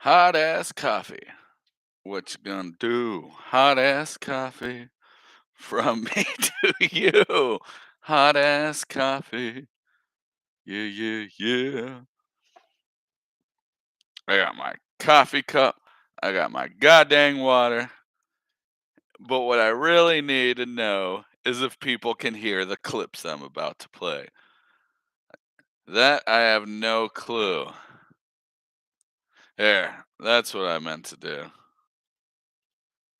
Hot ass coffee. What you gonna do? Hot ass coffee from me to you. Hot ass coffee. Yeah, yeah, yeah. I got my coffee cup. I got my goddamn water. But what I really need to know is if people can hear the clips I'm about to play. That I have no clue. There, that's what I meant to do.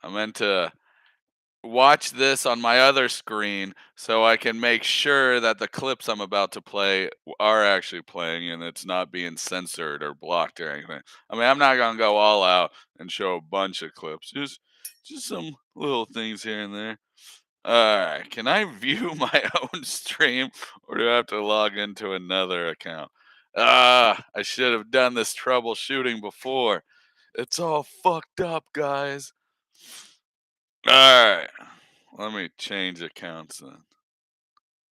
I meant to watch this on my other screen so I can make sure that the clips I'm about to play are actually playing and it's not being censored or blocked or anything. I mean, I'm not gonna go all out and show a bunch of clips. Just some little things here and there. All right, can I view my own stream or do I have to log into another account? I should have done this troubleshooting before. It's all fucked up, guys. All right. Let me change accounts then.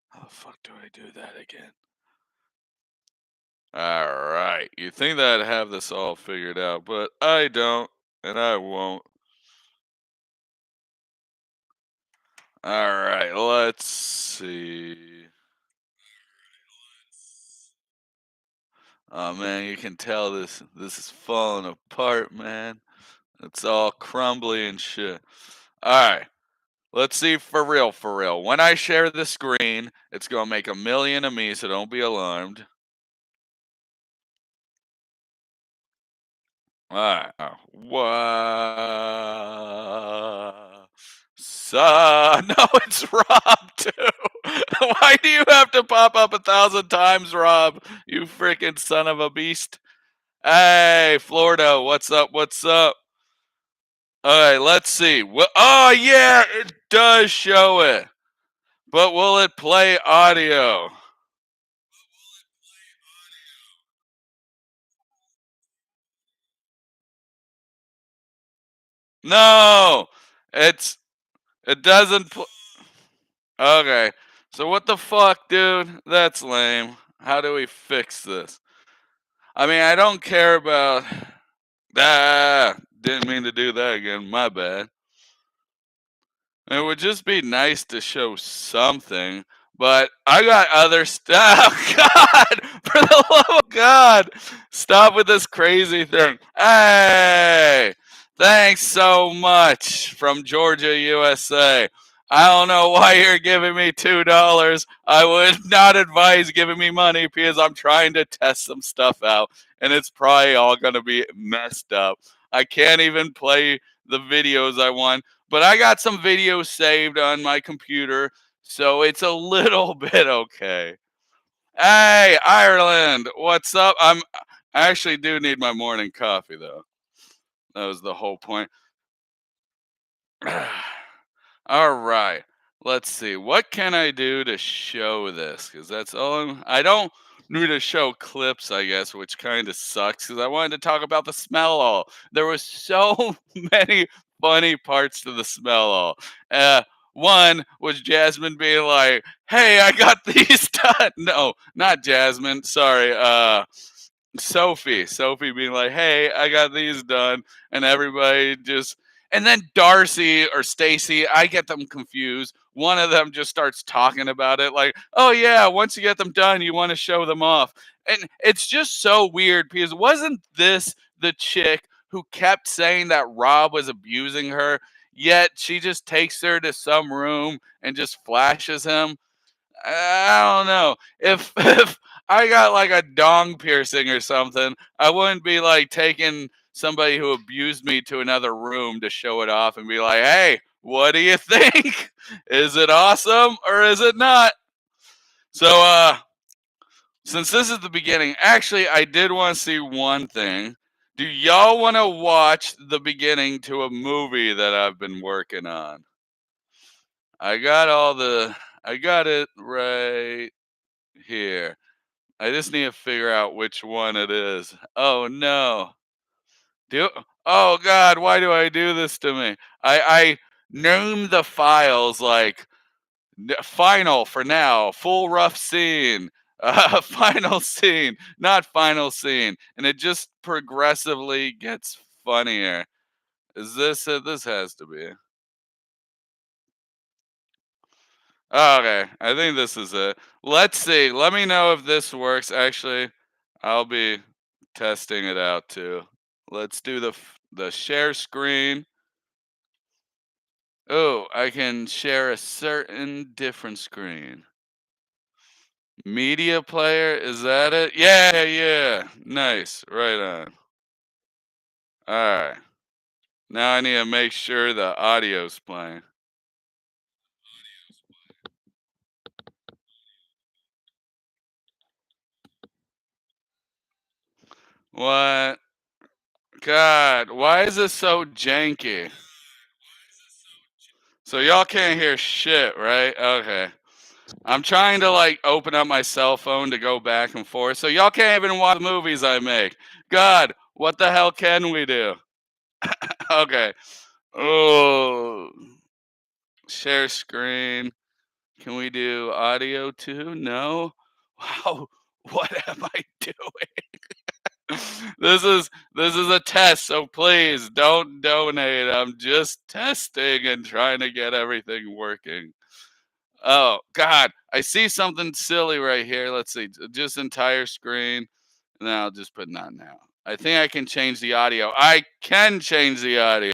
How the fuck do I do that again? Alright. You think that I'd have this all figured out, but I don't, and I won't. Alright, let's see. Oh man, you can tell this is falling apart, man. It's all crumbly and shit. Alright. Let's see for real, for real. When I share the screen, it's gonna make a million of me, so don't be alarmed. Alright. What? No, it's Rob too. Why do you have to pop up 1,000 times, Rob? You freaking son of a beast. Hey, Florida, what's up? What's up? All right, let's see. Oh, yeah, it does show it. But will it play audio? No, it doesn't. Okay, so what the fuck, dude? That's lame. How do we fix this? I mean, I don't care about. Didn't mean to do that again. My bad. It would just be nice to show something, but I got other stuff. Oh, God, for the love of God, stop with this crazy thing. Hey, thanks so much from Georgia, USA. I don't know why you're giving me $2. I would not advise giving me money because I'm trying to test some stuff out, and it's probably all going to be messed up. I can't even play the videos I want, but I got some videos saved on my computer, so it's a little bit okay. Hey, Ireland, what's up? I actually do need my morning coffee though. That was the whole point. All right. Let's see. What can I do to show this? Because that's all I don't need to show clips, I guess, which kind of sucks because I wanted to talk about the smell all. There was so many funny parts to the smell all. One was Jasmine being like, "Hey, I got these done." No, not Jasmine. Sorry. Sophie being like, "Hey, I got these done," and everybody just, and then Darcy or Stacy, I get them confused. One of them just starts talking about it like, "Oh yeah, once you get them done, you want to show them off," and it's just so weird because wasn't this the chick who kept saying that Rob was abusing her, yet she just takes her to some room and just flashes him? I don't know. If if I got like a dong piercing or something, I wouldn't be like taking somebody who abused me to another room to show it off and be like, "Hey, what do you think? Is it awesome or is it not?" So since this is the beginning, actually I did want to see one thing. Do y'all want to watch the beginning to a movie that I've been working on? I got it right here. I just need to figure out which one it is. Oh no. Do Oh God, why do I do this to me? I name the files like final for now, full rough scene, Final scene, not final scene, and it just progressively gets funnier. Is this it? This has to be. Oh, okay, I think this is it. Let's see. Let me know if this works. Actually, I'll be testing it out too. Let's do the share screen. Oh, I can share a certain different screen. Media player, is that it? Yeah, yeah. Nice. Right on. All right. Now I need to make sure the audio's playing. What? God, why is this so janky? So y'all can't hear shit, right? Okay. I'm trying to like open up my cell phone to go back and forth. So y'all can't even watch the movies I make. God, what the hell can we do? Okay. Oh, share screen. Can we do audio too? No. Wow. What am I doing? This is a test, so please don't donate. I'm just testing and trying to get everything working. Oh God, I see something silly right here. Let's see, just entire screen, and then I'll just put not now. I think I can change the audio. I can change the audio.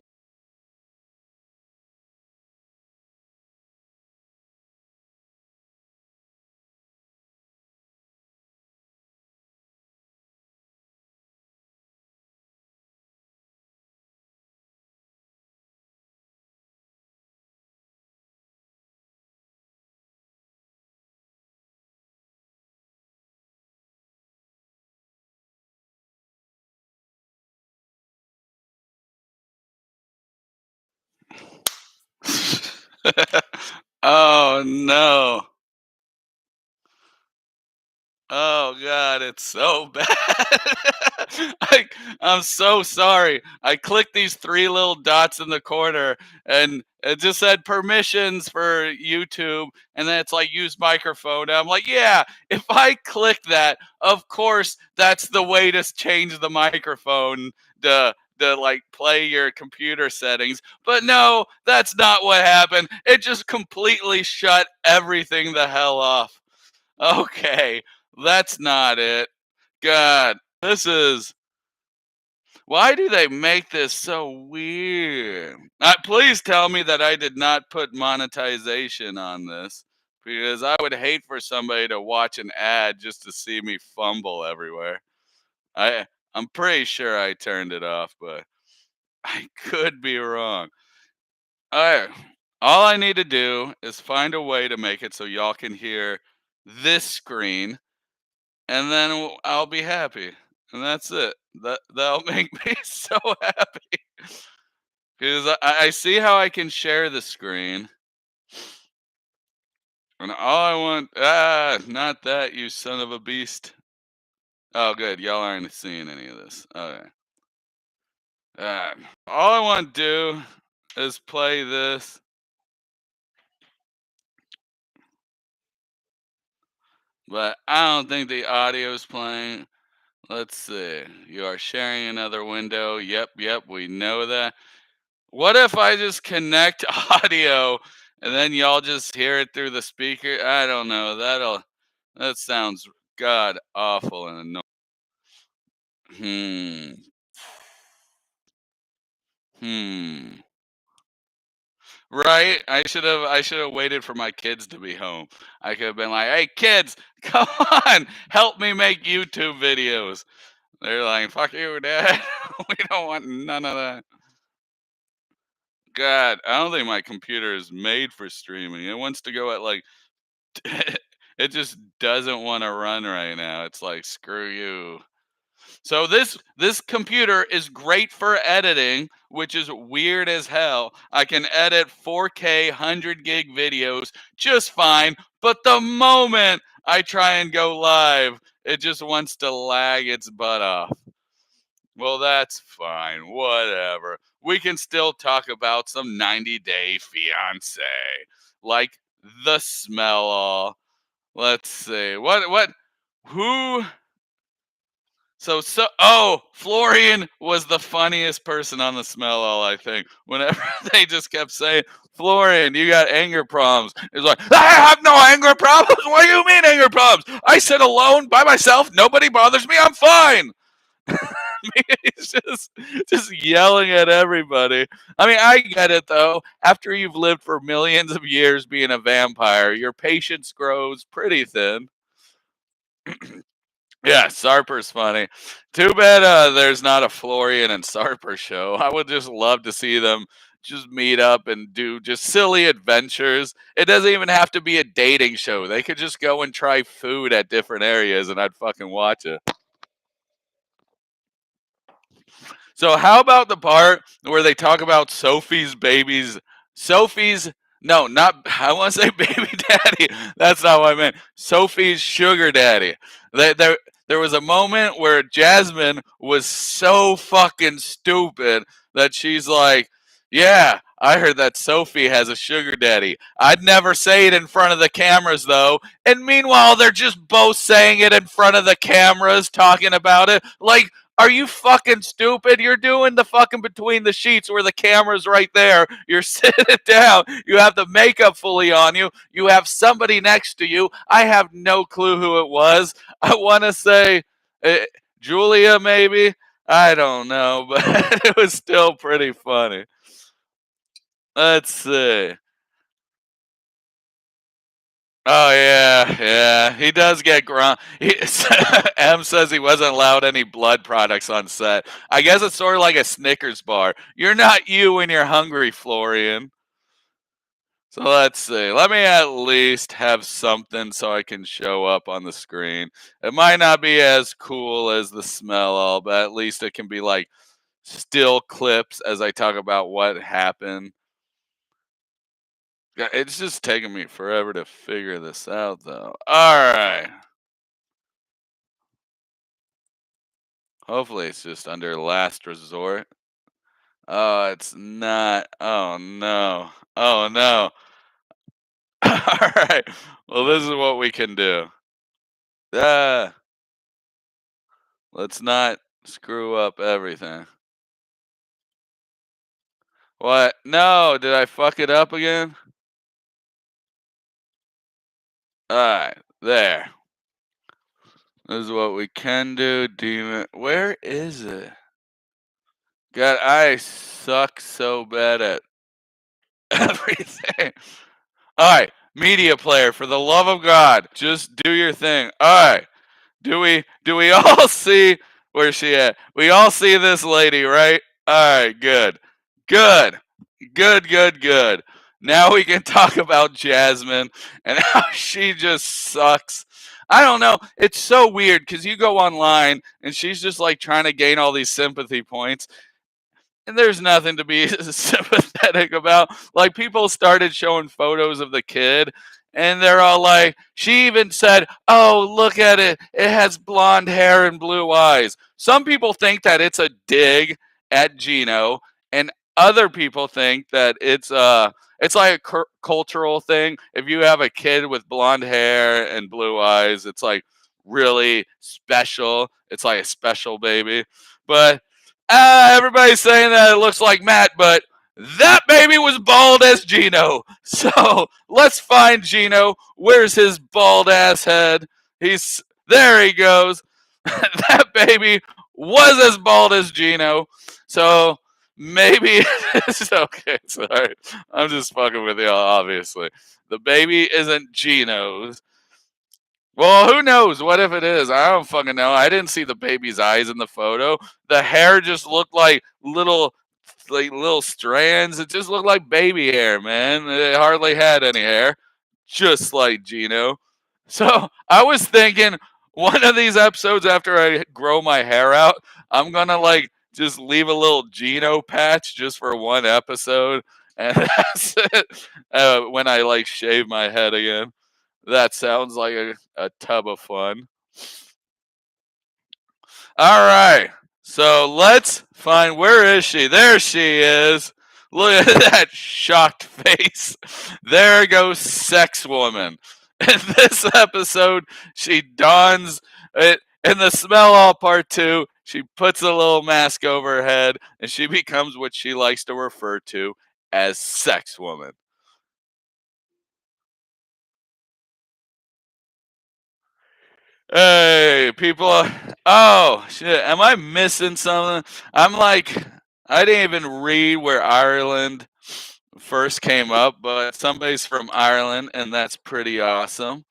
Oh no. Oh God, it's so bad. I, I'm so sorry. I clicked these three little dots in the corner, and it just said permissions for YouTube, and then it's like use microphone. And I'm like, yeah, if I click that, of course that's the way to change the microphone to like play your computer settings. But no, that's not what happened. It just completely shut everything the hell off. Okay, that's not it. God, this is. Why do they make this so weird? Please tell me that I did not put monetization on this because I would hate for somebody to watch an ad just to see me fumble everywhere. I I'm pretty sure I turned it off, but I could be wrong. All right. All I need to do is find a way to make it so y'all can hear this screen and then I'll be happy, and that's it. That'll make me so happy because I see how I can share the screen, and all I want not that you son of a beast. Oh, good, y'all aren't seeing any of this. Okay, uh, all I want to do is play this, but I don't think the audio is playing. Let's see. You are sharing another window. Yep, yep, we know that. What if I just connect audio and then y'all just hear it through the speaker? I don't know. That sounds god awful and annoying. Hmm. Hmm. Right? I should have waited for my kids to be home. I could have been like, "Hey kids, come on, help me make YouTube videos." They're like, "Fuck you, dad. We don't want none of that." God, I don't think my computer is made for streaming. It wants to go at like it just doesn't want to run right now. It's like screw you. So this computer is great for editing, which is weird as hell. I can edit 4K 100 gig videos just fine, but the moment I try and go live, it just wants to lag its butt off. Well, that's fine. Whatever. We can still talk about some 90-day fiance, like the smell all. Let's see. What Who oh, Florian was the funniest person on the smell all, I think. Whenever they just kept saying, Florian, you got anger problems. It's like, I have no anger problems. What do you mean anger problems? I sit alone by myself. Nobody bothers me. I'm fine. He's just yelling at everybody. I mean, I get it though. After you've lived for millions of years being a vampire, your patience grows pretty thin. Yeah, Sarper's funny. Too bad there's not a Florian and Sarper show. I would just love to see them just meet up and do just silly adventures. It doesn't even have to be a dating show. They could just go and try food at different areas and I'd fucking watch it. So how about the part where they talk about Sophie's babies? Sophie's no, not I want to say baby daddy. That's not what I meant. Sophie's sugar daddy. There was a moment where Jasmine was so fucking stupid that she's like, "Yeah, I heard that Sophie has a sugar daddy. I'd never say it in front of the cameras though." And meanwhile, they're just both saying it in front of the cameras, talking about it. Like, are you fucking stupid? You're doing the fucking between the sheets where the camera's right there. You're sitting down. You have the makeup fully on you. You have somebody next to you. I have no clue who it was. I want to say uh, Julia, maybe. I don't know, but it was still pretty funny. Let's see. Oh yeah, yeah. He does get grunt. M says he wasn't allowed any blood products on set. I guess it's sort of like a Snickers bar. You're not you when you're hungry, Florian. So let's see. Let me at least have something so I can show up on the screen. It might not be as cool as the smell all, but at least it can be like still clips as I talk about what happened. It's just taking me forever to figure this out, though. All right. Hopefully, it's just under last resort. Oh, it's not. Oh, no. Oh, no. All right. Well, this is what we can do. Uh, let's not screw up everything. What? No, did I fuck it up again? All right. There. This is what we can do, demon. Where is it? God, I suck so bad at everything. All right, media player, for the love of God, just do your thing. All right, do we all see where's she at? We all see this lady, right? All right, good, good, good, good, good. Now we can talk about Jasmine and how she just sucks. I don't know. It's so weird because you go online and she's just like trying to gain all these sympathy points, and there's nothing to be sympathetic about. Like, people started showing photos of the kid, and they're all like, she even said, "Oh, look at it. It has blonde hair and blue eyes." Some people think that it's a dig at Gino, and other people think that it's like a cultural thing. If you have a kid with blonde hair and blue eyes, it's like really special. It's like a special baby. But everybody's saying that it looks like Matt, but that baby was bald as Gino. So let's find Gino. Where's his bald ass head? He's there. He goes. That baby was as bald as Gino. So maybe it's okay. Sorry, I'm just fucking with you. Obviously, the baby isn't Gino's. Well, who knows? What if it is? I don't fucking know. I didn't see the baby's eyes in the photo. The hair just looked like little strands. It just looked like baby hair, man. It hardly had any hair, just like Gino. So I was thinking, one of these episodes after I grow my hair out, I'm gonna like just leave a little Gino patch just for one episode, and that's it. When I like shave my head again. That sounds like a tub of fun. All right. So let's find, where is she? There she is. Look at that shocked face. There goes sex woman. In this episode, she dons it in the smell all part two. She puts a little mask over her head and she becomes what she likes to refer to as sex woman. Hey, people. Oh, shit. Am I missing something? I'm like, I didn't even read where Ireland first came up, but somebody's from Ireland, and that's pretty awesome.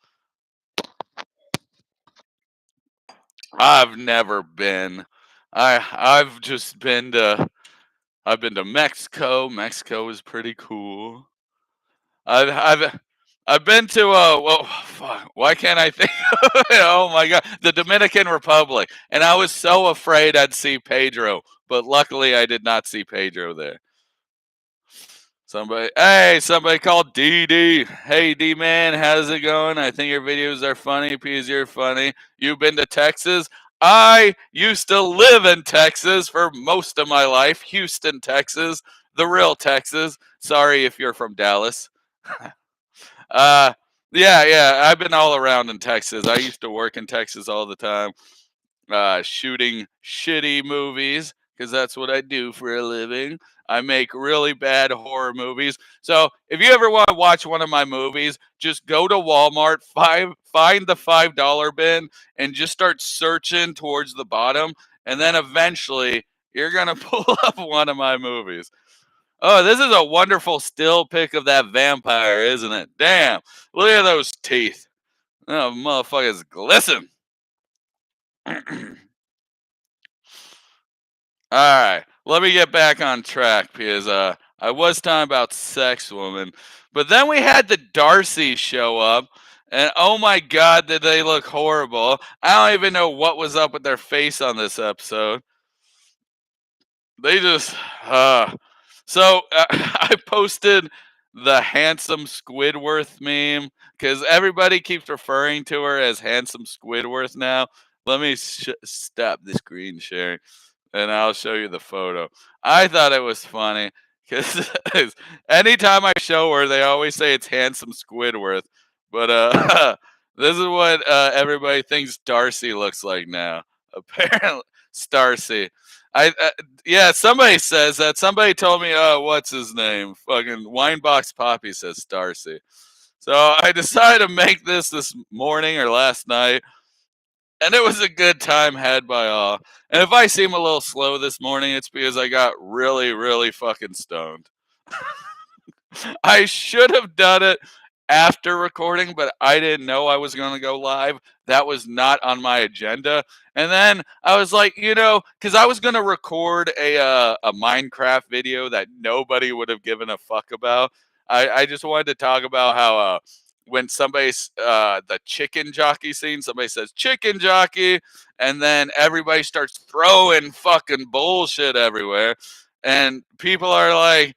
I've never been. I've just been to I've been to Mexico. Mexico is pretty cool. I've I've I've been to well, fuck, why can't I think? Oh my god, the Dominican Republic, and I was so afraid I'd see Pedro, but luckily I did not see Pedro there. Somebody called DD. Hey D-man, how's it going? I think your videos are funny because you're funny. You've been to Texas? I used to live in Texas for most of my life. Houston, Texas, the real Texas. Sorry if you're from Dallas. uh, yeah, I've been all around in Texas. I used to work in Texas all the time, shooting shitty movies because that's what I do for a living. I make really bad horror movies. So if you ever want to watch one of my movies, just go to Walmart, find the $5 bin, and just start searching towards the bottom, and then eventually you're gonna pull up one of my movies. Oh, this is a wonderful still pic of that vampire, isn't it? Damn, look at those teeth. Oh, motherfuckers glisten. All right, let me get back on track because I was talking about sex woman, but then we had the Darcy show up, and oh my god, did they look horrible! I don't even know what was up with their face on this episode. They just so I posted the handsome Squidworth meme because everybody keeps referring to her as handsome Squidworth now. Let me stop the screen sharing and I'll show you the photo. I thought it was funny because anytime I show her, they always say it's handsome Squidworth. But this is what everybody thinks Darcy looks like now. Apparently, Starcy. I yeah, somebody says that. Somebody told me, what's his name? Fucking Winebox Poppy says Starcy. So I decided to make this morning or last night, and it was a good time had by all. And if I seem a little slow this morning, it's because I got really, really fucking stoned. I should have done it after recording, but I didn't know I was going to go live. That was not on my agenda. And then I was like, because I was going to record a Minecraft video that nobody would have given a fuck about. I just wanted to talk about how when somebody's the chicken jockey scene, somebody says chicken jockey, and then everybody starts throwing fucking bullshit everywhere. And people are like,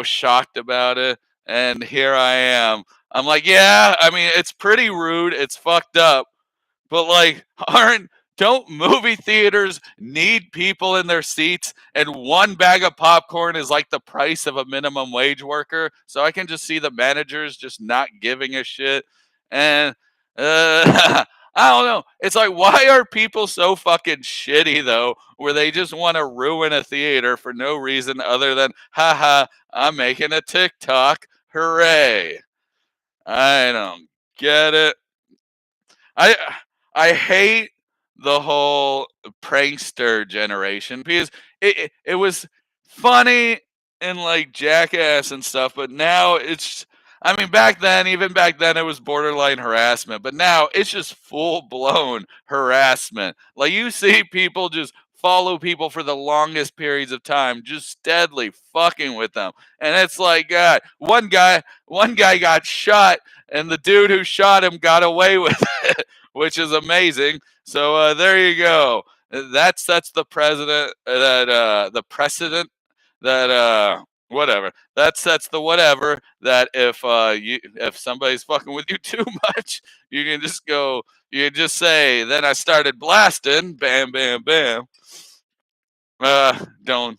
shocked about it. And here I am. I'm like, yeah, I mean, it's pretty rude. It's fucked up. But like, don't movie theaters need people in their seats? And one bag of popcorn is like the price of a minimum wage worker. So I can just see the managers just not giving a shit. And I don't know. It's like, why are people so fucking shitty though, where they just want to ruin a theater for no reason other than, haha, I'm making a TikTok. Hooray. I don't get it. I I hate the whole prankster generation because it was funny and like Jackass and stuff, but now it's, I mean, even back then it was borderline harassment, but now it's just full blown harassment. Like you see people just follow people for the longest periods of time, just steadily fucking with them. And it's like, God, one guy got shot and the dude who shot him got away with it, which is amazing. So there you go. That sets the president the precedent that whatever. That sets the whatever that if somebody's fucking with you too much, you can just go. You can just say, then I started blasting, bam, bam, bam. Don't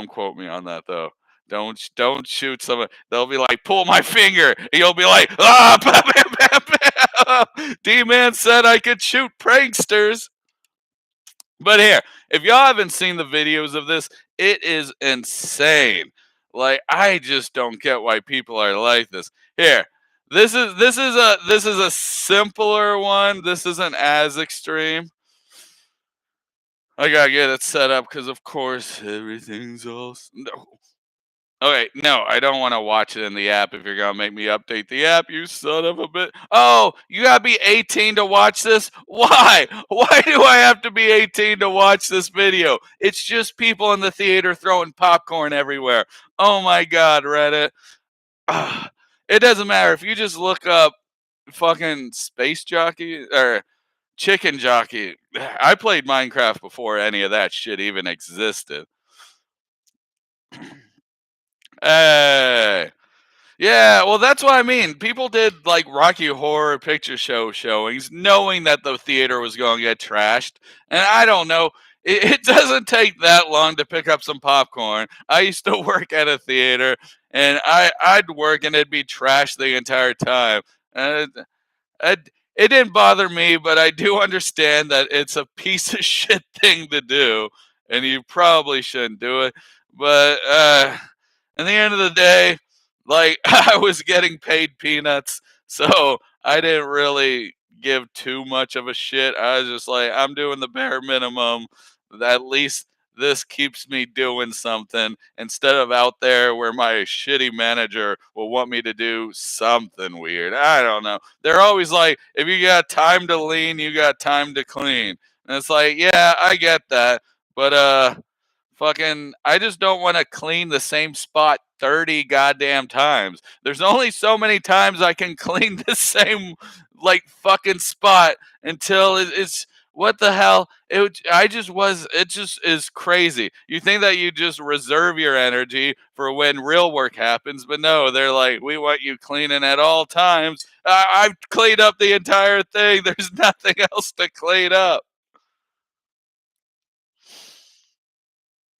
quote me on that though. Don't shoot someone. They'll be like, pull my finger. And you'll be like, ah, bam, bam, bam, bam. D-man said I could shoot pranksters. But here, if y'all haven't seen the videos of this, it is insane. Like I just don't get why people are like this. Here, this is a simpler one. This isn't as extreme. I gotta get it set up because, of course, everything's all. No. Okay, no, I don't want to watch it in the app if you're gonna make me update the app, you son of a bit. Oh, you gotta be 18 to watch this? Why? Why do I have to be 18 to watch this video? It's just people in the theater throwing popcorn everywhere. Oh my god, Reddit. Ah, it doesn't matter if you just look up fucking space jockey or chicken jockey. I played Minecraft before any of that shit even existed. Hey. Yeah, well, that's what I mean. People did like Rocky Horror Picture Show showings, knowing that the theater was going to get trashed. And I don't know, it doesn't take that long to pick up some popcorn. I used to work at a theater, and I'd work and it'd be trashed the entire time. And it didn't bother me, but I do understand that it's a piece of shit thing to do, and you probably shouldn't do it. But at the end of the day, like I was getting paid peanuts, so I didn't really give too much of a shit. I was just like, I'm doing the bare minimum. At least this keeps me doing something instead of out there where my shitty manager will want me to do something weird. I don't know. They're always like, if you got time to lean, you got time to clean. And it's like, yeah, I get that. But fucking, I just don't want to clean the same spot 30 goddamn times. There's only so many times I can clean the same like fucking spot until it's what the hell? It just is crazy. You think that you just reserve your energy for when real work happens, but no, they're like, we want you cleaning at all times. I've cleaned up the entire thing. There's nothing else to clean up.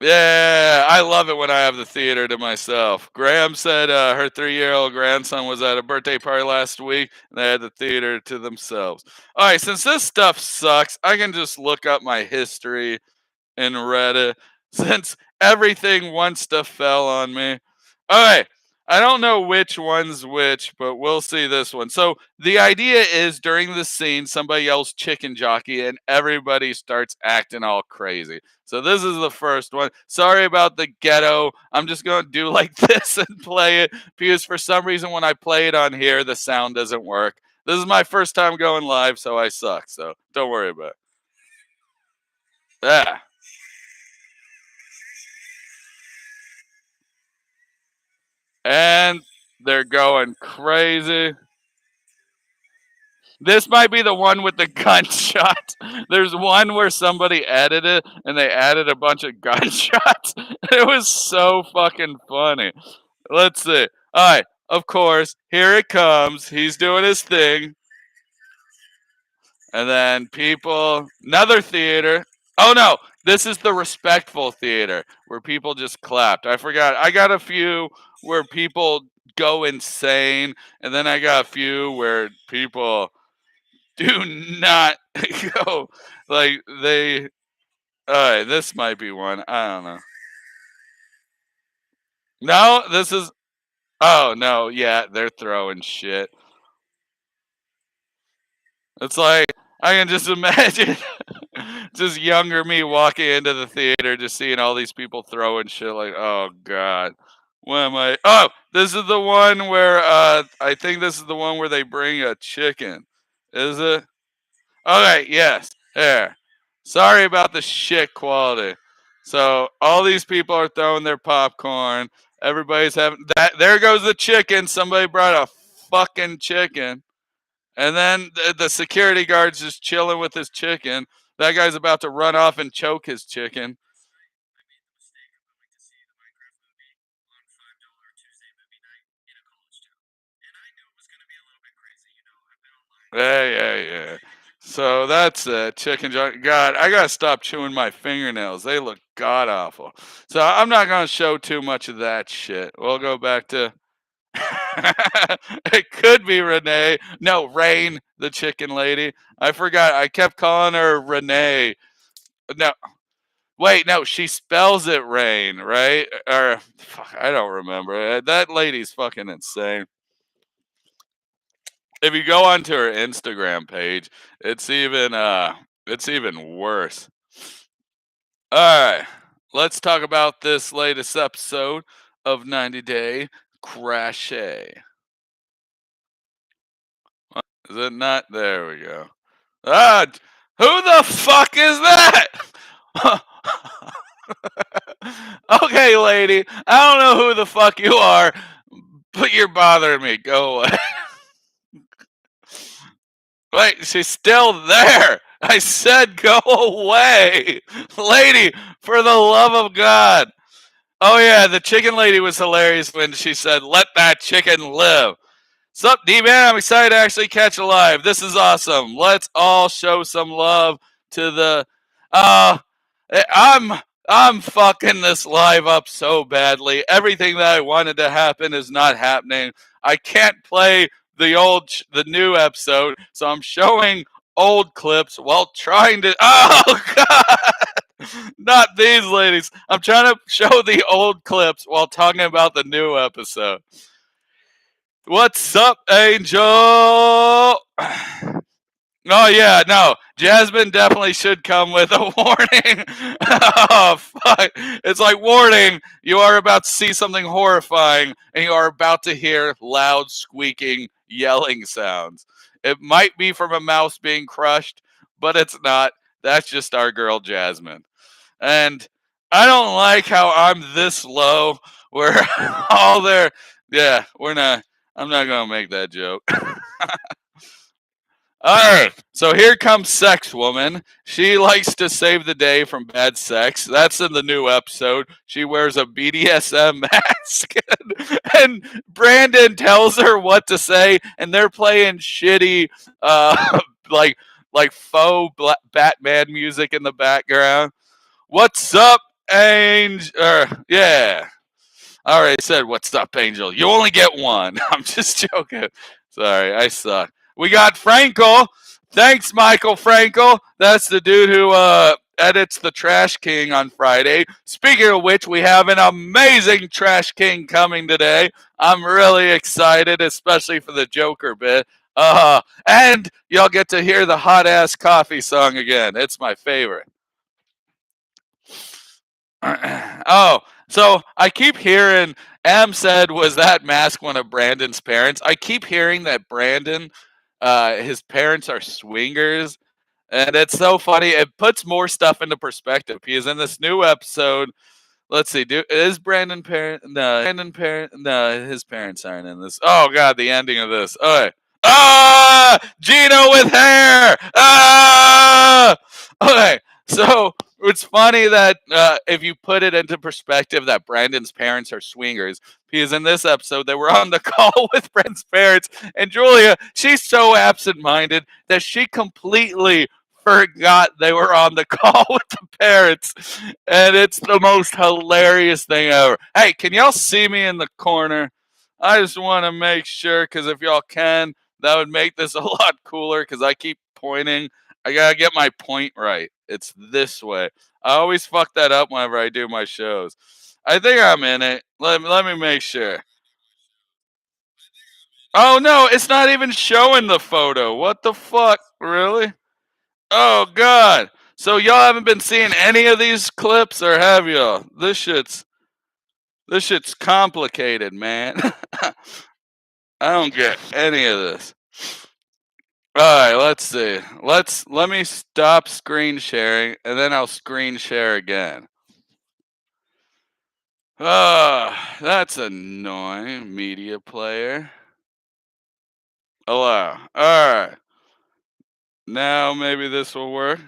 Yeah, I love it when I have the theater to myself. Graham said her 3-year-old grandson was at a birthday party last week and they had the theater to themselves. All right, since this stuff sucks, I can just look up my history in Reddit since everything wants to fell on me. All right. I don't know which one's which, but we'll see this one. So the idea is during the scene, somebody yells chicken jockey and everybody starts acting all crazy. So this is the first one. Sorry about the ghetto. I'm just going to do like this and play it because for some reason when I play it on here, the sound doesn't work. This is my first time going live, so I suck. So don't worry about it. Yeah. And they're going crazy. This might be the one with the gunshot. There's one where somebody added it and they added a bunch of gunshots. It was so fucking funny. Let's see. All right, of course, here it comes. He's doing his thing. And then people, another theater. Oh no, this is the respectful theater where people just clapped. I forgot. I got a few where people go insane, and then I got a few where people do not go like they. All right, this might be one. I don't know. No, this is. Oh no, yeah, they're throwing shit. It's like I can just imagine just younger me walking into the theater, just seeing all these people throwing shit. Like, oh god, what am I? Oh, this is the one where I think this is the one where they bring a chicken. Is it? Okay, yes. There. Sorry about the shit quality. So all these people are throwing their popcorn. Everybody's having that. There goes the chicken. Somebody brought a fucking chicken. And then the security guard's just chilling with his chicken. That guy's about to run off and choke his chicken. Yeah, yeah, yeah. So that's chicken joint. God, I gotta stop chewing my fingernails. They look god awful. So I'm not gonna show too much of that shit. We'll go back to. It could be Renee. No, Rain, the chicken lady. I forgot. I kept calling her Renee. No, wait, no, she spells it Rain, right? Or fuck, I don't remember. That lady's fucking insane. If you go onto her Instagram page, it's even worse. All right, let's talk about this latest episode of 90 Day Crashay. Is it not? There we go. Ah, who the fuck is that? Okay, lady, I don't know who the fuck you are, but you're bothering me. Go away. Wait, she's still there. I said go away. Lady, for the love of God. Oh, yeah, the chicken lady was hilarious when she said, let that chicken live. Sup, D-man? I'm excited to actually catch a live. This is awesome. Let's all show some love to the. Uh, I'm I'm fucking this live up so badly. Everything that I wanted to happen is not happening. I can't play the new episode, so I'm showing old clips while trying to. Oh God! Not these ladies. I'm trying to show the old clips while talking about the new episode. What's up, Angel? Oh yeah, no. Jasmine definitely should come with a warning. Oh fuck. It's like warning, you are about to see something horrifying and you are about to hear loud squeaking, yelling sounds. It might be from a mouse being crushed, but it's not. That's just our girl Jasmine. And I don't like how I'm this low where all their yeah, we're not I'm not gonna make that joke. All right, so here comes Sex Woman. She likes to save the day from bad sex. That's in the new episode. She wears a BDSM mask, and Brandon tells her what to say, and they're playing shitty, like faux Batman music in the background. What's up, Angel? Yeah, I already said what's up, Angel. You only get one. I'm just joking. Sorry, I suck. We got Frankel. Thanks, Michael Frankel. That's the dude who edits the Trash King on Friday. Speaking of which, we have an amazing Trash King coming today. I'm really excited, especially for the Joker bit. And y'all get to hear the hot ass coffee song again. It's my favorite. Oh, so I keep hearing Am said, was that mask one of Brandon's parents? I keep hearing that Brandon, his parents are swingers, and it's so funny. It puts more stuff into perspective because in this new episode, let's see, is Brandon parent? No, his parents aren't in this. Oh God, the ending of this. Okay. Ah, Gino with hair. Ah, okay. So it's funny that if you put it into perspective, that Brandon's parents are swingers, because in this episode they were on the call with Brandon's parents, and Julia, she's so absent-minded that she completely forgot they were on the call with the parents, and it's the most hilarious thing ever. Hey, can y'all see me in the corner? I just want to make sure, because if y'all can, that would make this a lot cooler, because I keep pointing. I gotta get my point right. It's this way. I always fuck that up whenever I do my shows. I think I'm in it. Let me make sure. Oh no, it's not even showing the photo. What the fuck? Really? Oh God! So y'all haven't been seeing any of these clips, or have y'all? This shit's complicated, man. I don't get any of this. All right, let's see. Let me stop screen sharing, and then I'll screen share again. That's annoying. Media player. Allow. All right. Now maybe this will work.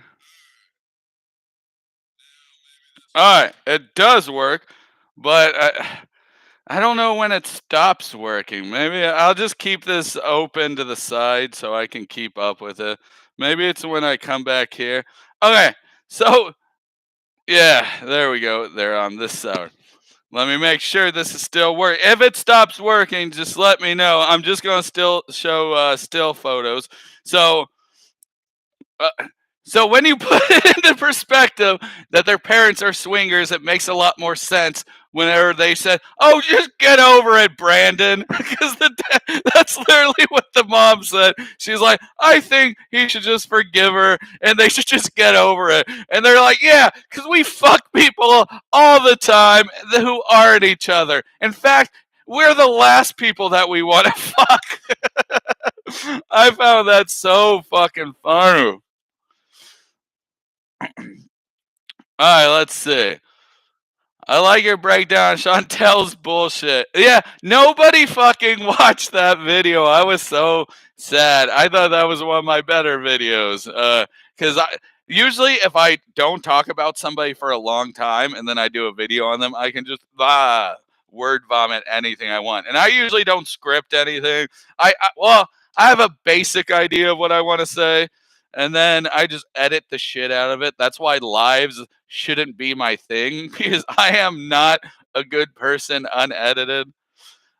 All right, it does work, but I don't know when it stops working. Maybe I'll just keep this open to the side so I can keep up with it. Maybe it's when I come back here. Okay, so yeah, there we go. They're on this side. Let me make sure this is still working. If it stops working, just let me know. I'm just gonna still show still photos. So uh, so when you put it into perspective that their parents are swingers, it makes a lot more sense whenever they said, "Oh, just get over it, Brandon," because that's literally what the mom said. She's like, "I think he should just forgive her, and they should just get over it." And they're like, "Yeah, because we fuck people all the time who aren't each other. In fact, we're the last people that we want to fuck." I found that so fucking funny. All right, let's see. I like your breakdown. Chantel's bullshit. Yeah, nobody fucking watched that video. I was so sad. I thought that was one of my better videos. Because I usually if I don't talk about somebody for a long time and then I do a video on them, I can just word vomit anything I want. And I usually don't script anything. Well, I have a basic idea of what I want to say, and then I just edit the shit out of it. That's why lives shouldn't be my thing because I am not a good person unedited.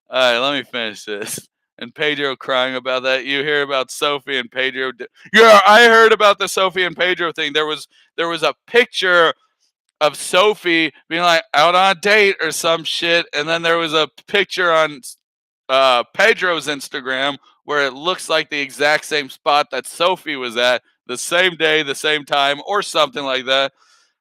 All right, let me finish this. And Pedro crying about that. You hear about Sophie and Pedro? Yeah, I heard about the Sophie and Pedro thing. There was a picture of Sophie being like out on a date or some shit, and then there was a picture on Pedro's Instagram where it looks like the exact same spot that Sophie was at the same day, the same time, or something like that.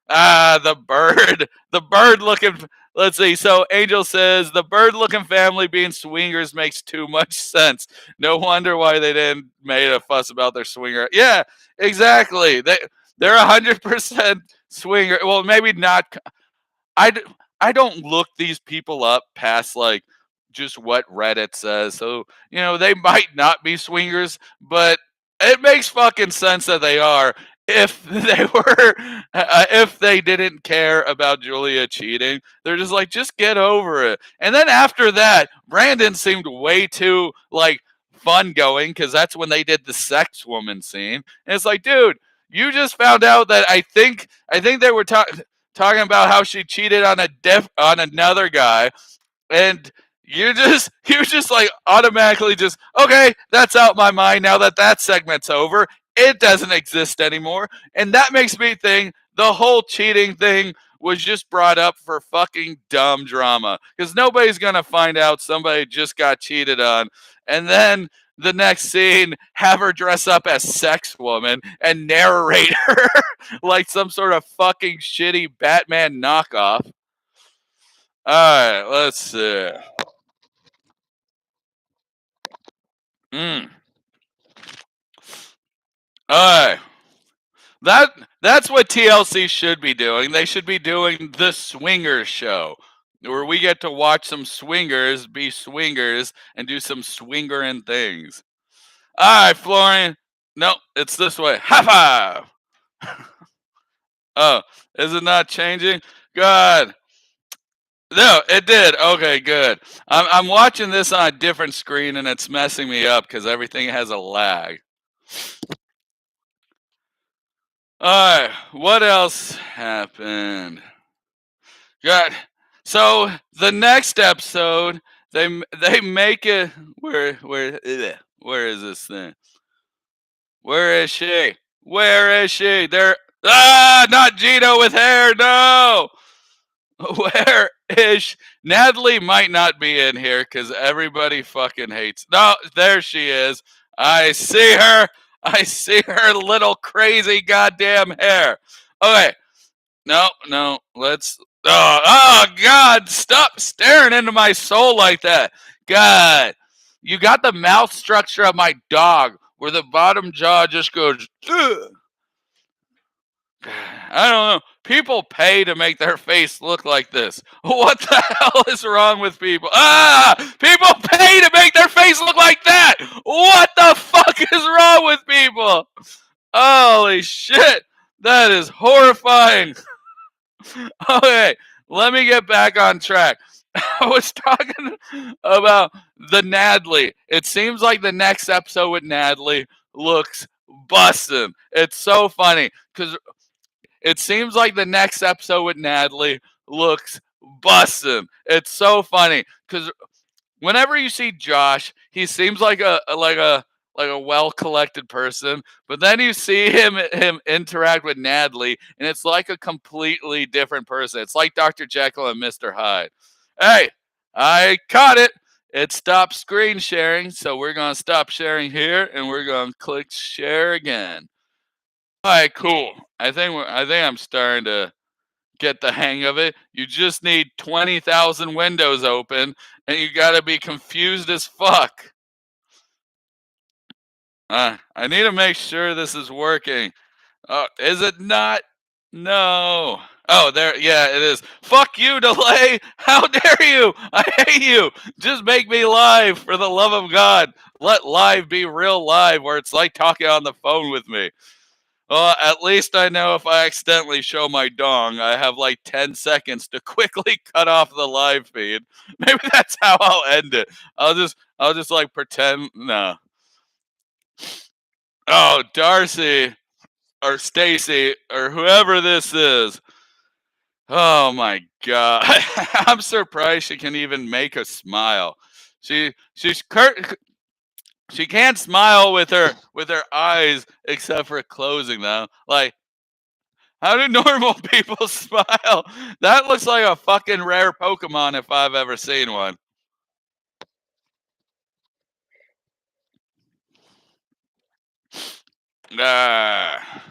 The bird. The bird looking. Let's see. So Angel says the bird looking family being swingers makes too much sense. No wonder why they didn't made a fuss about their swinger. Yeah, exactly. They're 100% swinger. Well, maybe not. I, I don't look these people up past like just what Reddit says. So, they might not be swingers, but it makes fucking sense that they are if they were, if they didn't care about Julia cheating. They're just like, just get over it. And then after that, Brandon seemed way too like fun going because that's when they did the sex woman scene. And it's like, dude, you just found out that I think they were talking about how she cheated on on another guy, and you just like automatically just okay, that's out my mind now that segment's over. It doesn't exist anymore, and that makes me think the whole cheating thing was just brought up for fucking dumb drama because nobody's gonna find out somebody just got cheated on, and then the next scene have her dress up as sex woman and narrate her like some sort of fucking shitty Batman knockoff. All right, let's see. Mm. All right. That that's what TLC should be doing. They should be doing the Swingers show, where we get to watch some swingers be swingers and do some swingering things. All right, Florian. No, it's this way. High five. Oh, is it not changing? Good. No, it did. Okay, good. I'm watching this on a different screen and it's messing me up because everything has a lag. All right, what else happened? Good. So the next episode, they make it where is this thing? Where is she? Where is she? There. Not Gino with hair. No. Where is Natalie? Might not be in here because everybody fucking hates. No, there she is. I see her. I see her little crazy goddamn hair. Okay. No, no. Let's. Oh, God. Stop staring into my soul like that. God. You got the mouth structure of my dog where the bottom jaw just goes. Ugh. I don't know. People pay to make their face look like this. What the hell is wrong with people? People pay to make their face look like that. What the fuck is wrong with people? Holy shit. That is horrifying. Okay, let me get back on track. I was talking about the Nadley. It seems like the next episode with Nadley looks busting. It's so funny because it seems like the next episode with Natalie looks busting. It's so funny because whenever you see Josh, he seems like a well collected person, but then you see him interact with Natalie, and it's like a completely different person. It's like Dr. Jekyll and Mr. Hyde. Hey, I caught it. It stopped screen sharing, so we're gonna stop sharing here, and we're gonna click share again. All right, cool. I think I'm starting to get the hang of it. You just need 20,000 windows open, and you got to be confused as fuck. I need to make sure this is working. Is it not? No. Oh, there. Yeah, it is. Fuck you, delay. How dare you? I hate you. Just make me live for the love of God. Let live be real live, where it's like talking on the phone with me. Well, at least I know if I accidentally show my dong, I have like 10 seconds to quickly cut off the live feed. Maybe that's how I'll end it. I'll just like pretend. No. Oh, Darcy or Stacy or whoever this is. Oh my god. I'm surprised she can even make a smile. She can't smile with her eyes except for closing them. Like, how do normal people smile? That looks like a fucking rare Pokemon if I've ever seen one. Ah.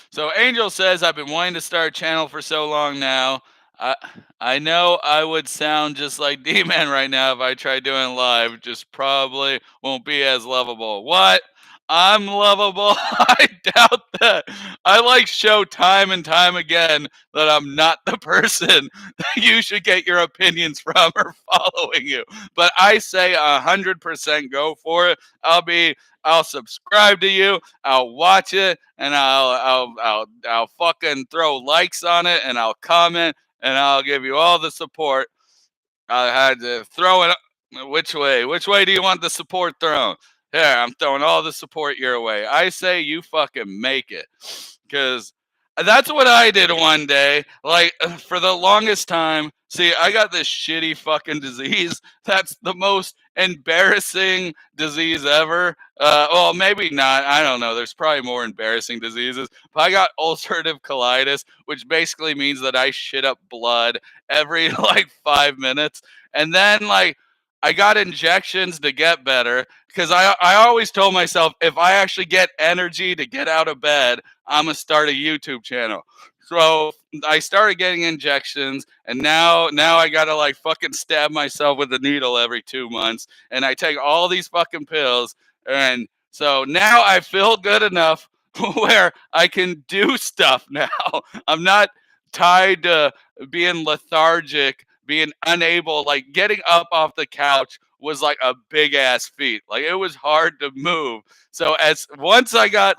So Angel says, I've been wanting to start a channel for so long now. I I know I would sound just like Dee-man right now if I tried doing live. Just probably won't be as lovable. What? I'm lovable. I doubt that. I like show time and time again that I'm not the person that you should get your opinions from or following you. But I say 100% go for it. I'll subscribe to you. I'll watch it, and I'll fucking throw likes on it, and I'll comment, and I'll give you all the support. I had to throw it. Which way? Which way do you want the support thrown? Here, I'm throwing all the support your way. I say you fucking make it, because that's what I did one day. Like, for the longest time. See, I got this shitty fucking disease. That's the most embarrassing disease ever. Well, maybe not. I don't know. There's probably more embarrassing diseases. But I got ulcerative colitis, which basically means that I shit up blood every like 5 minutes. And then, like, I got injections to get better because I always told myself if I actually get energy to get out of bed, I'm gonna start a YouTube channel. So I started getting injections, and now I gotta like fucking stab myself with a needle every 2 months, and I take all these fucking pills, and so now I feel good enough where I can do stuff now. I'm not tied to being lethargic, being unable, like getting up off the couch was like a big ass feat. Like, it was hard to move. So as once I got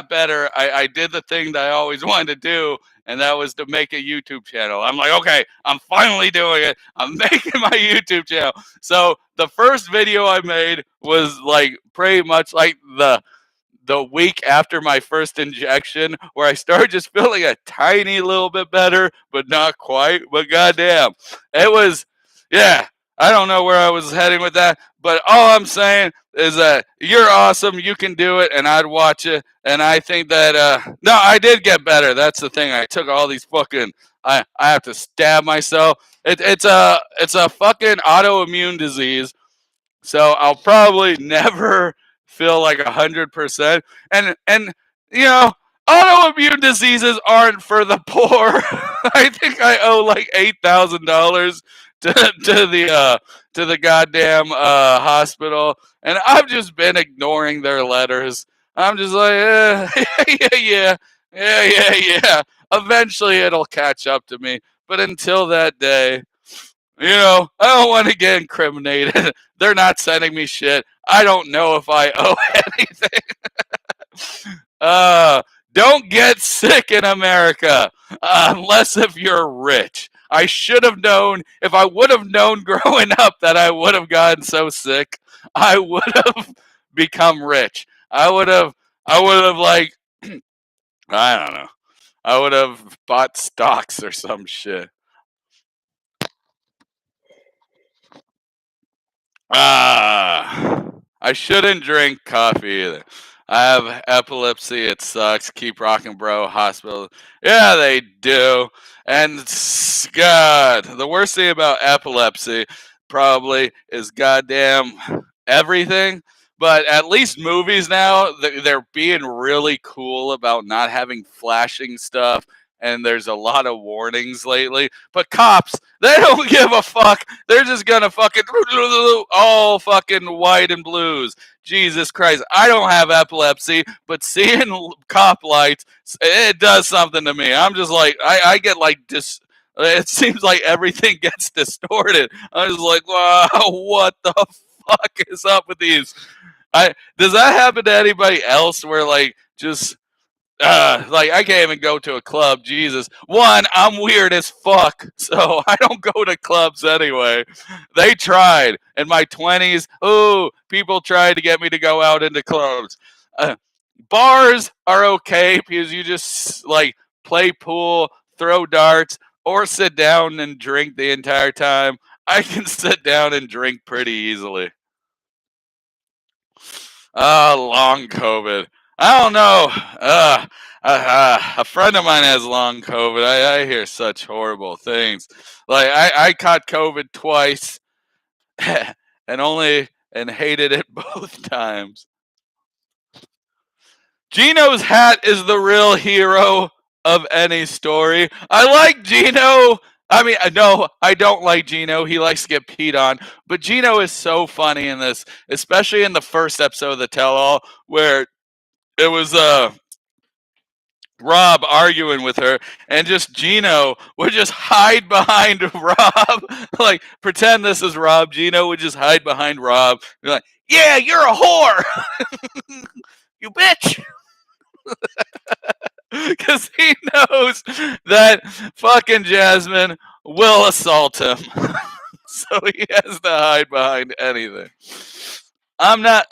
better, I did the thing that I always wanted to do, and that was to make a YouTube channel. I'm like, okay, I'm finally doing it. I'm making my YouTube channel. So the first video I made was like pretty much like the week after my first injection, where I started just feeling a tiny little bit better, but not quite. But goddamn, it was, yeah. I don't know where I was heading with that, but all I'm saying is that you're awesome. You can do it, and I'd watch it. And I think that no, I did get better. That's the thing. I took all these fucking. I have to stab myself. It's a fucking autoimmune disease, so I'll probably never feel like 100%. And you know, autoimmune diseases aren't for the poor. I think I owe like $8,000 to the goddamn hospital, and I've just been ignoring their letters. I'm just like, yeah. Eventually, it'll catch up to me. But until that day, I don't want to get incriminated. They're not sending me shit. I don't know if I owe anything. uh, don't get sick in America unless if you're rich. I should have known, if I would have known growing up that I would have gotten so sick. I would have become rich. I would have like I don't know. I would have bought stocks or some shit. I shouldn't drink coffee either. I have epilepsy. It sucks. Keep rocking, bro. Hospital. Yeah, they do. And God, the worst thing about epilepsy probably is goddamn everything. But at least movies now, they're being really cool about not having flashing stuff. And there's a lot of warnings lately. But cops, they don't give a fuck. They're just gonna fucking all fucking white and blues. Jesus Christ, I don't have epilepsy, but seeing cop lights, it does something to me. I'm just like, I get like it seems like everything gets distorted. I was like, wow, what the fuck is up with these? Does that happen to anybody else where like just like I can't even go to a club. Jesus, one, I'm weird as fuck, so I don't go to clubs anyway. They tried in my 20s. Oh, people tried to get me to go out into clubs. Uh, Bars are okay because you just like play pool, throw darts, or sit down and drink the entire time. I can sit down and drink pretty easily. Long COVID. I don't know. A friend of mine has long COVID. I hear such horrible things. Like I caught COVID twice, and hated it both times. Gino's hat is the real hero of any story. I like Gino. I mean, no, I don't like Gino. He likes to get peed on. But Gino is so funny in this, especially in the first episode of the Tell All, where it was Rob arguing with her, and just Gino would just hide behind Rob, like pretend this is Rob. Gino would just hide behind Rob, be like, "Yeah, you're a whore, you bitch," because he knows that fucking Jasmine will assault him, so he has to hide behind anything.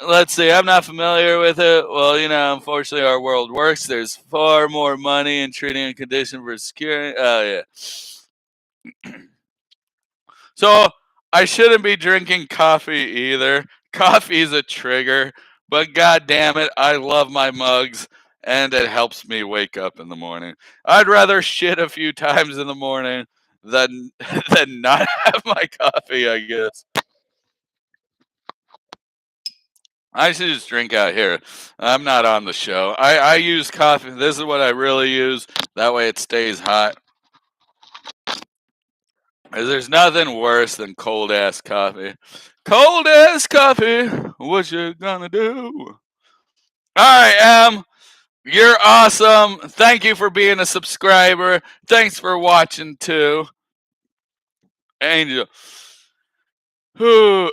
Let's see, I'm not familiar with it. Well, unfortunately, our world works. There's far more money in treating a condition for securing. Oh, yeah. So I shouldn't be drinking coffee either. Coffee's a trigger, but god damn it, I love my mugs and it helps me wake up in the morning. I'd rather shit a few times in the morning than than not have my coffee, I guess. I should just drink out here. I'm not on the show. I use coffee. This is what I really use. That way it stays hot. There's nothing worse than cold ass coffee. Cold ass coffee. What you gonna do? All right, you're awesome. Thank you for being a subscriber. Thanks for watching too. Angel. Who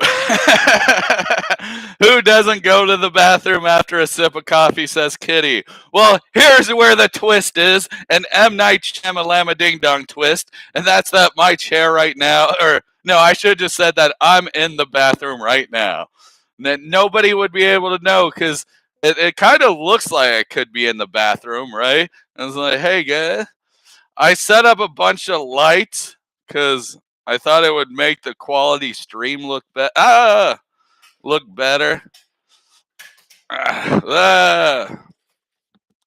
who doesn't go to the bathroom after a sip of coffee, says Kitty. Well, here's where the twist is, an M. Night Shyamalama Ding Dong twist, and that's that my chair right now, or no, I should have just said that I'm in the bathroom right now. That nobody would be able to know because it kind of looks like I could be in the bathroom, right? I was like, hey, guys. I set up a bunch of lights because I thought it would make the quality stream look look better. The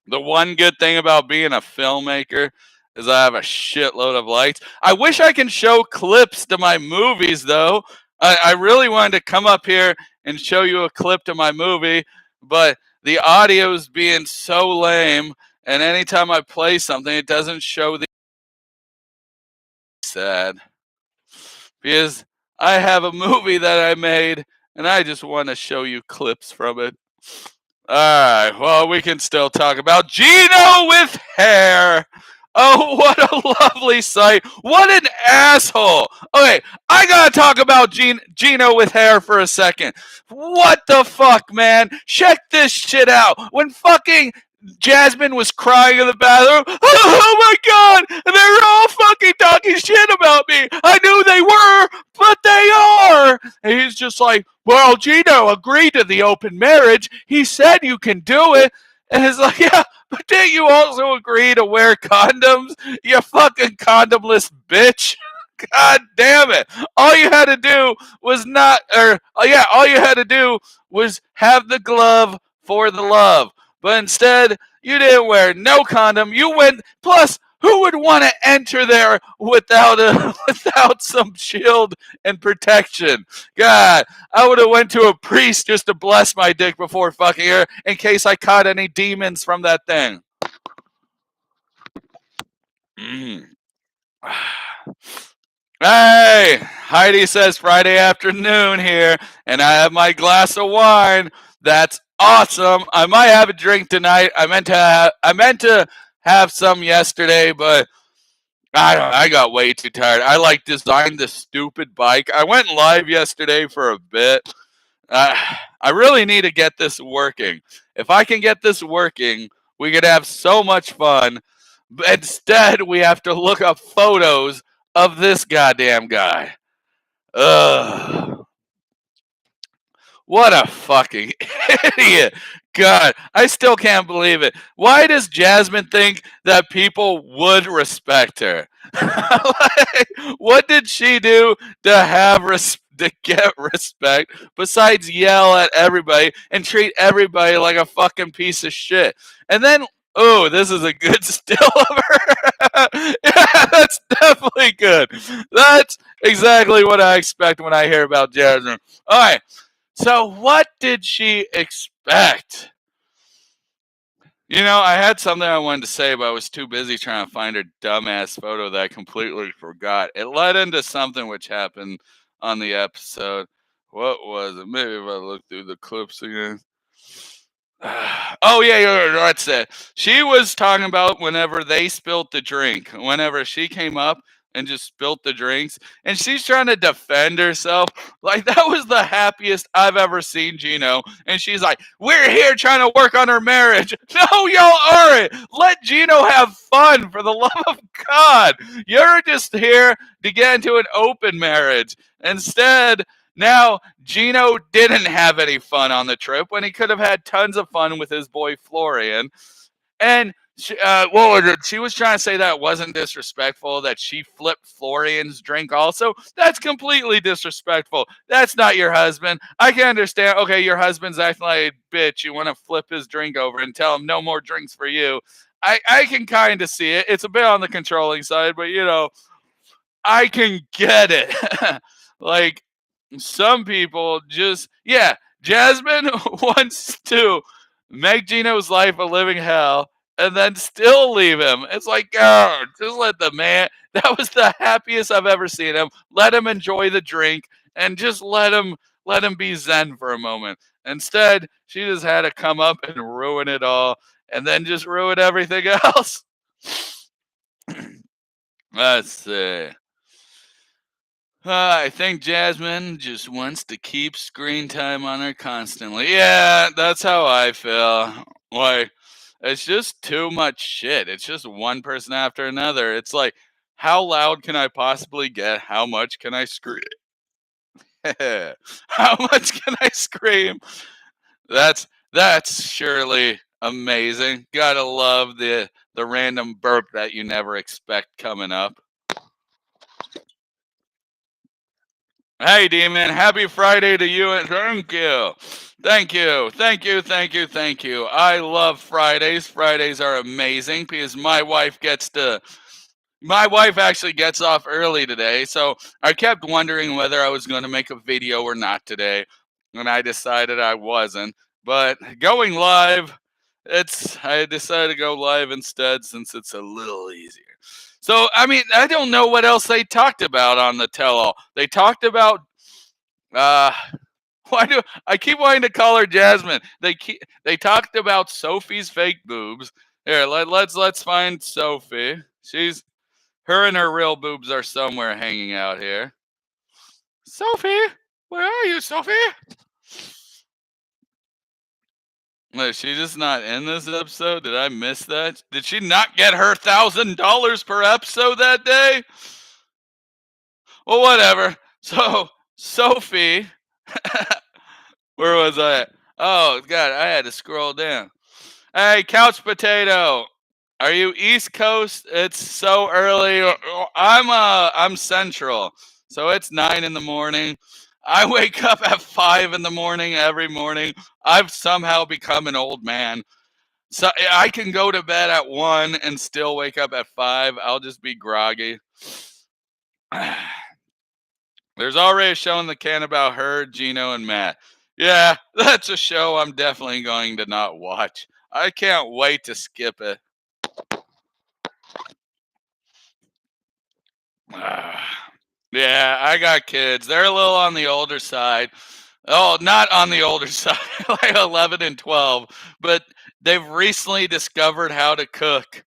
one good thing about being a filmmaker is I have a shitload of lights. I wish I can show clips to my movies though. I really wanted to come up here and show you a clip to my movie, but the audio's being so lame, and anytime I play something, it doesn't show the sad. Because I have a movie that I made, and I just want to show you clips from it. Alright, well, we can still talk about Gino with hair. Oh, what a lovely sight. What an asshole. Okay, I gotta talk about Gino with hair for a second. What the fuck, man? Check this shit out. When fucking Jasmine was crying in the bathroom. Oh my god! And they were all fucking talking shit about me. I knew they were, but they are. And he's just like, well, Gino agreed to the open marriage. He said you can do it. And it's like, yeah, but didn't you also agree to wear condoms? You fucking condomless bitch. God damn it. All you had to do was not, or, yeah, all you had to do was have the glove for the love. But instead, you didn't wear no condom. You went, plus, who would want to enter there without without some shield and protection? God, I would have went to a priest just to bless my dick before fucking her in case I caught any demons from that thing. Mm. Hey, Heidi says Friday afternoon here, and I have my glass of wine. That's awesome. I might have a drink tonight. I meant to have some yesterday, but I got way too tired. I like designed this stupid bike. I went live yesterday for a bit. Uh, I really need to get this working. If I can get this working, we could have so much fun. But instead, we have to look up photos of this goddamn guy. Ugh. What a fucking idiot. God, I still can't believe it. Why does Jasmine think that people would respect her? Like, what did she do to have to get respect besides yell at everybody and treat everybody like a fucking piece of shit? And then, oh, this is a good still of her. Yeah, that's definitely good. That's exactly what I expect when I hear about Jasmine. All right. So, what did she expect? You know, I had something I wanted to say, but I was too busy trying to find her dumbass photo that I completely forgot. It led into something which happened on the episode. What was it? Maybe if I look through the clips again. Oh yeah, that's it. She was talking about whenever they spilt the drink, whenever she came up and just spilt the drinks, and she's trying to defend herself. Like that was the happiest I've ever seen Gino. And she's like, "We're here trying to work on her marriage." No, y'all aren't. Let Gino have fun for the love of God. You're just here to get into an open marriage. Instead, now, Gino didn't have any fun on the trip when he could have had tons of fun with his boy Florian. And she was trying to say that it wasn't disrespectful, that she flipped Florian's drink also. That's completely disrespectful. That's not your husband. I can understand, okay, your husband's acting like a bitch. You want to flip his drink over and tell him no more drinks for you. I can kind of see it. It's a bit on the controlling side, but, I can get it. Like, some people just, yeah, Jasmine wants to make Gino's life a living hell and then still leave him. It's like, God, just let the man, that was the happiest I've ever seen him. Let him enjoy the drink and just let him be zen for a moment. Instead, she just had to come up and ruin it all and then just ruin everything else. Let's see. I think Jasmine just wants to keep screen time on her constantly. Yeah, that's how I feel. Like, it's just too much shit. It's just one person after another. It's like, how loud can I possibly get? How much can I scream? How much can I scream? That's surely amazing. Gotta love the random burp that you never expect coming up. Hey, Dee-man, happy Friday to you and thank you. Thank you. Thank you. Thank you. Thank you. I love Fridays. Fridays are amazing because my wife actually gets off early today. So I kept wondering whether I was going to make a video or not today. And I decided I wasn't. But going live, I decided to go live instead since it's a little easier. So, I mean, I don't know what else they talked about on the tell all. They talked about uh why do I keep wanting to call her Jasmine? They talked about Sophie's fake boobs. Here, let's find Sophie. Her and her real boobs are somewhere hanging out here. Sophie, where are you, Sophie? Wait, she just not in this episode? Did I miss that? Did she not get her $1,000 per episode that day? Well, whatever. So Sophie, where was I? Oh God, I had to scroll down. Hey, Couch Potato, are you East Coast? It's so early. I'm Central, so it's 9 in the morning. I wake up at 5 in the morning every morning. I've somehow become an old man. So I can go to bed at 1 and still wake up at 5. I'll just be groggy. There's already a show in the can about her, Gino, and Matt. Yeah, that's a show I'm definitely going to not watch. I can't wait to skip it. Yeah, I got kids. They're a little on the older side. Oh, not on the older side, like 11 and 12, but they've recently discovered how to cook.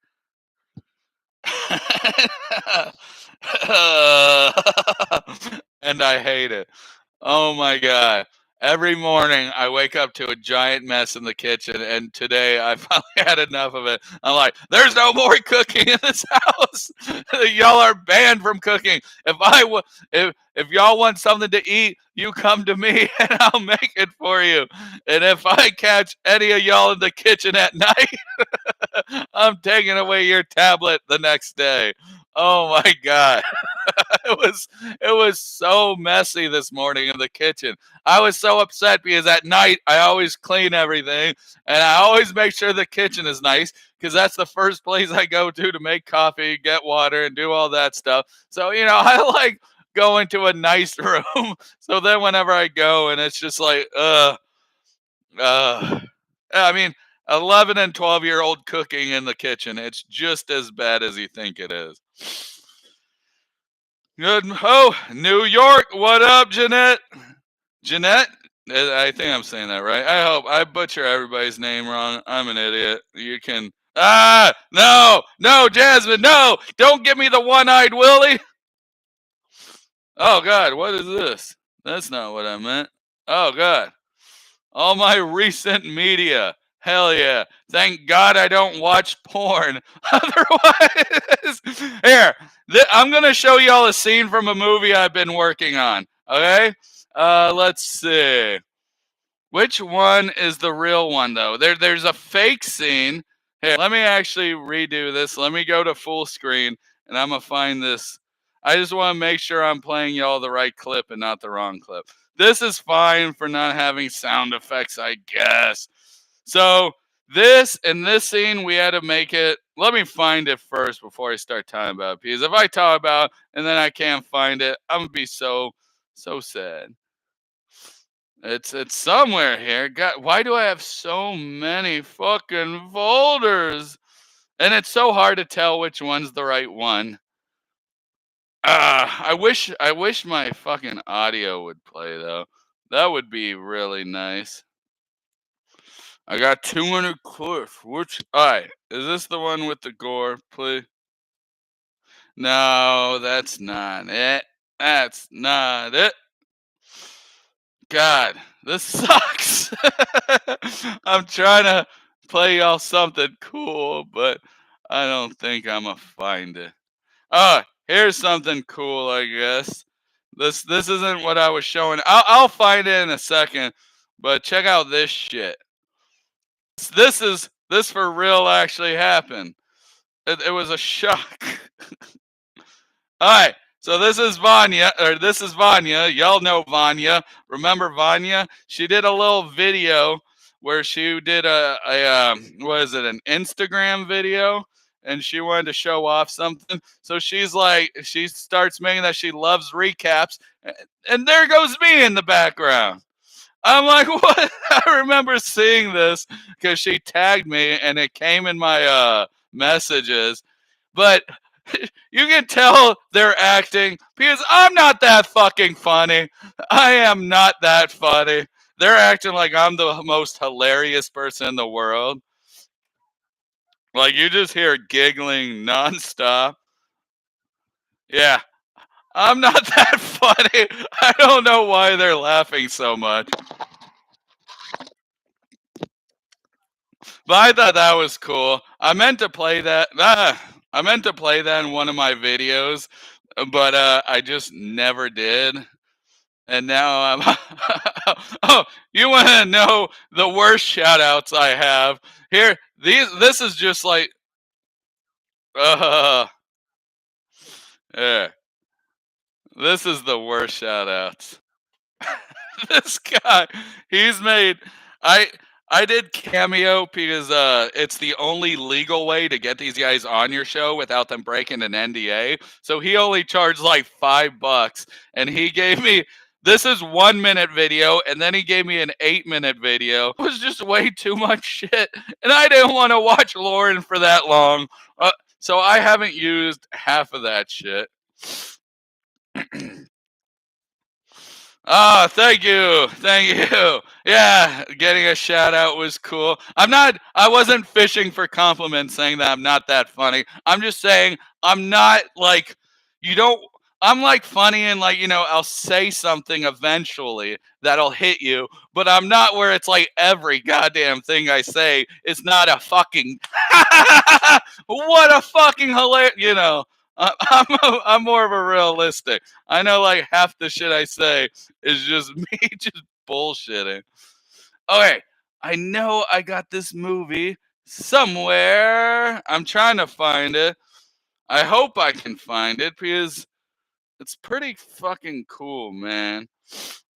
And I hate it. Oh my God. Every morning I wake up to a giant mess in the kitchen, and today I finally had enough of it. I'm like, there's no more cooking in this house. Y'all are banned from cooking. If y'all want something to eat, you come to me and I'll make it for you. And if I catch any of y'all in the kitchen at night, I'm taking away your tablet the next day. Oh my God. It was so messy this morning in the kitchen. I was so upset because at night I always clean everything and I always make sure the kitchen is nice because that's the first place I go to make coffee, get water, and do all that stuff. So, I like going to a nice room. So then whenever I go and it's just like, uh, I mean, 11 and 12-year-old cooking in the kitchen, it's just as bad as you think it is. Good. Oh, New York. What up, Jeanette? Jeanette? I think I'm saying that right. I hope I butcher everybody's name wrong. I'm an idiot. You can. No, no, Jasmine, no! Don't give me the one-eyed Willie. Oh God, what is this? That's not what I meant. Oh God, all my recent media. Hell yeah. Thank God I don't watch porn. Otherwise, here, I'm going to show y'all a scene from a movie I've been working on. Okay? Let's see. Which one is the real one, though? There's a fake scene. Here, let me actually redo this. Let me go to full screen, and I'm going to find this. I just want to make sure I'm playing y'all the right clip and not the wrong clip. This is fine for not having sound effects, I guess. So in this scene, we had to make it. Let me find it first before I start talking about it. Because if I talk about it and then I can't find it, I'm gonna be so sad. It's somewhere here. God, why do I have so many fucking folders? And it's so hard to tell which one's the right one. I wish my fucking audio would play though. That would be really nice. I got 200 clips. Alright, is this the one with the gore, please? No, that's not it. That's not it. God, this sucks. I'm trying to play y'all something cool, but I don't think I'm gonna find it. Here's something cool, I guess. This isn't what I was showing. I'll find it in a second, but check out this shit. This for real actually happened. It was a shock. All right. So this is Vanya. Y'all know Vanya. Remember Vanya? She did a little video where she did what is it, an Instagram video, and she wanted to show off something. So she starts making that she loves recaps, and there goes me in the background. I'm like, what? I remember seeing this because she tagged me and it came in my messages. But you can tell they're acting because I'm not that fucking funny. I am not that funny. They're acting like I'm the most hilarious person in the world. Like you just hear giggling nonstop. Yeah, I'm not that funny. I don't know why they're laughing so much. But I thought that was cool. I meant to play that. I meant to play that in one of my videos, but I just never did. And now I'm. Oh, you want to know the worst shout outs I have? Here, this is just like. Uh, yeah, this is the worst shout outs. This guy, he's made. I I did Cameo because it's the only legal way to get these guys on your show without them breaking an NDA. So he only charged like $5, and he gave me. This is 1 minute video, and then he gave me an 8 minute video. It was just way too much shit, and I didn't want to watch Lauren for that long. So I haven't used half of that shit. Oh, thank you. Thank you. Yeah, getting a shout out was cool. I wasn't fishing for compliments saying that I'm not that funny. I'm just saying I'm not like, you don't, I'm like funny and like, I'll say something eventually that'll hit you, but I'm not where it's like every goddamn thing I say is not a fucking, what a fucking hilarious, I'm more of a realistic. I know like half the shit I say is just me just bullshitting. Okay, I know I got this movie somewhere. I'm trying to find it. I hope I can find it because it's pretty fucking cool, man.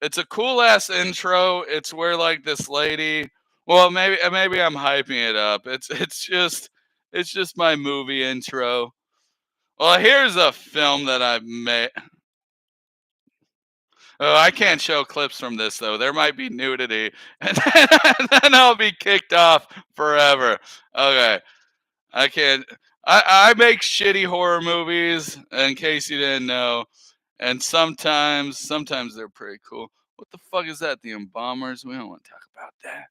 It's a cool ass intro. It's where like this lady. Well, maybe I'm hyping it up. It's just my movie intro. Well, here's a film that I've made. Oh, I can't show clips from this though. There might be nudity, and then I'll be kicked off forever. Okay, I can't. I make shitty horror movies. In case you didn't know, and sometimes they're pretty cool. What the fuck is that? The Embalmers? We don't want to talk about that.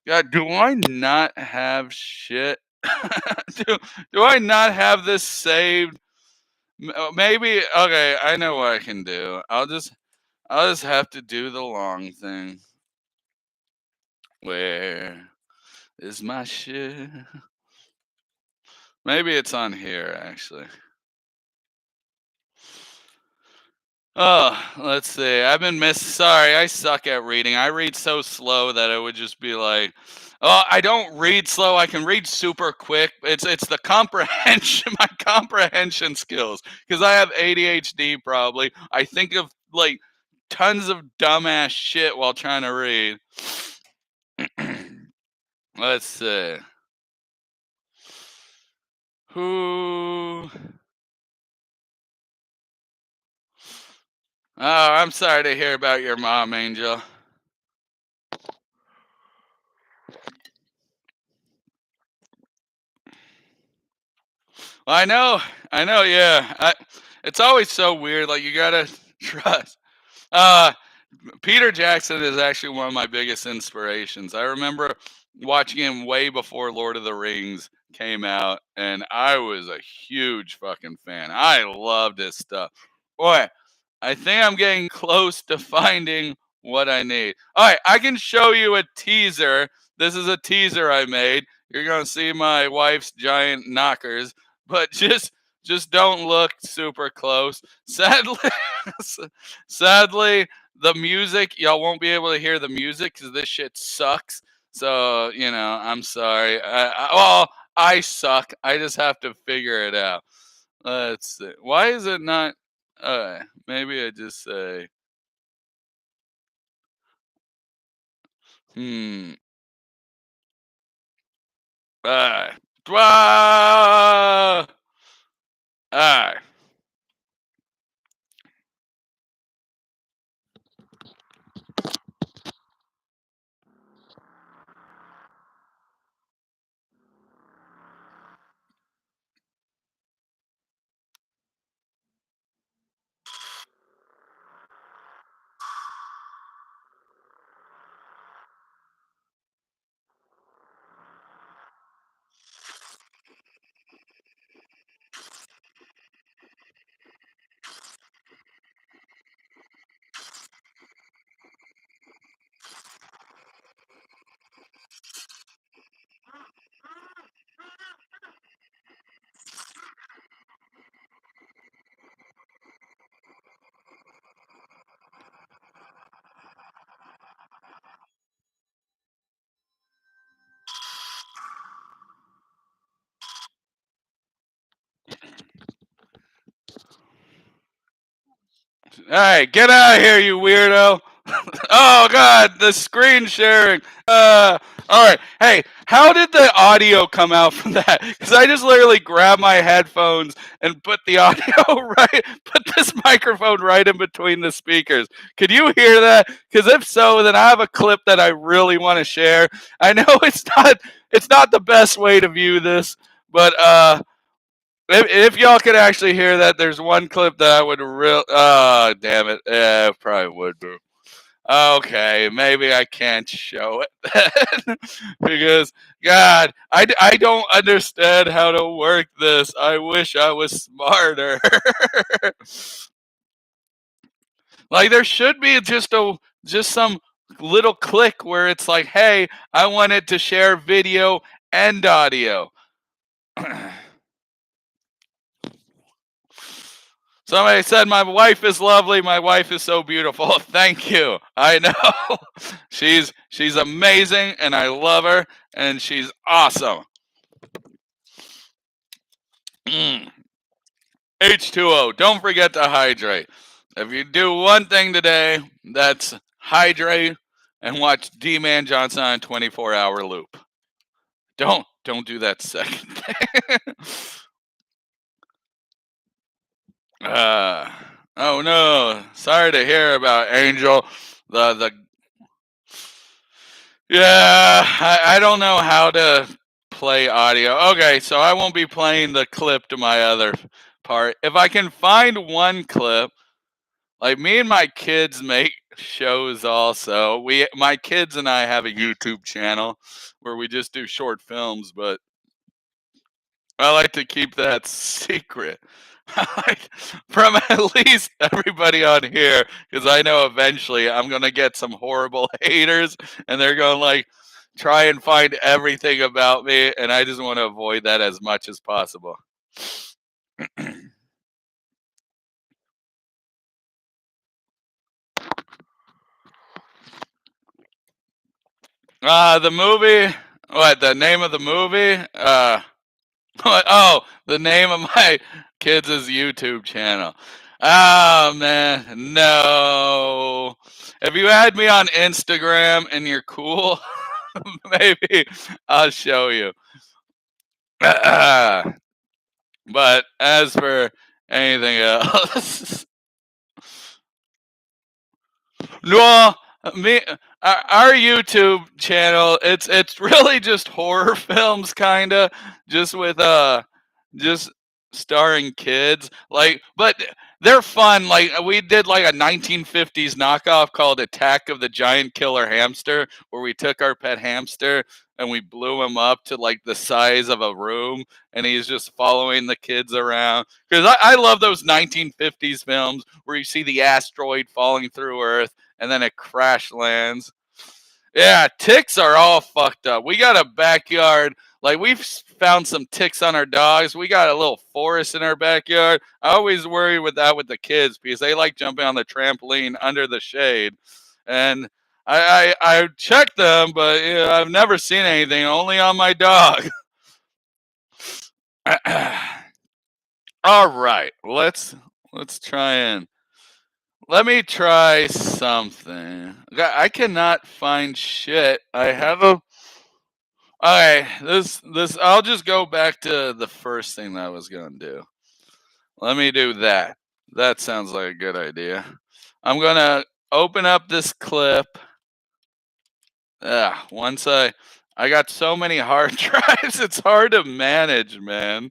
God, do I not have shit? do, do I not have this saved? Maybe. Okay, I know what I can do. I'll just have to do the long thing. Where is my shit? Maybe it's on here, actually. Oh, let's see. I've been Sorry, I suck at reading. I read so slow that it would just be like, oh, I don't read slow. I can read super quick. It's the comprehension, my comprehension skills, because I have ADHD probably. I think of like tons of dumbass shit while trying to read. Let's see. Who? Oh, I'm sorry to hear about your mom, Angel. Well, I know, yeah. It's always so weird. Like you gotta trust. Uh, Peter Jackson is actually one of my biggest inspirations. I remember watching him way before Lord of the Rings came out, and I was a huge fucking fan. I loved his stuff. Boy, I think I'm getting close to finding what I need. All right, I can show you a teaser. This is a teaser I made. You're gonna see my wife's giant knockers, but just don't look super close. Sadly, sadly, the music y'all won't be able to hear the music because this shit sucks. So I'm sorry. Well, I suck. I just have to figure it out. Let's see. Why is it not? Maybe I just say, hmm. Uh, ah, ah. right, get out of here, you weirdo. Oh God, the screen sharing. All right. Hey, how did the audio come out from that? Because I just literally grabbed my headphones and put the audio right, put this microphone right in between the speakers. Could you hear that? Because if so, then I have a clip that I really want to share. I know it's not the best way to view this, but if y'all could actually hear that, there's one clip that I would real. Damn it. Yeah, probably would do. Okay, maybe I can't show it because God, I don't understand how to work this. I wish I was smarter. Like there should be just some little click where it's like, hey, I wanted to share video and audio. Somebody said my wife is lovely. My wife is so beautiful. Thank you. I know. She's amazing and I love her and she's awesome. Mm. H2O. Don't forget to hydrate. If you do one thing today, that's hydrate and watch Dee-man Johnson on a 24-hour loop. Don't do that second thing. uh, oh no. Sorry to hear about Angel. The Yeah, I don't know how to play audio. Okay, so I won't be playing the clip to my other part. If I can find one clip, like me and my kids make shows also. My kids and I have a YouTube channel where we just do short films, but I like to keep that secret. Like, from at least everybody on here, because I know eventually I'm gonna get some horrible haters, and they're gonna like try and find everything about me, and I just want to avoid that as much as possible. The movie. What the name of the movie? What? Oh, the name of my kids' YouTube channel. Oh man, no. If you add me on Instagram and you're cool, maybe I'll show you. But as for anything else, no, me, our YouTube channel, it's really just horror films, kinda, just with just starring kids. Like, but they're fun. Like we did like a 1950s knockoff called Attack of the Giant Killer Hamster, where we took our pet hamster and we blew him up to like the size of a room, and he's just following the kids around. Because I love those 1950s films where you see the asteroid falling through Earth and then it crash lands. Yeah, ticks are all fucked up. We got a backyard. Like we've found some ticks on our dogs. We got a little forest in our backyard. I always worry with that with the kids because they like jumping on the trampoline under the shade. And I checked them, but you know, I've never seen anything. Only on my dog. All right, let's try and let me try something. I cannot find shit. I have a. Okay, this. I'll just go back to the first thing that I was gonna do. Let me do that. That sounds like a good idea. I'm gonna open up this clip. Yeah, once I got so many hard drives, it's hard to manage, man.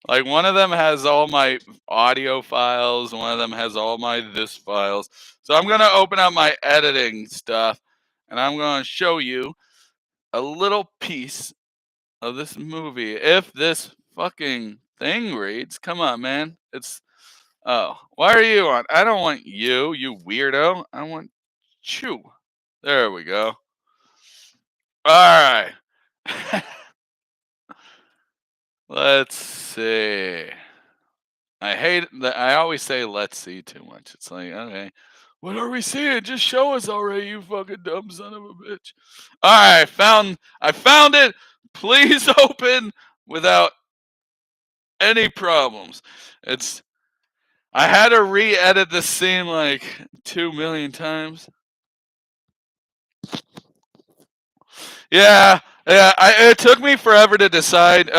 Like one of them has all my audio files, one of them has all my this files. So I'm gonna open up my editing stuff and I'm gonna show you a little piece of this movie. If this fucking thing reads, come on, man. It's why are you on? I don't want you, you weirdo. I want you. There we go. All right. Let's see. I hate that. I always say "let's see" too much. It's like, okay, what are we seeing? Just show us already, you fucking dumb son of a bitch. All right, I found it. Please open without any problems. It's I had to re-edit the scene like 2 million times. Yeah, yeah. It took me forever to decide.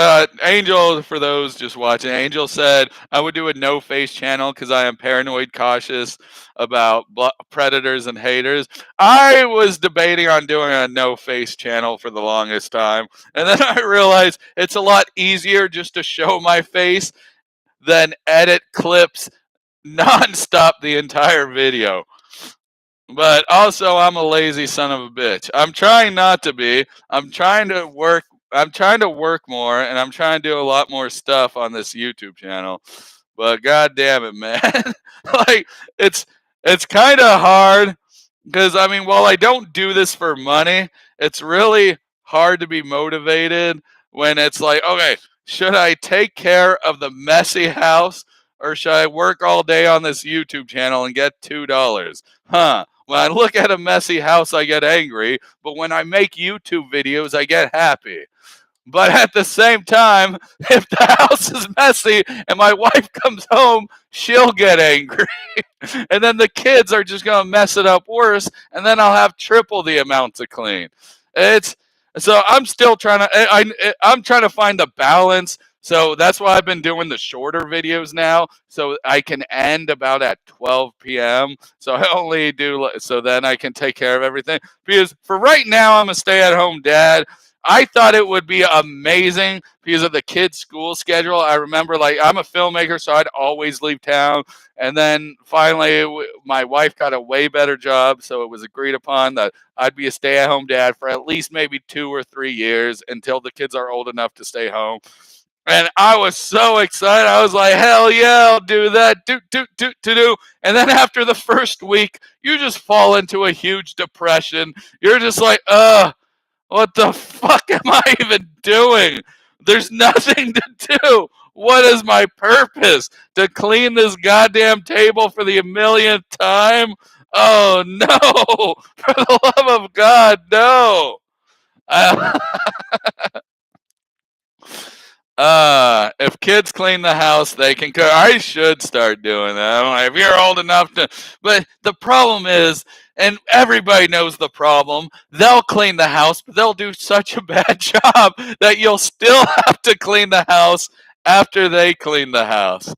Angel, for those just watching, Angel said I would do a no face channel because I am paranoid, cautious about predators and haters. I was debating on doing a no face channel for the longest time, and then I realized it's a lot easier just to show my face than edit clips nonstop the entire video. But also, I'm a lazy son of a bitch. I'm trying not to be. I'm trying to work. I'm trying to work more, and I'm trying to do a lot more stuff on this YouTube channel. But god damn it, man! like it's it's kind of hard because I mean, while I don't do this for money, it's really hard to be motivated when it's like, okay, should I take care of the messy house or should I work all day on this YouTube channel and get $2? Huh. When I look at a messy house, I get angry, but when I make YouTube videos, I get happy. But at the same time, if the house is messy and my wife comes home, she'll get angry. And then the kids are just going to mess it up worse, and then I'll have triple the amount to clean. It's so I'm still trying to I'm trying to find the balance. So that's why I've been doing the shorter videos now, so I can end about at 12 p.m. So I only do so then I can take care of everything. Because for right now, I'm a stay-at-home dad. I thought it would be amazing because of the kids' school schedule. I remember, like, I'm a filmmaker, so I'd always leave town. And then finally, my wife got a way better job, so it was agreed upon that I'd be a stay-at-home dad for at least maybe 2 or 3 years until the kids are old enough to stay home. And I was so excited. I was like, hell yeah, I'll do that. Do. And then after the first week, you just fall into a huge depression. You're just like, what the fuck am I even doing? There's nothing to do. What is my purpose? To clean this goddamn table for the millionth time? Oh no! For the love of God, no! Uh, if kids clean the house, they can cook. I should start doing that. If you're old enough to, but the problem is, and everybody knows the problem. They'll clean the house, but they'll do such a bad job that you'll still have to clean the house after they clean the house.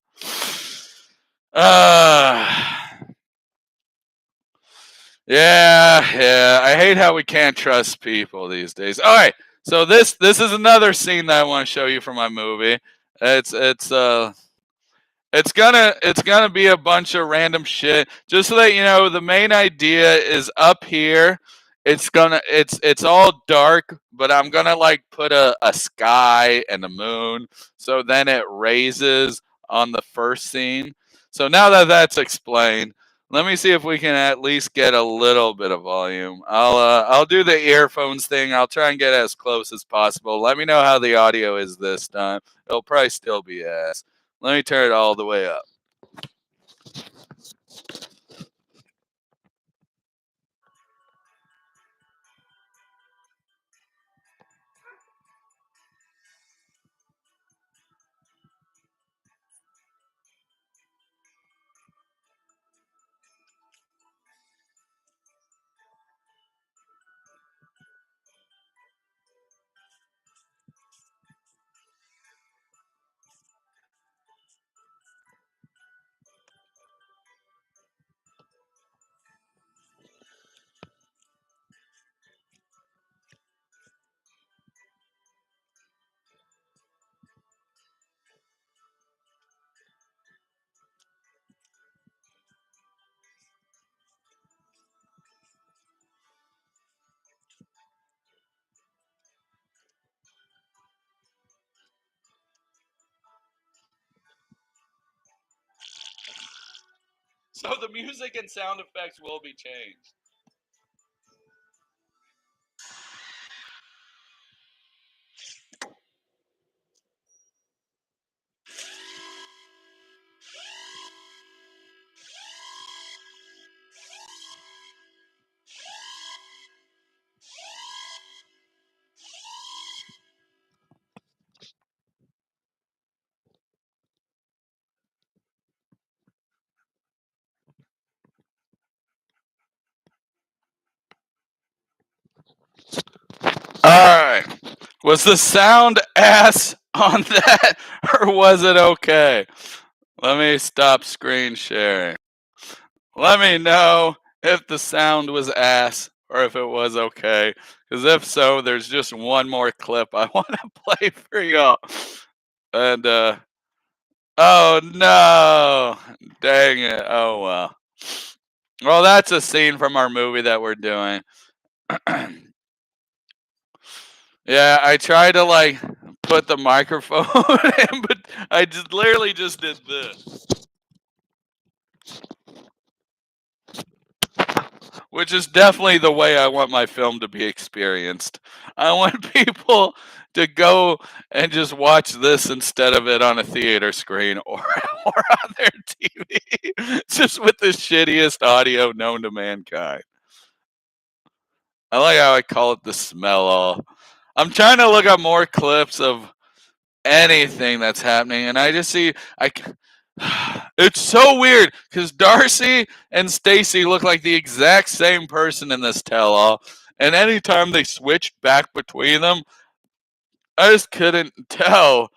Uh, yeah. I hate how we can't trust people these days. All right, so this is another scene that I want to show you from my movie. It's gonna be a bunch of random shit. Just so that you know, the main idea is up here. It's all dark, but I'm gonna like put a sky and a moon, so then it raises on the first scene. So now that that's explained, let me see if we can at least get a little bit of volume. I'll do the earphones thing. I'll try and get as close as possible. Let me know how the audio is this time. It'll probably still be ass. Let me turn it all the way up. So the music and sound effects will be changed. Was the sound ass on that, or was it okay? Let me stop screen sharing. Let me know if the sound was ass or if it was okay. Because if so, there's just one more clip I want to play for y'all. And, oh no! Dang it. Oh well. Well, that's a scene from our movie that we're doing. Yeah, I tried to like put the microphone in, but I just literally just did this, which is definitely the way I want my film to be experienced. I want people to go and just watch this instead of it on a theater screen or on their TV, just with the shittiest audio known to mankind. I like how I call it the smell all. I'm trying to look up more clips of anything that's happening, and I just see it's so weird because Darcy and Stacy look like the exact same person in this tell-all, and anytime they switched back between them, I just couldn't tell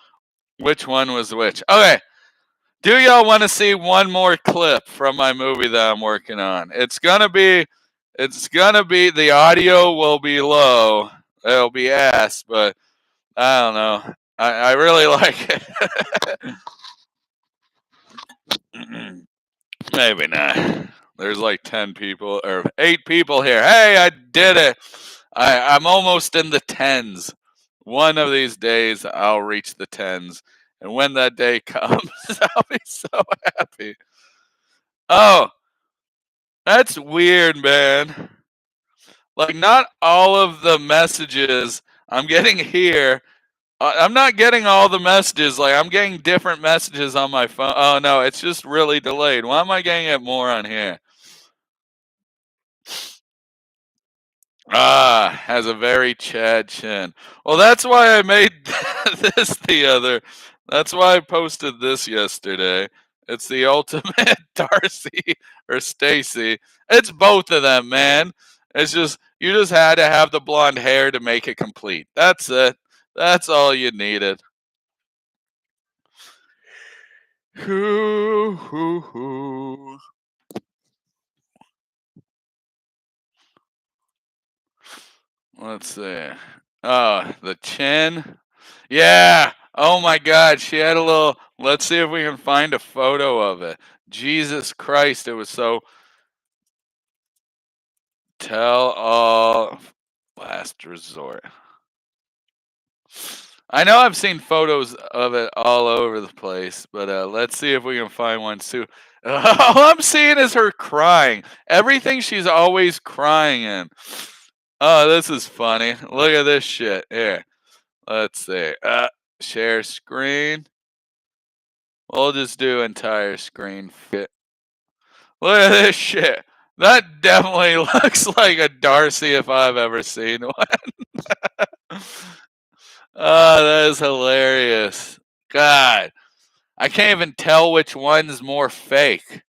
which one was which. Okay, do y'all want to see one more clip from my movie that I'm working on? It's gonna be the audio will be low. It'll be ass, but I don't know. I really like it. Maybe not. There's like 10 people or 8 people here. Hey, I did it. I'm almost in the tens. One of these days, I'll reach the tens. And when that day comes, I'll be so happy. Oh, that's weird, man. Like, not all of the messages I'm getting here. I'm not getting all the messages. Like, I'm getting different messages on my phone. Oh, no, it's just really delayed. Why am I getting it more on here? Ah, has a very Chad chin. Well, that's why I made this the other. That's why I posted this yesterday. It's the ultimate Darcy or Stacy. It's both of them, man. It's just you just had to have the blonde hair to make it complete. That's it. That's all you needed. Hoo, hoo, hoo. Let's see. Oh, the chin. Yeah. Oh my God. She had a little. Let's see if we can find a photo of it. Jesus Christ. It was so. Tell all. Last resort. I know I've seen photos of it all over the place, but let's see if we can find one too. All I'm seeing is her crying. Everything she's always crying in. Oh, this is funny. Look at this shit. Here. Let's see. Share screen. We'll just do entire screen fit. Look at this shit. That definitely looks like a Darcy if I've ever seen one. Oh, that is hilarious. God, I can't even tell which one's more fake.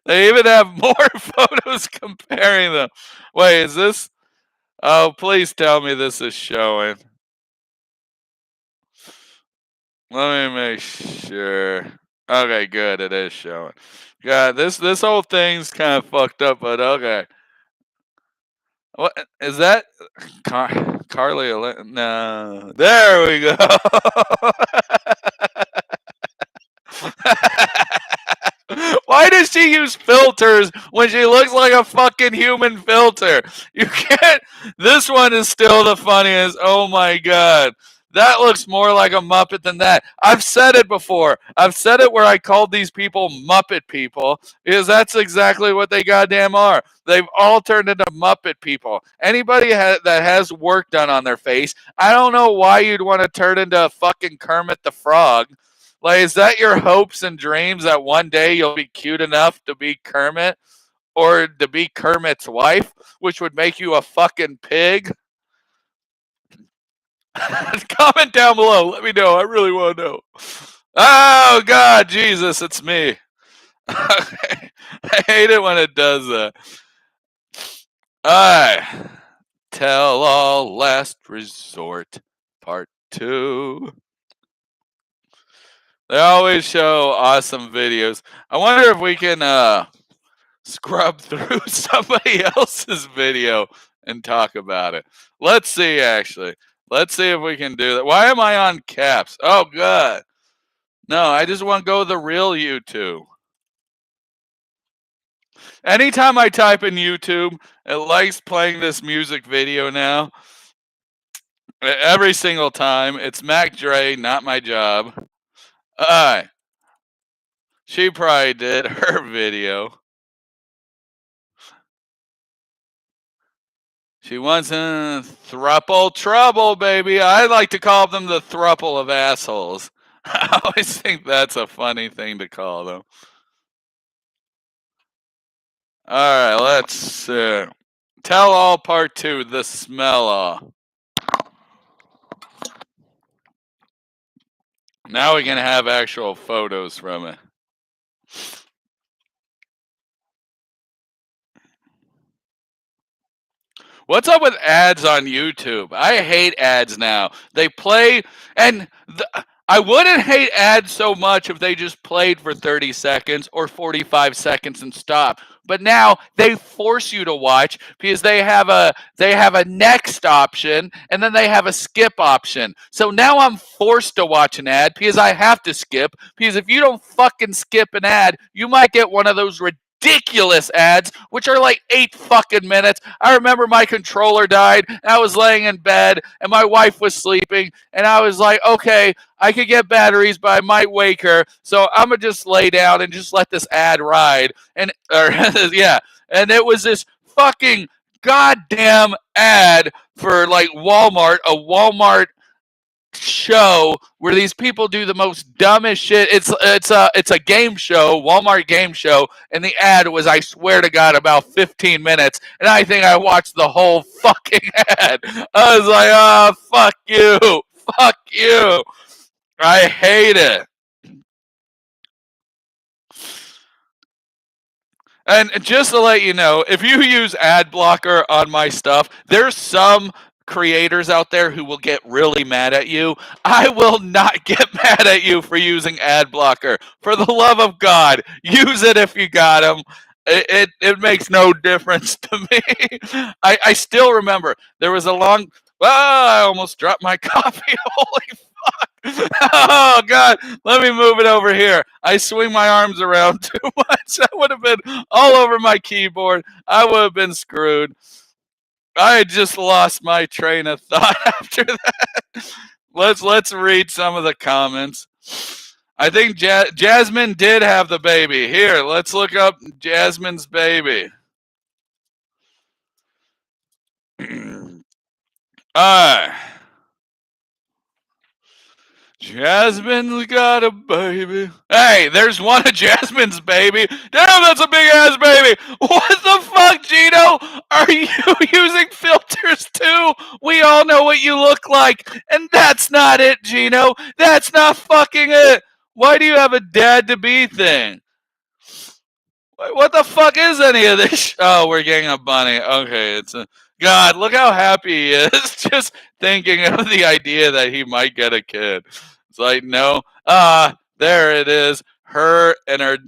They even have more photos comparing them. Wait, is this? Oh, please tell me this is showing. Let me make sure. Okay, good. It is showing. God, this whole thing's kind of fucked up, but okay. What is that? Carly? No. There we go. Why does she use filters when she looks like a fucking human filter? You can't. This one is still the funniest. Oh my God. That looks more like a Muppet than that. I've said it before. I've said it where I called these people Muppet people because that's exactly what they goddamn are. They've all turned into Muppet people. Anybody that has work done on their face, I don't know why you'd want to turn into fucking Kermit the Frog. Like, is that your hopes and dreams that one day you'll be cute enough to be Kermit or to be Kermit's wife, which would make you a fucking pig? Comment down below. Let me know. I really want to know. Oh, God, Jesus, it's me. I hate it when it does that. All right. Tell all last resort part 2. They always show awesome videos. I wonder if we can scrub through somebody else's video and talk about it. Let's see, actually. Let's see if we can do that. Why am I on caps? Oh, God. No, I just want to go to the real YouTube. Anytime I type in YouTube, it likes playing this music video now. Every single time. It's Mac Dre, not my job. She probably did her video. She wants a thruple trouble, baby. I like to call them the thruple of assholes. I always think that's a funny thing to call them. All right, let's tell all part 2, the smell off. Now we can have actual photos from it. What's up with ads on YouTube? I hate ads now. They play, and I wouldn't hate ads so much if they just played for 30 seconds or 45 seconds and stopped. But now they force you to watch because they have a next option and then they have a skip option. So now I'm forced to watch an ad because I have to skip, because if you don't fucking skip an ad, you might get one of those ridiculous ads, which are like 8 fucking minutes. I remember my controller died, and I was laying in bed, and my wife was sleeping, and I was like, okay, I could get batteries, but I might wake her, so I'm gonna just lay down and just let this ad ride. And yeah, and it was this fucking goddamn ad for like Walmart, a Walmart show where these people do the most dumbest shit. It's a game show, Walmart game show, and the ad was, I swear to God, about 15 minutes, and I think I watched the whole fucking ad. I was like, oh, fuck you, I hate it. And just to let you know, if you use ad blocker on my stuff, there's some creators out there who will get really mad at you. I will not get mad at you for using ad blocker. For the love of God, use it if you got them. It makes no difference to me. I still remember there was a long. I almost dropped my coffee. Holy fuck. Oh, God. Let me move it over here. I swing my arms around too much. I would have been all over my keyboard. I would have been screwed. I had just lost my train of thought after that. Let's read some of the comments. I think Jasmine did have the baby. Here, let's look up Jasmine's baby. Jasmine's got a baby. Hey, there's one of Jasmine's baby. Damn, that's a big ass baby. What the fuck, Gino? Are you using filters too? We all know what you look like. And that's not it, Gino. That's not fucking it. Why do you have a dad to be thing? What the fuck is any of this? Oh, we're getting a bunny. Okay, it's a God. Look how happy he is, just thinking of the idea that he might get a kid. It's like, no. There it is. Her and her.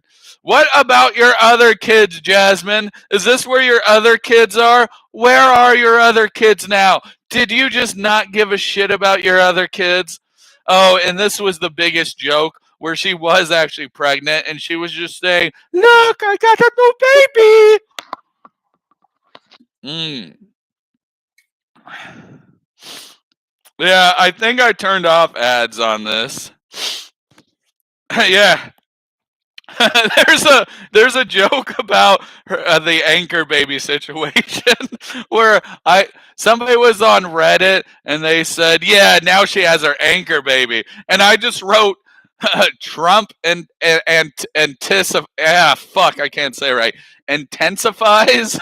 What about your other kids, Jasmine? Is this where your other kids are? Where are your other kids now? Did you just not give a shit about your other kids? Oh, and this was the biggest joke, where she was actually pregnant and she was just saying, look, I got a new baby. Yeah, I think I turned off ads on this. Yeah. there's a joke about the anchor baby situation where somebody was on Reddit and they said, yeah, now she has her anchor baby, and I just wrote Trump and fuck, I can't say it right. Intensifies.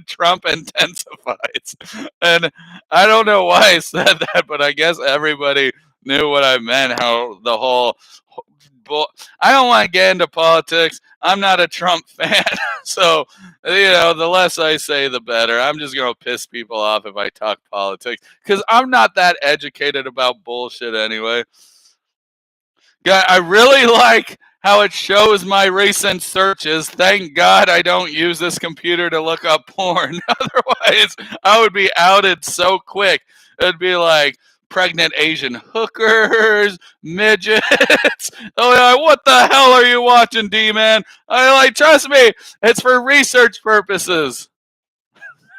Trump intensifies. And I don't know why I said that, but I guess everybody knew what I meant. How the whole I don't want to get into politics. I'm not a Trump fan, so the less I say, the better. I'm just gonna piss people off if I talk politics because I'm not that educated about bullshit anyway. Yeah, I really like how it shows my recent searches. Thank God I don't use this computer to look up porn. Otherwise, I would be outed so quick. It'd be like pregnant Asian hookers, midgets. Oh, yeah, what the hell are you watching, Dee-man? Trust me, it's for research purposes.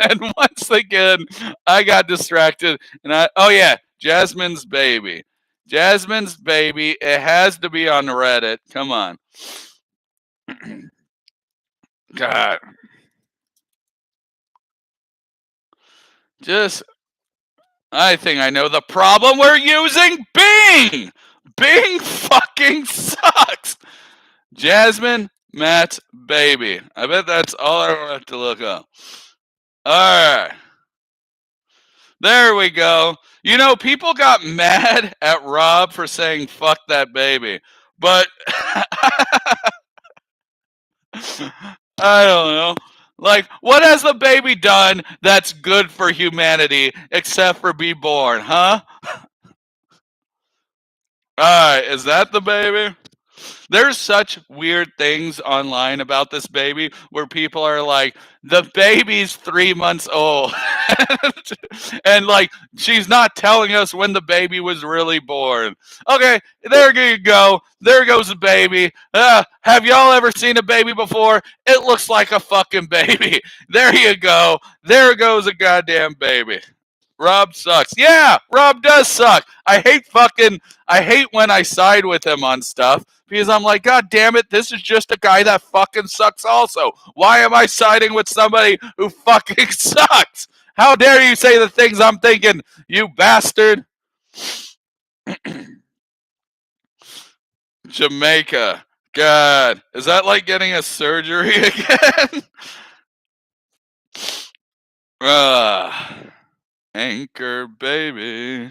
And once again, I got distracted, and oh yeah, Jasmine's baby. Jasmine's baby. It has to be on Reddit. Come on. God. Just, I think I know the problem. We're using Bing! Bing fucking sucks. Jasmine, Matt's baby. I bet that's all I have to look up. Alright. There we go. People got mad at Rob for saying fuck that baby. But I don't know. Like, what has the baby done that's good for humanity except for be born, huh? Alright, is that the baby? There's such weird things online about this baby where people are like, the baby's 3 months old. And like, she's not telling us when the baby was really born. Okay, there you go. There goes the baby. Have y'all ever seen a baby before? It looks like a fucking baby. There you go. There goes a goddamn baby. Rob sucks. Yeah, Rob does suck. I hate when I side with him on stuff because I'm like, God damn it, this is just a guy that fucking sucks also. Why am I siding with somebody who fucking sucks? How dare you say the things I'm thinking, you bastard? Jamaica. God, is that like getting a surgery again? Anchor baby.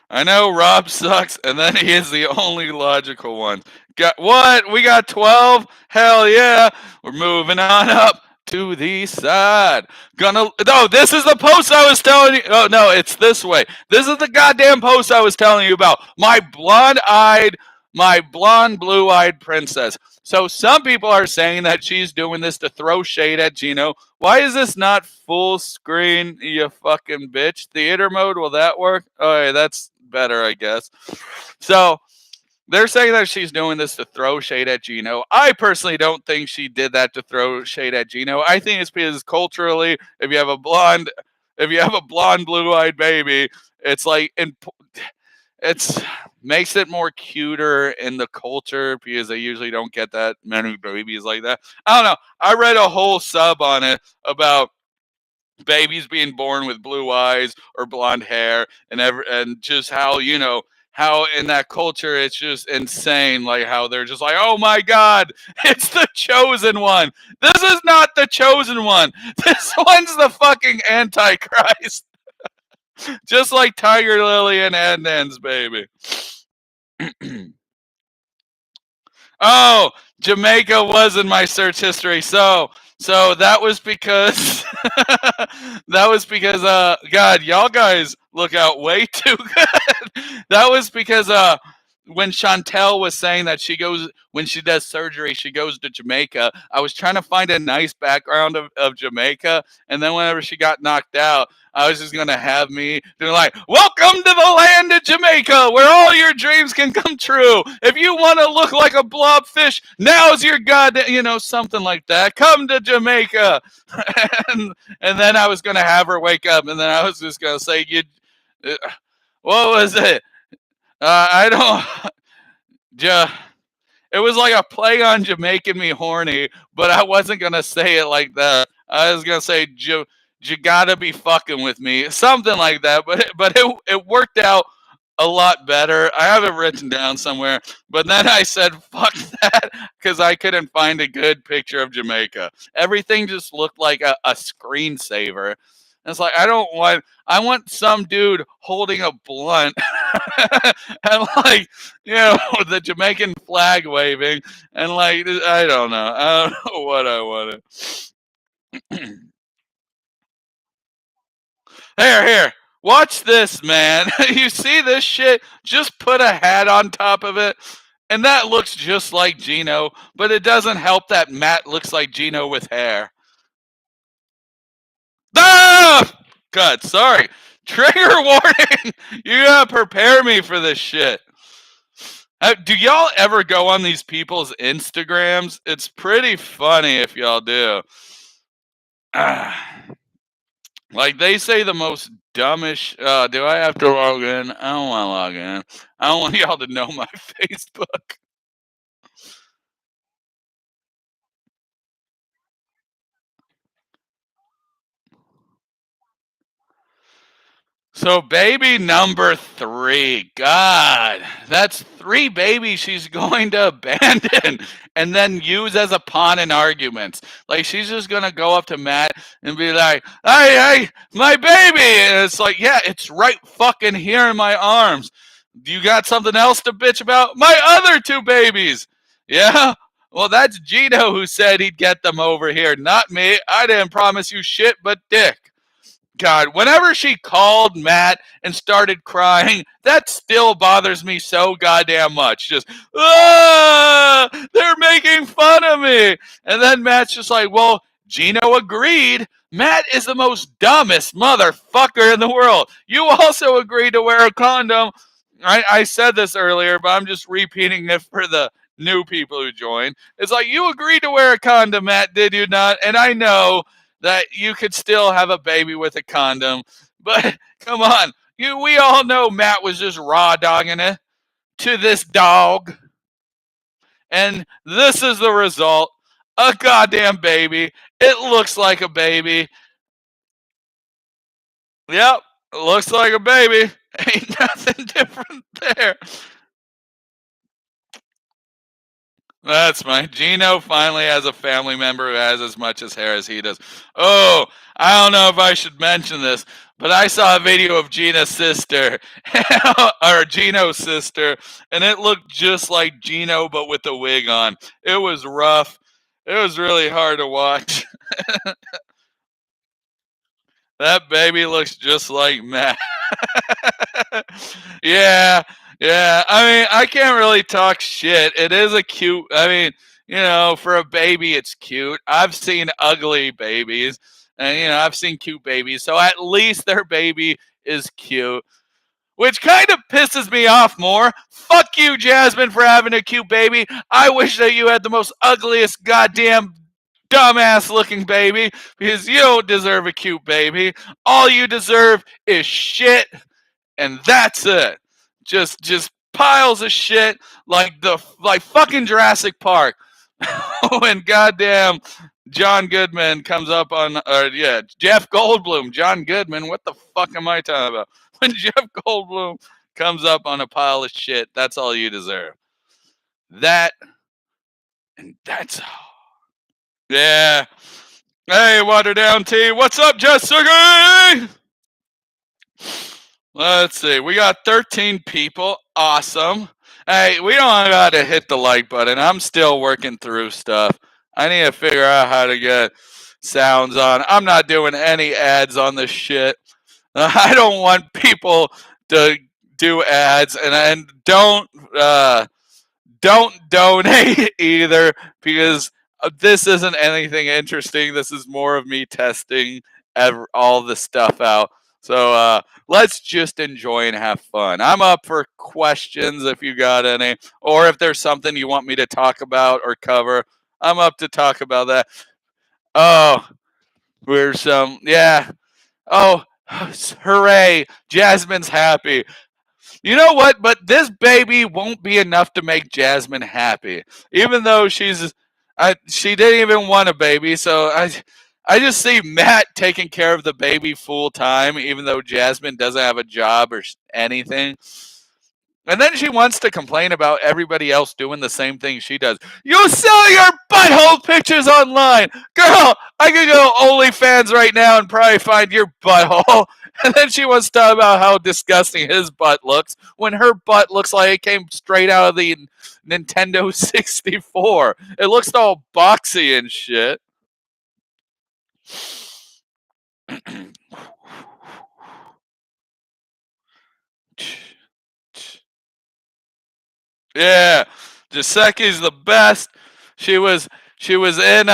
I know Rob sucks, and then he is the only logical one. Got what? We got 12? Hell yeah. We're moving on up to the side. No, this is the post I was telling you. Oh, no, it's this way. This is the goddamn post I was telling you about. My blonde, blue-eyed princess. So some people are saying that she's doing this to throw shade at Gino. Why is this not full screen, you fucking bitch? Theater mode, will that work? Oh, yeah, that's better, I guess. So they're saying that she's doing this to throw shade at Gino. I personally don't think she did that to throw shade at Gino. I think it's because culturally, if you have a blonde, blue-eyed baby, it's like it's makes it more cuter in the culture because they usually don't get that many babies like that. I don't know. I read a whole sub on it about babies being born with blue eyes or blonde hair and just how how in that culture it's just insane, like how they're just like, oh my god, it's the chosen one. This is not the chosen one. This one's the fucking antichrist. Just like Tiger Lily and Adnan's baby. Oh, Jamaica was in my search history. So that was because God, y'all guys look out way too good. That was because when Chantel was saying that when she does surgery, she goes to Jamaica. I was trying to find a nice background of Jamaica, and then whenever she got knocked out, I was just gonna have me doing like, "Welcome to the land of Jamaica, where all your dreams can come true. If you want to look like a blobfish, now's your goddamn, something like that. Come to Jamaica." and then I was gonna have her wake up, and then I was just gonna say, what was it? I don't. It was like a play on Jamaican me horny, but I wasn't gonna say it like that. I was gonna say you gotta be fucking with me, something like that. But it worked out a lot better. I have it written down somewhere, but then I said fuck that because I couldn't find a good picture of Jamaica. Everything just looked like a screensaver. And it's like I want some dude holding a blunt and like with the Jamaican flag waving and like I don't know what I wanted. Here, watch this, man. You see this shit? Just put a hat on top of it. And that looks just like Gino, but it doesn't help that Matt looks like Gino with hair. Ah! God, sorry. Trigger warning. You gotta prepare me for this shit. Do y'all ever go on these people's Instagrams? It's pretty funny if y'all do. Like they say the most dumbish. Do I have to log in? I don't want to log in. I don't want y'all to know my Facebook. So baby number 3, God, that's 3 babies she's going to abandon and then use as a pawn in arguments. Like she's just gonna go up to Matt and be like, "Hey, my baby," and it's like, yeah, it's right fucking here in my arms. Do you got something else to bitch about? My other 2 babies. Yeah. Well, that's Gino who said he'd get them over here, not me. I didn't promise you shit but dick. God, whenever she called Matt and started crying, that still bothers me so goddamn much. Just, they're making fun of me. And then Matt's just like, well, Gino agreed. Matt is the most dumbest motherfucker in the world. You also agreed to wear a condom. I said this earlier, but I'm just repeating it for the new people who joined. It's like, you agreed to wear a condom, Matt, did you not? And I know that you could still have a baby with a condom. But come on, we all know Matt was just raw dogging it to this dog. And this is the result. A goddamn baby. It looks like a baby. Yep, it looks like a baby. Ain't nothing different there. That's my Gino finally has a family member who has as much as hair as he does. Oh, I don't know if I should mention this, but I saw a video of Gina's sister or Gino's sister, and it looked just like Gino but with a wig on. It was rough. It was really hard to watch. That baby looks just like Matt. Yeah, yeah. I mean, I can't really talk shit. It is a cute. I mean, for a baby, it's cute. I've seen ugly babies, and I've seen cute babies. So at least their baby is cute, which kind of pisses me off more. Fuck you, Jasmine, for having a cute baby. I wish that you had the most ugliest goddamn dumbass looking baby because you don't deserve a cute baby. All you deserve is shit, and that's it. Just piles of shit like fucking Jurassic Park. When goddamn John Goodman comes up on, Jeff Goldblum, John Goodman. What the fuck am I talking about? When Jeff Goldblum comes up on a pile of shit, that's all you deserve. That and that's all. Yeah. Hey, water down T. What's up, Jessica? Let's see. We got 13 people. Awesome. Hey, we don't got to hit the like button. I'm still working through stuff. I need to figure out how to get sounds on. I'm not doing any ads on this shit. I don't want people to do ads, and don't donate either because this isn't anything interesting. This is more of me testing all the stuff out. So let's just enjoy and have fun. I'm up for questions if you got any, or if there's something you want me to talk about or cover. I'm up to talk about that. Oh, we're yeah. Oh, hooray! Jasmine's happy. You know what? But this baby won't be enough to make Jasmine happy. Even though she didn't even want a baby. So I just see Matt taking care of the baby full time, even though Jasmine doesn't have a job or anything. And then she wants to complain about everybody else doing the same thing she does. You sell your butthole pictures online. Girl, I could go OnlyFans right now and probably find your butthole. And then she wants to talk about how disgusting his butt looks when her butt looks like it came straight out of the Nintendo 64. It looks all boxy and shit. Yeah, Giuseppe's the best. She was she was in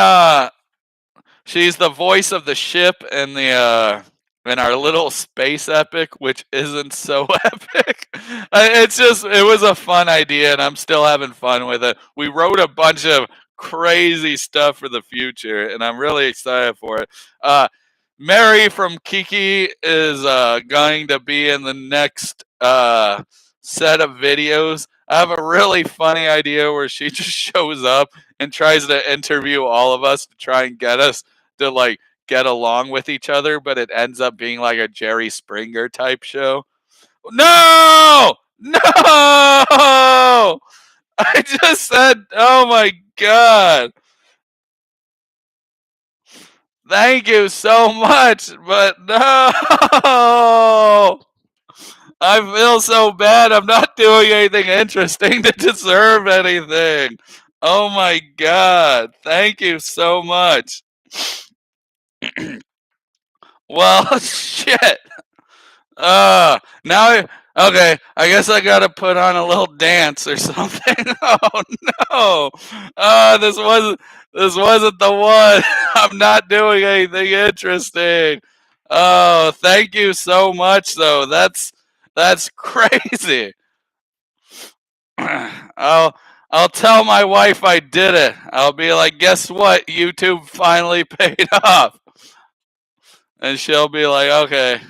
she's the voice of the ship in our little space epic, which isn't so epic. It's just it was a fun idea, and I'm still having fun with it. We wrote a bunch of crazy stuff for the future, and I'm really excited for it. Mary from Kiki is going to be in the next set of videos. I have a really funny idea where she just shows up and tries to interview all of us to try and get us to like get along with each other, but it ends up being like a Jerry Springer type show. No! No! I just said, oh my god. Thank you so much, but no! I feel so bad. I'm not doing anything interesting to deserve anything. Oh my god. Thank you so much. Well, shit. Now okay, I guess I gotta put on a little dance or something. Oh no. This wasn't the one. I'm not doing anything interesting. Oh, thank you so much though. That's crazy. I'll I'll tell my wife I did it. I'll be like, guess what? YouTube finally paid off. And she'll be like, okay.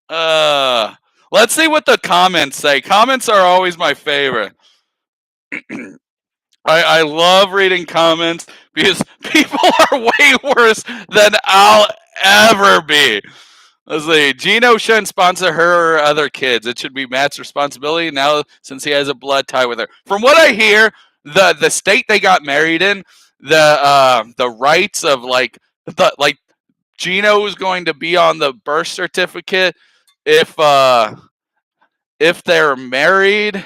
Uh, let's see what the comments say. Comments are always my favorite. I love reading comments because people are way worse than I'll ever be. Let's see. Gino shouldn't sponsor her or other kids. It should be Matt's responsibility now since he has a blood tie with her. From what I hear, the state they got married in, the rights of like Gino is going to be on the birth certificate if if they're married.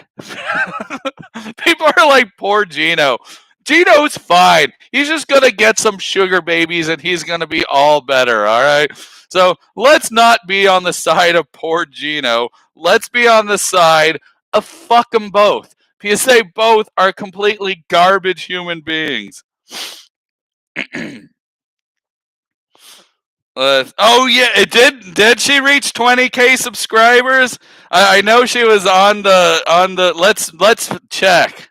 People are like, poor Gino. Gino's fine. He's just gonna get some sugar babies and he's gonna be all better, alright? So let's not be on the side of poor Gino. Let's be on the side of fuck them both. Because they both are completely garbage human beings. Oh yeah, it did. Did she reach 20K subscribers? I know she was on the. Let's check.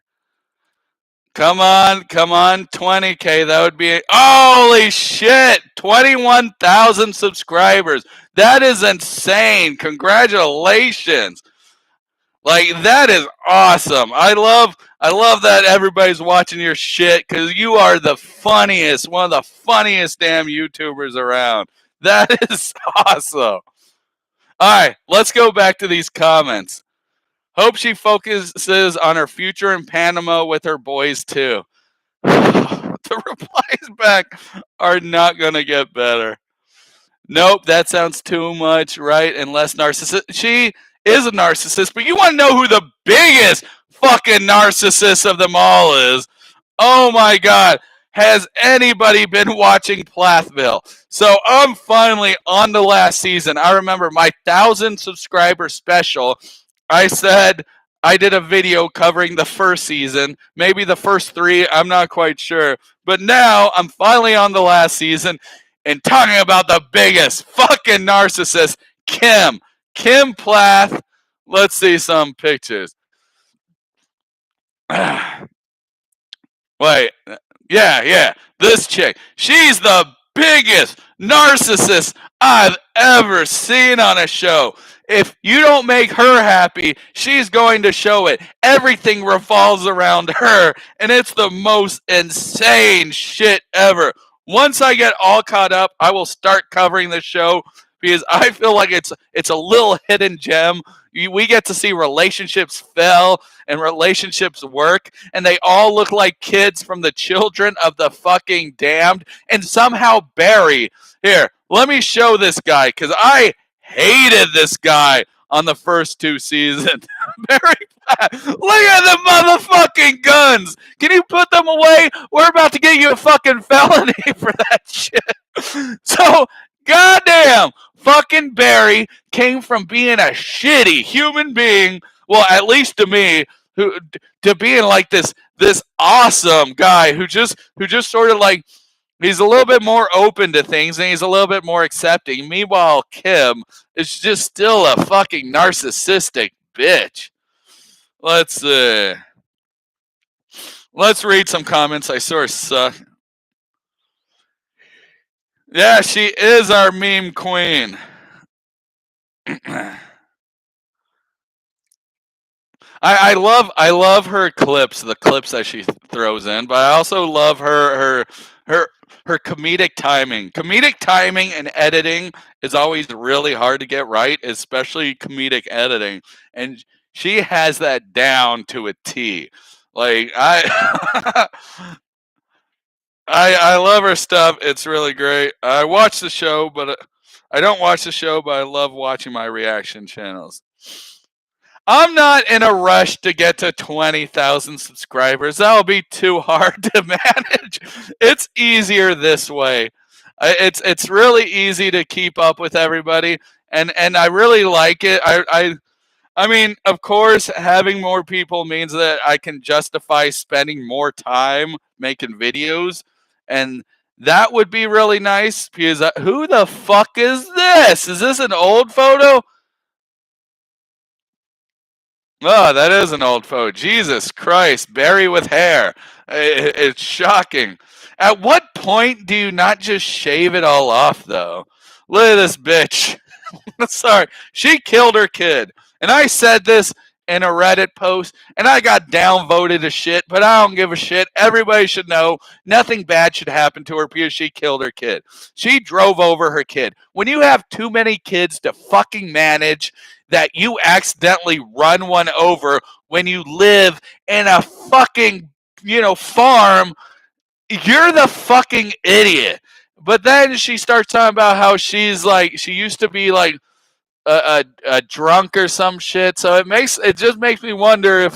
Come on, 20K. That would be holy shit, 21,000 subscribers. That is insane. Congratulations. Like that is awesome. I love that everybody's watching your shit because you are the funniest, one of the funniest damn YouTubers around. That is awesome. Alright, let's go back to these comments. Hope she focuses on her future in Panama with her boys too. The replies back are not gonna get better. Nope, that sounds too much, right? And less narcissist. She is a narcissist, but you want to know who the biggest fucking narcissist of them all is? Oh my god. Has anybody been watching Plathville? So I'm finally on the last season. I remember my 1,000 subscriber special. I said I did a video covering the first season, maybe the first 3, I'm not quite sure. But now I'm finally on the last season and talking about the biggest fucking narcissist, Kim. Kim Plath. Let's see some pictures. Wait, yeah. This chick. She's the biggest narcissist I've ever seen on a show. If you don't make her happy, she's going to show it. Everything revolves around her, and it's the most insane shit ever. Once I get all caught up, I will start covering the show. because I feel like it's a little hidden gem. We get to see relationships fail and relationships work, and they all look like kids from the Children of the Fucking Damned. And somehow Barry, here, let me show this guy, because I hated this guy on the first two seasons. Barry, look at the motherfucking guns. Can you put them away? We're about to get you a fucking felony for that shit. So, goddamn, fucking Barry came from being a shitty human being, well, at least to me, who to being like this awesome guy who just sort of like, he's a little bit more open to things and he's a little bit more accepting. Meanwhile, Kim is just still a fucking narcissistic bitch. Let's let's read some comments. I sort of suck. Yeah, she is our meme queen. I love her clips, the clips that she throws in, but I also love her her comedic timing. Comedic timing and editing is always really hard to get right, especially comedic editing, and she has that down to a T. Like I love her stuff. It's really great. I watch the show, but I don't watch the show, but I love watching my reaction channels. I'm not in a rush to get to 20,000 subscribers. That'll be too hard to manage. It's easier this way. It's really easy to keep up with everybody, and I really like it. I mean, of course, having more people means that I can justify spending more time making videos, and that would be really nice. Because who the fuck is this? Is this an old photo? Oh, that is an old photo. Jesus Christ, Barry with hair. It's shocking. At what point do you not just shave it all off, though? Look at this bitch. Sorry, she killed her kid. And I said this in a Reddit post, and I got downvoted as shit, but I don't give a shit. Everybody should know nothing bad should happen to her because she killed her kid. She drove over her kid. When you have too many kids to fucking manage, that you accidentally run one over when you live in a fucking, farm, you're the fucking idiot. But then she starts talking about how she used to be like a drunk or some shit. So it just makes me wonder if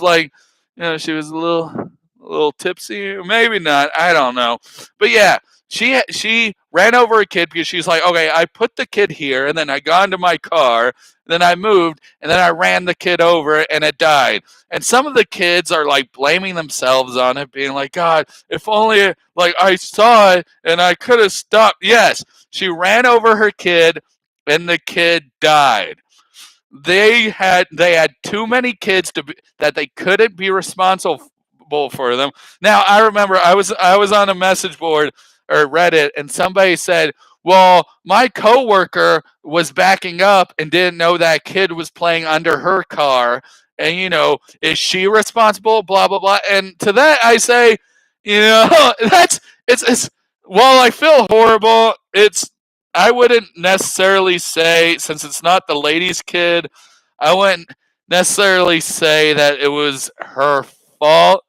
she was a little tipsy, or maybe not. I don't know. But yeah, she ran over a kid because she's like, okay, I put the kid here, and then I got into my car, then I moved, and then I ran the kid over, and it died. And some of the kids are like blaming themselves on it, being like, God, if only like I saw it and I could have stopped. Yes, she ran over her kid, and the kid died. They had too many kids that they couldn't be responsible for them. Now I remember I was on a message board or Reddit, and somebody said, "Well, my coworker was backing up and didn't know that kid was playing under her car, and is she responsible?" Blah blah blah. And to that I say, that's it's. While I feel horrible, I wouldn't necessarily say, since it's not the lady's kid, I wouldn't necessarily say that it was her fault.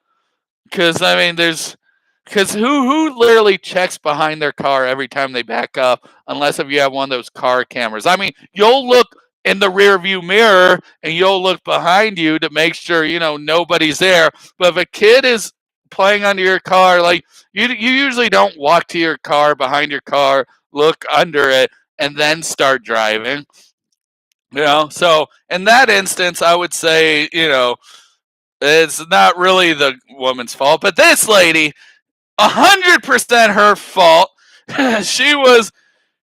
Because I mean, because who literally checks behind their car every time they back up, unless if you have one of those car cameras. I mean, you'll look in the rear view mirror and you'll look behind you to make sure nobody's there. But if a kid is playing under your car, like you usually don't walk to your car, behind your car, look under it, and then start driving. So in that instance, I would say, it's not really the woman's fault, but this lady, 100% her fault. she was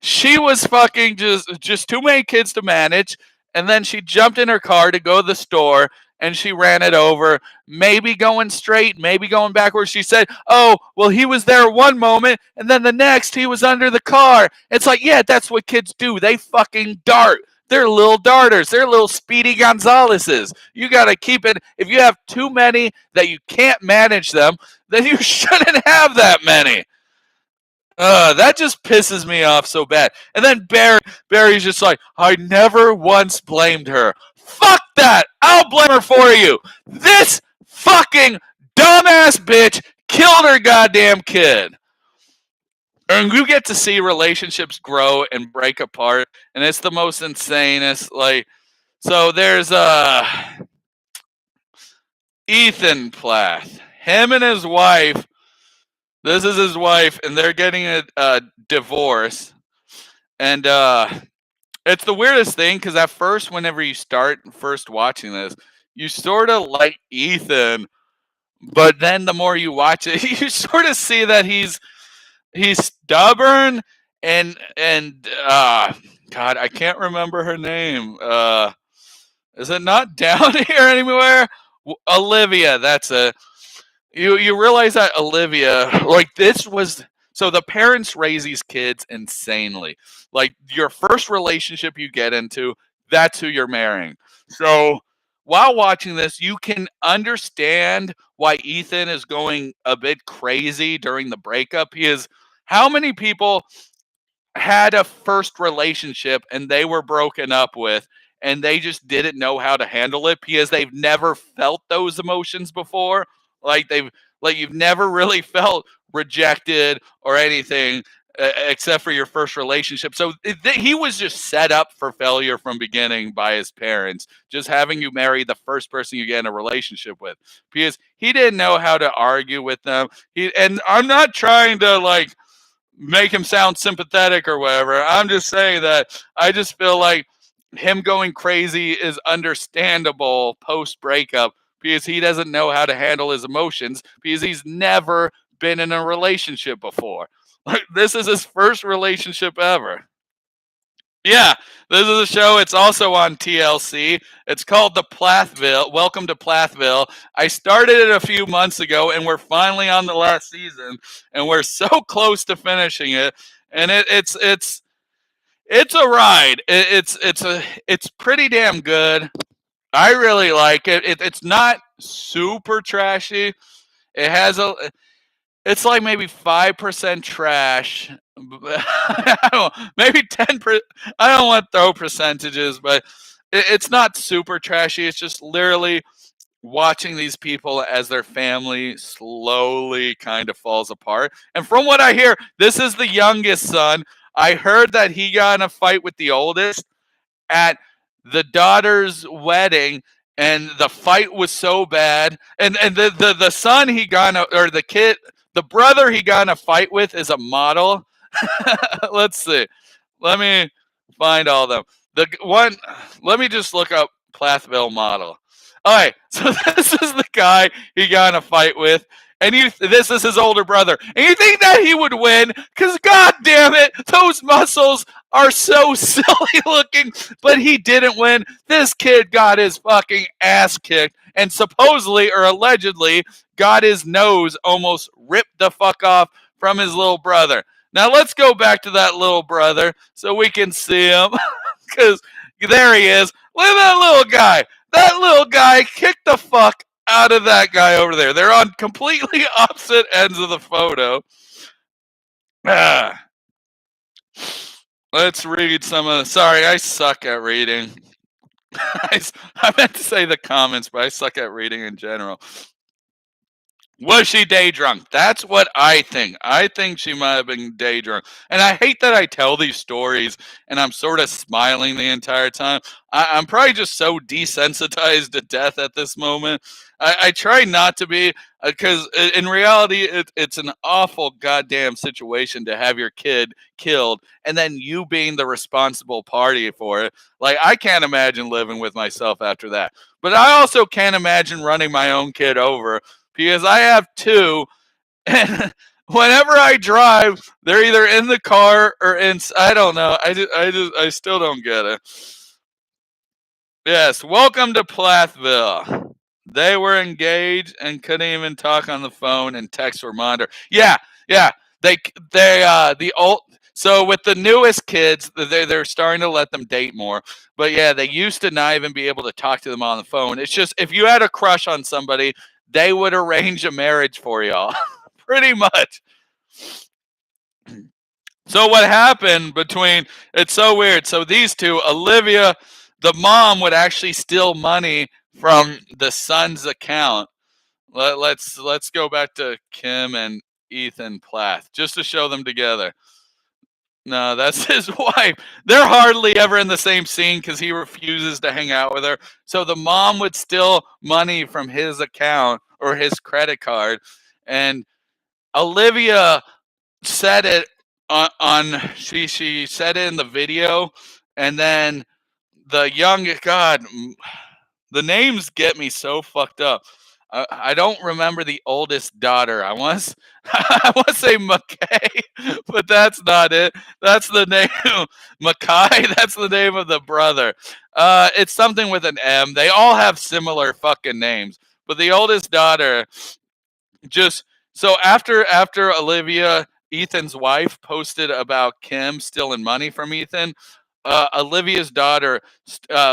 she was fucking just too many kids to manage, and then she jumped in her car to go to the store, and she ran it over, maybe going straight, maybe going backwards. She said, oh, well, he was there one moment, and then the next he was under the car. It's like, yeah, that's what kids do. They fucking dart. They're little darters. They're little Speedy Gonzaleses. You got to keep it. If you have too many that you can't manage them, then you shouldn't have that many. That just pisses me off so bad. And then Barry's just like, I never once blamed her. Fuck that! I'll blame her for you. This fucking dumbass bitch killed her goddamn kid. And you get to see relationships grow and break apart, and it's the most insanest. Like, so there's Ethan Plath. Him and his wife. This is his wife, and they're getting a divorce. And it's the weirdest thing because at first, whenever you start first watching this, you sort of like Ethan, but then the more you watch it, you sort of see that he's stubborn and God, I can't remember her name. Is it not down here anywhere? Olivia, that's it. You realize that Olivia, like this was so the parents raise these kids insanely. Like your first relationship you get into, that's who you're marrying. So while watching this, you can understand why Ethan is going a bit crazy during the breakup. He is how many people had a first relationship and they were broken up with and they just didn't know how to handle it because they've never felt those emotions before, like you've never really felt rejected or anything except for your first relationship. So he was just set up for failure from beginning by his parents, just having you marry the first person you get in a relationship with, because he didn't know how to argue with them. And I'm not trying to like make him sound sympathetic or whatever. I'm just saying that I just feel like him going crazy is understandable post breakup because he doesn't know how to handle his emotions because he's never been in a relationship before. Like this is his first relationship ever. Yeah, this is a show. It's also on TLC. It's called The Plathville. Welcome to Plathville. I started it a few months ago, and we're finally on the last season, and we're so close to finishing it. And it's a ride. It's pretty damn good. I really like it. It's not super trashy. It has a it's like maybe 5% trash. Maybe 10%. I don't want to throw percentages, but it's not super trashy. It's just literally watching these people as their family slowly kind of falls apart. And from what I hear, this is the youngest son. I heard that he got in a fight with the oldest at the daughter's wedding, and the fight was so bad, and the son he got in a, or the kid, the brother he got in a fight with is a model. Let's see, let me find all of them. The one, let me just look up Plathville model. All right, so this is the guy he got in a fight with, and this is his older brother, and you think that he would win? Because god damn it, those muscles are so silly looking, but he didn't win. This kid got his fucking ass kicked, and supposedly or allegedly got his nose almost ripped the fuck off from his little brother. Now let's go back to that little brother so we can see him, because there he is. Look at that little guy. That little guy kicked the fuck out of that guy over there. They're on completely opposite ends of the photo. Ah. Let's read some of the. Sorry, I suck at reading. I meant to say the comments, but I suck at reading in general. Was she day drunk? That's what I think. I think she might have been day drunk. And I hate that I tell these stories and I'm sort of smiling the entire time. I'm probably just so desensitized to death at this moment. I try not to be, because in reality, it's an awful goddamn situation to have your kid killed and then you being the responsible party for it. Like, I can't imagine living with myself after that. But I also can't imagine running my own kid over because I have two, and whenever I drive, they're either in the car or in. I don't know. I still don't get it. Yes, welcome to Plathville. They were engaged and couldn't even talk on the phone and text reminder. Yeah, yeah. The old. So with the newest kids, they're starting to let them date more. But yeah, they used to not even be able to talk to them on the phone. It's just if you had a crush on somebody, they would arrange a marriage for y'all, pretty much. So what happened between it's so weird. So these two, Olivia, the mom would actually steal money from the son's account. Let's go back to Kim and Ethan Plath just to show them together. No, that's his wife. They're hardly ever in the same scene because he refuses to hang out with her. So the mom would steal money from his account or his credit card, and Olivia said it she said it in the video, and then the young God, the names get me so fucked up. I don't remember the oldest daughter. I want I want to say McKay, but that's not it. That's the name Mackay. That's the name of the brother. It's something with an M. They all have similar fucking names, but the oldest daughter just so after Olivia, Ethan's wife, posted about Kim stealing money from Ethan. Olivia's daughter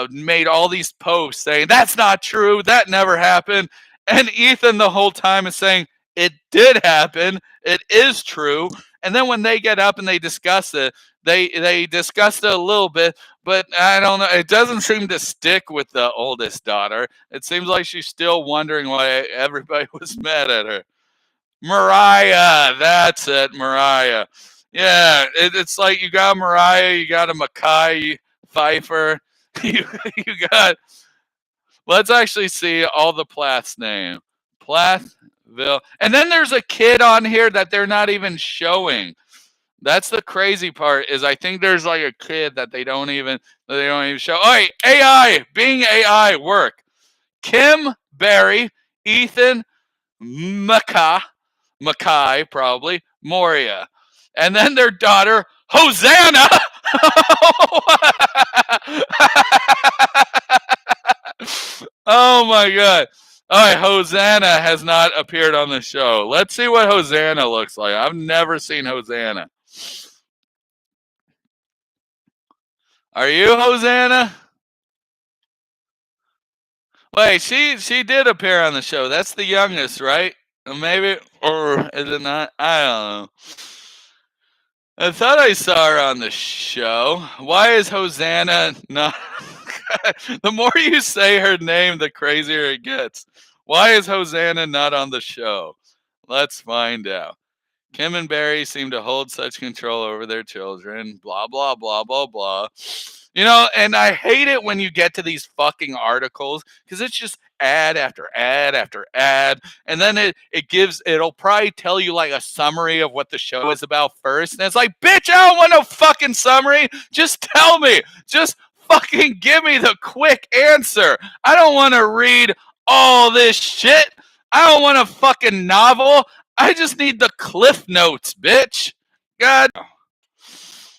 made all these posts saying that's not true, that never happened, and Ethan the whole time is saying it did happen, it is true. And then when they get up and they discuss it, they discussed it a little bit, but I don't know. It doesn't seem to stick with the oldest daughter. It seems like she's still wondering why everybody was mad at her. Mariah, that's it, Mariah. Yeah, it's like you got Mariah, you got a Mackay Pfeiffer, you you got. Let's actually see all the Plath's name, Plathville, and then there's a kid on here that they're not even showing. That's the crazy part. Is I think there's like a kid that they don't even show. Oh, wait, AI, being AI work. Kim Barry, Ethan Mackay, probably, Moria. And then their daughter, Hosanna. Oh my God. All right, Hosanna has not appeared on the show. Let's see what Hosanna looks like. I've never seen Hosanna. Are you Hosanna? Wait, she did appear on the show. That's the youngest, right? Maybe, or is it not? I don't know. I thought I saw her on the show. Why is Hosanna not? The more you say her name, the crazier it gets. Why is Hosanna not on the show? Let's find out. Kim and Barry seem to hold such control over their children. Blah, blah, blah, blah, blah. And I hate it when you get to these fucking articles because it's just ad after ad after ad. And then it'll probably tell you like a summary of what the show is about first. And it's like, bitch, I don't want no fucking summary. Just tell me. Just fucking give me the quick answer. I don't want to read all this shit. I don't want a fucking novel. I just need the cliff notes, bitch. God.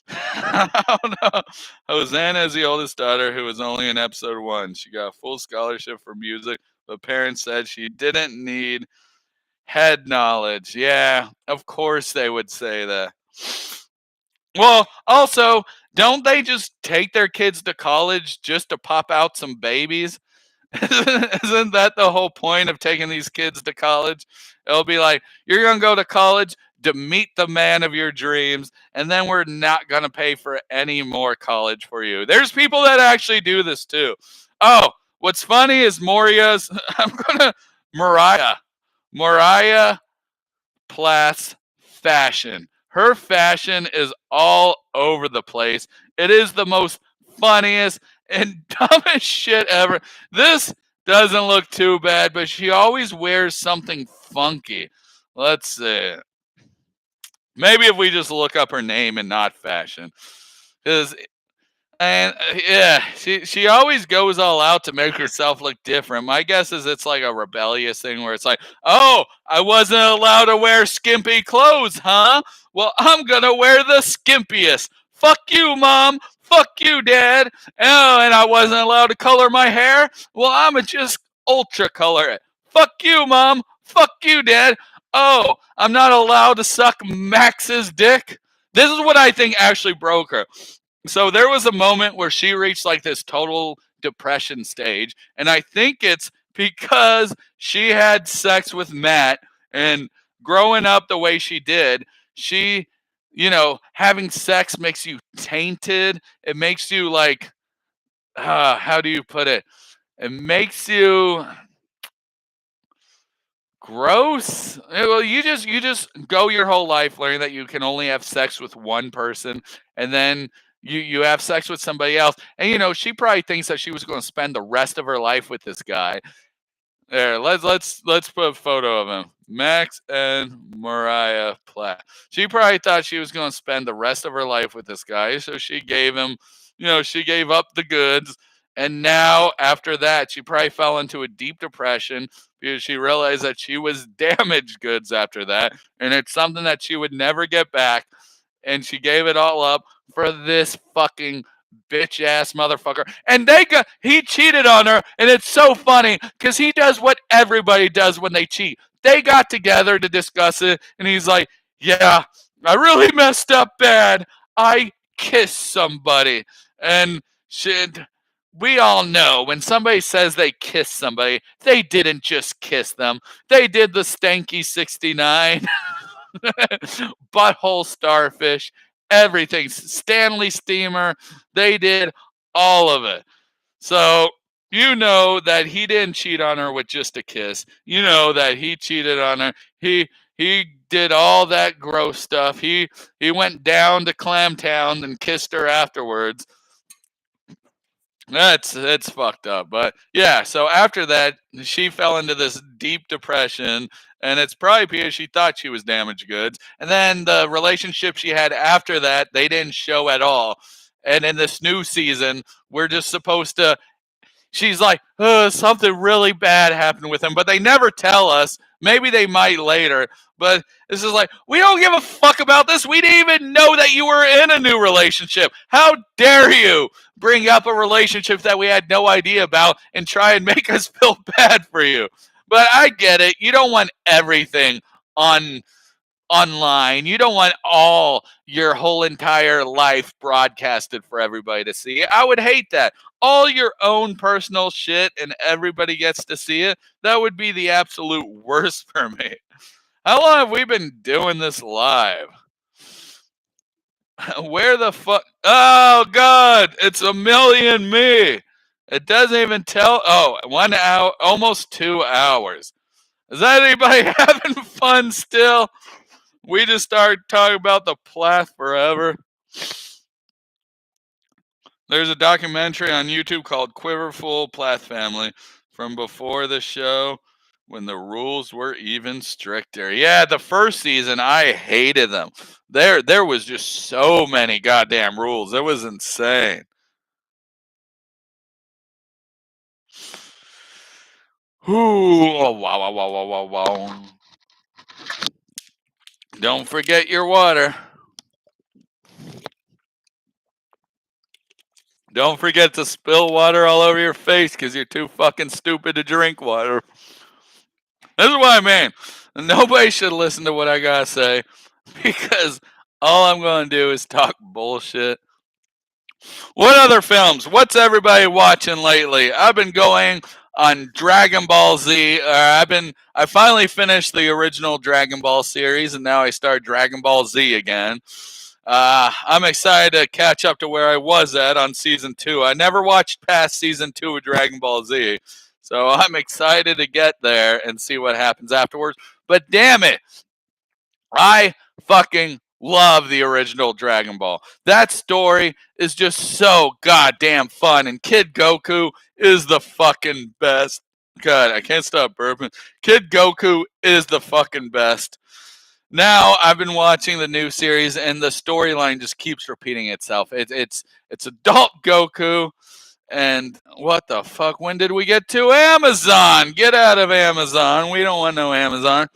Oh no. Hosanna is the oldest daughter who was only in episode 1. She got a full scholarship for music, but parents said she didn't need head knowledge. Yeah, of course they would say that. Well, also, don't they just take their kids to college just to pop out some babies? Isn't that the whole point of taking these kids to college? It'll be like, you're going to go to college to meet the man of your dreams, and then we're not going to pay for any more college for you. There's people that actually do this too. Oh, what's funny is Mariah Plath's fashion. Her fashion is all over the place. It is the most funniest and dumbest shit ever. This doesn't look too bad, but she always wears something funky. Let's see. Maybe if we just look up her name and not fashion. Because yeah, she always goes all out to make herself look different. My guess is it's like a rebellious thing where it's like, oh, I wasn't allowed to wear skimpy clothes, huh? Well, I'm gonna wear the skimpiest. Fuck you, mom. Fuck you, dad. Oh, and I wasn't allowed to color my hair. Well, I'ma just ultra color it. Fuck you, mom. Fuck you, dad. Oh, I'm not allowed to suck Max's dick. This is what I think actually broke her. So there was a moment where she reached like this total depression stage, and I think it's because she had sex with Matt, and growing up the way she did, she having sex makes you tainted. It makes you like, how do you put it? It makes you gross. Well, you just go your whole life learning that you can only have sex with one person, and then you have sex with somebody else, and she probably thinks that she was going to spend the rest of her life with this guy. There, let's put a photo of him. Max and Mariah Platt. She probably thought she was going to spend the rest of her life with this guy, so she gave him, she gave up the goods, and now after that, she probably fell into a deep depression because she realized that she was damaged goods after that, and it's something that she would never get back, and she gave it all up for this fucking bitch ass motherfucker. And he cheated on her, and it's so funny because he does what everybody does when they cheat. They got together to discuss it, and he's like, "Yeah, I really messed up bad. I kissed somebody." And shit, we all know when somebody says they kissed somebody, they didn't just kiss them. They did the stanky 69. Butthole starfish, everything. Stanley steamer, they did all of it. So you know that he didn't cheat on her with just a kiss. You know that he cheated on her. He did all that gross stuff. He went down to Clamtown and kissed her afterwards. It's fucked up. But yeah, so after that, she fell into this deep depression, and it's probably because she thought she was damaged goods. And then the relationship she had after that, they didn't show at all. And in this new season, we're just supposed to she's like, something really bad happened with him, but they never tell us. Maybe they might later, but this is like, we don't give a fuck about this. We didn't even know that you were in a new relationship. How dare you bring up a relationship that we had no idea about and try and make us feel bad for you? But I get it. You don't want everything on online. You don't want all your whole entire life broadcasted for everybody to see. I would hate that. All your own personal shit and everybody gets to see it. That would be the absolute worst for me. How long have we been doing this live? Where the fuck? Oh, God. It's a million me. It doesn't even tell. Oh, 1 hour, almost 2 hours. Is that anybody having fun still? We just started talking about the Plath forever. There's a documentary on YouTube called Quiverful Plath Family from before the show when the rules were even stricter. Yeah, the first season I hated them. There was just so many goddamn rules. It was insane. Ooh, oh, wow, wow, wow, wow, wow, wow. Don't forget your water. Don't forget to spill water all over your face because you're too fucking stupid to drink water. This is what I mean. Nobody should listen to what I gotta say because all I'm gonna do is talk bullshit. What other films? What's everybody watching lately? I've been going on Dragon Ball Z. I finally finished the original Dragon Ball series, and now I start Dragon Ball Z again. I'm excited to catch up to where I was at on season 2. I never watched past season 2 of Dragon Ball Z, so I'm excited to get there and see what happens afterwards. But damn it, I fucking love the original Dragon Ball. That story is just so goddamn fun, and Kid Goku is the fucking best. God, I can't stop burping. Kid Goku is the fucking best. Now I've been watching the new series, and the storyline just keeps repeating itself. It's adult Goku, and what the fuck? When did we get to Amazon? Get out of Amazon. We don't want no Amazon.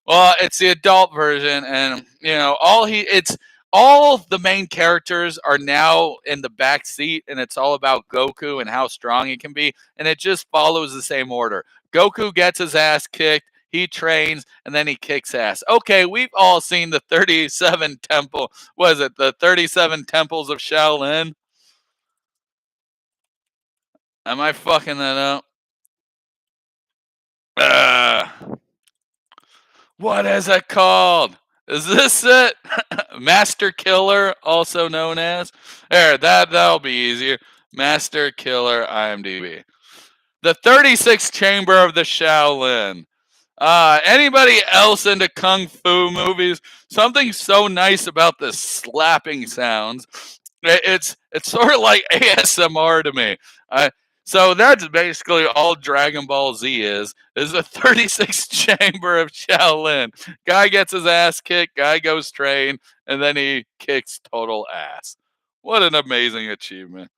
Well, it's the adult version, and it's all the main characters are now in the back seat, and it's all about Goku and how strong he can be, and it just follows the same order. Goku gets his ass kicked, he trains, and then he kicks ass. Okay, we've all seen the 37 temple. Was it the 37 temples of Shaolin? Am I fucking that up? Uh, what is it called? Is this it? Master Killer, also known as. There, that'll be easier. Master Killer IMDb. The 36th Chamber of the Shaolin. Anybody else into kung fu movies? Something so nice about the slapping sounds. It's sort of like ASMR to me. So that's basically all Dragon Ball Z is the 36th Chamber of Shaolin. Guy gets his ass kicked, guy goes train, and then he kicks total ass. What an amazing achievement.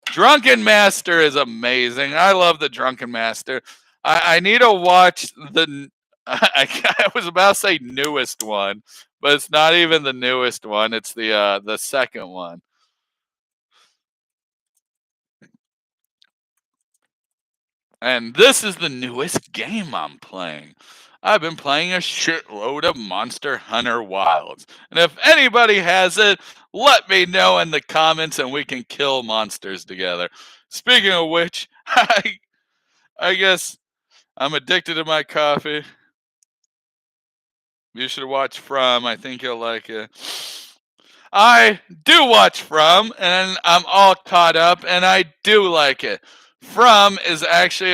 Drunken Master is amazing. I love the Drunken Master. I need to watch the. I was about to say newest one, but it's not even the newest one. It's the second one. And this is the newest game I'm playing. I've been playing a shitload of Monster Hunter Wilds. And if anybody has it, let me know in the comments and we can kill monsters together. Speaking of which, I guess I'm addicted to my coffee. You should watch From. I think you'll like it. I do watch From, and I'm all caught up, and I do like it. From is actually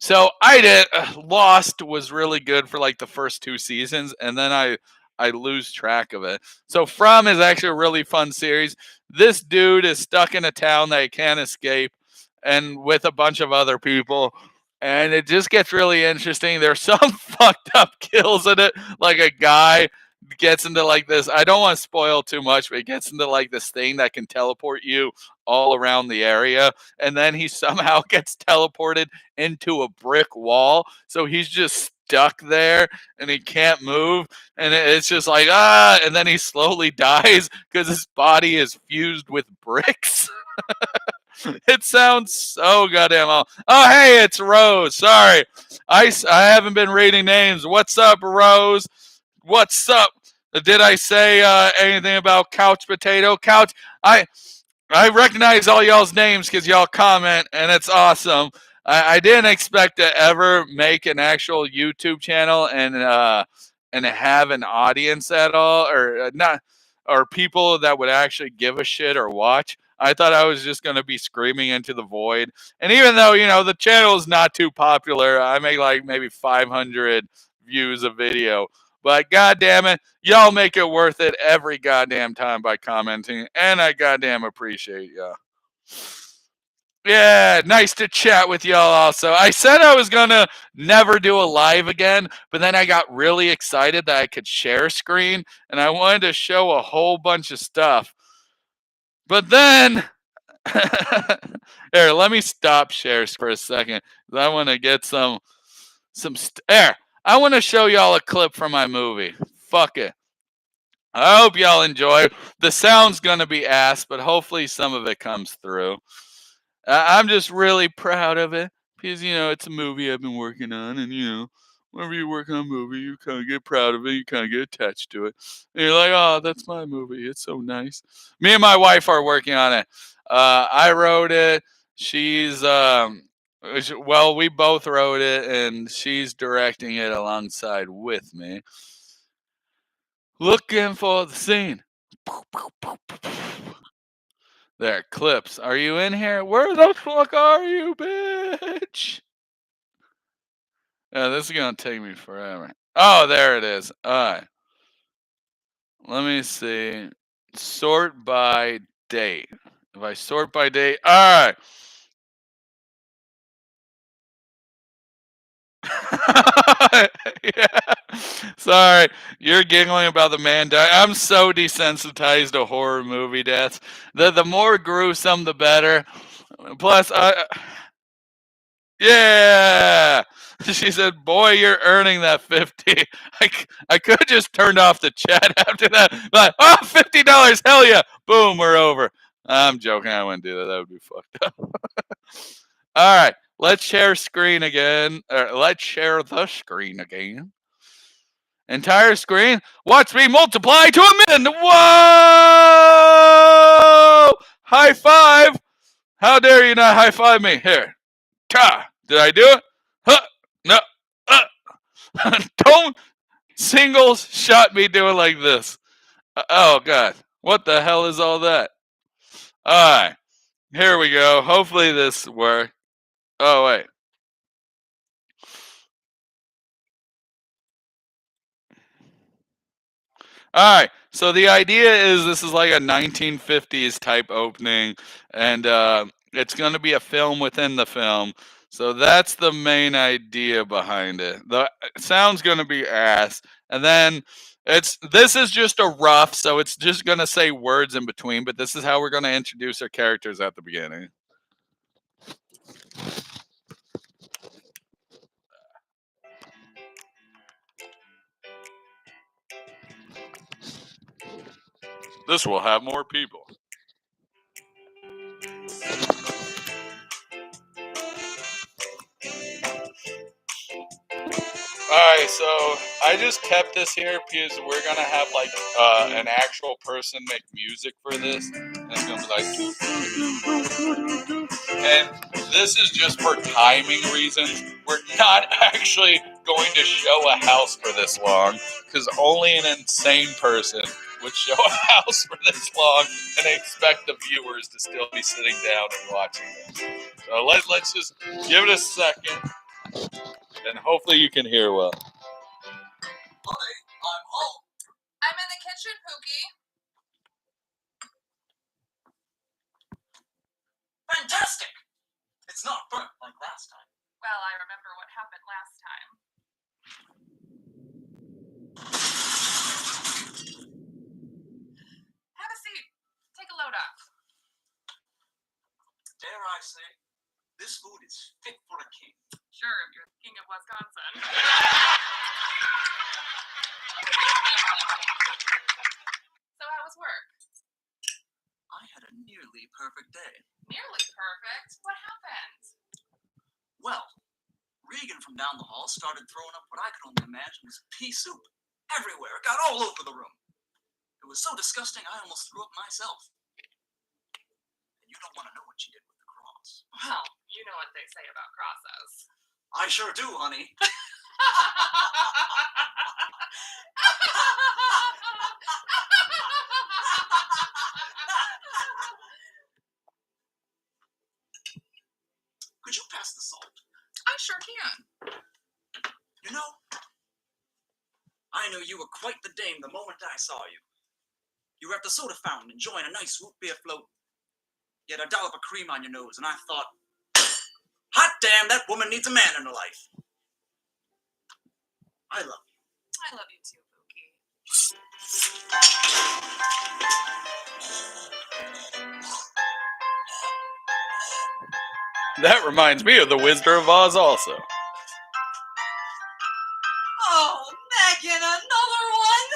so I did Lost was really good for like the first two seasons, and then I lose track of it. So From is actually a really fun series. This dude is stuck in a town that he can't escape, and with a bunch of other people. And it just gets really interesting. There's some fucked up kills in it, like a guy gets into like this. I don't want to spoil too much, but he gets into like this thing that can teleport you all around the area, and then he somehow gets teleported into a brick wall, so he's just stuck there and he can't move, and it's just like and then he slowly dies because his body is fused with bricks. It sounds so goddamn awful. Oh, hey, it's Rose. Sorry. I haven't been reading names. What's up, Rose? What's up? Did I say anything about Couch Potato? I recognize all y'all's names because y'all comment, and it's awesome. I didn't expect to ever make an actual YouTube channel and have an audience at all, or not, or people that would actually give a shit or watch. I thought I was just going to be screaming into the void. And even though, the channel is not too popular, I make like maybe 500 views a video. But god damn it, y'all make it worth it every goddamn time by commenting. And I goddamn appreciate y'all. Yeah, nice to chat with y'all also. I said I was going to never do a live again, but then I got really excited that I could share screen and I wanted to show a whole bunch of stuff. But then here, let me stop share for a second. I want to get there. I want to show y'all a clip from my movie. Fuck it. I hope y'all enjoy. The sound's gonna be ass, but hopefully some of it comes through. I'm just really proud of it because it's a movie I've been working on, and whenever you work on a movie, you kind of get proud of it, you kind of get attached to it. And you're like, oh, that's my movie. It's so nice. Me and my wife are working on it. I wrote it. She's well, we both wrote it, and she's directing it alongside with me. Looking for the scene. There, clips. Are you in here? Where the fuck are you, bitch? Yeah, this is gonna take me forever. Oh, there it is. Alright. Let me see. Sort by date. If I sort by date, alright. Yeah. Sorry, you're giggling about the man dying. I'm so desensitized to horror movie deaths. The more gruesome, the better. Plus, yeah. She said, "Boy, you're earning that 50." I could have just turned off the chat after that. Like, oh, $50, hell yeah! Boom, we're over. I'm joking. I wouldn't do that. That would be fucked up. All right, let's share screen again. Let's share the screen again. Entire screen. Watch me multiply to a million. Whoa! High five. How dare you not high five me? Here. Did I do it? Huh. No. Don't single shot me doing like this. Oh God, what the hell is all that? All right, here we go. Hopefully this works. Oh wait. All right. So the idea is this is like a 1950s type opening, and it's going to be a film within the film. So that's the main idea behind it. The sound's going to be ass, and then this is just a rough, so it's just going to say words in between. But this is how we're going to introduce our characters at the beginning. This will have more people. Alright, so I just kept this here because we're gonna have like an actual person make music for this. And it's gonna be like and this is just for timing reasons. We're not actually going to show a house for this long because only an insane person would show a house for this long and expect the viewers to still be sitting down and watching it. So let's just give it a second and hopefully you can hear well. Honey, I'm home. I'm in the kitchen, Pookie. Fantastic! It's not burnt like last time. Well, I remember what happened last time. Have a seat. Take a load off. Dare I say, this food is fit for a king. Sure, if you're the king of Wisconsin. So how was work? I had a nearly perfect day. Nearly perfect? What happened? Well, Regan from down the hall started throwing up what I could only imagine was pea soup. Everywhere. It got all over the room. It was so disgusting I almost threw up myself. And you don't want to know what she did with the cross. Well, you know what they say about crosses. I sure do, honey. Could you pass the salt? I sure can. You know, I knew you were quite the dame the moment I saw you. You were at the soda fountain enjoying a nice root beer float. You had a dollop of cream on your nose, and I thought, hot damn, that woman needs a man in her life. I love you. I love you too, Pookie. That reminds me of the Wizard of Oz also. Oh, Megan, another one?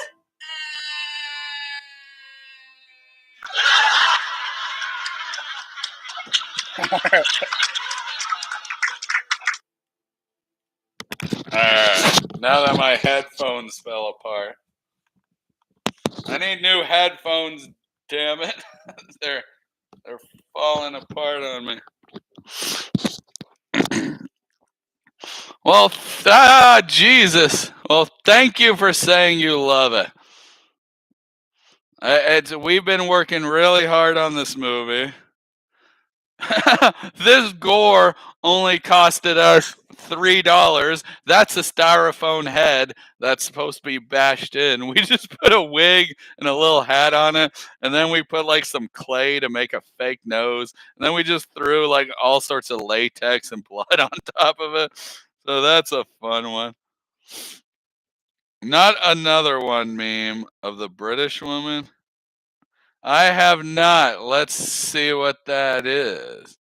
Alright, now that my headphones fell apart. I need new headphones, damn it. They're falling apart on me. Well, Jesus. Well, thank you for saying you love it. We've been working really hard on this movie. This gore only costed us $3. That's a styrofoam head that's supposed to be bashed in. We just put a wig and a little hat on it, and then we put like some clay to make a fake nose, and then we just threw like all sorts of latex and blood on top of it. So that's a fun one. Not another one meme of the British woman. I have not. Let's see what that is.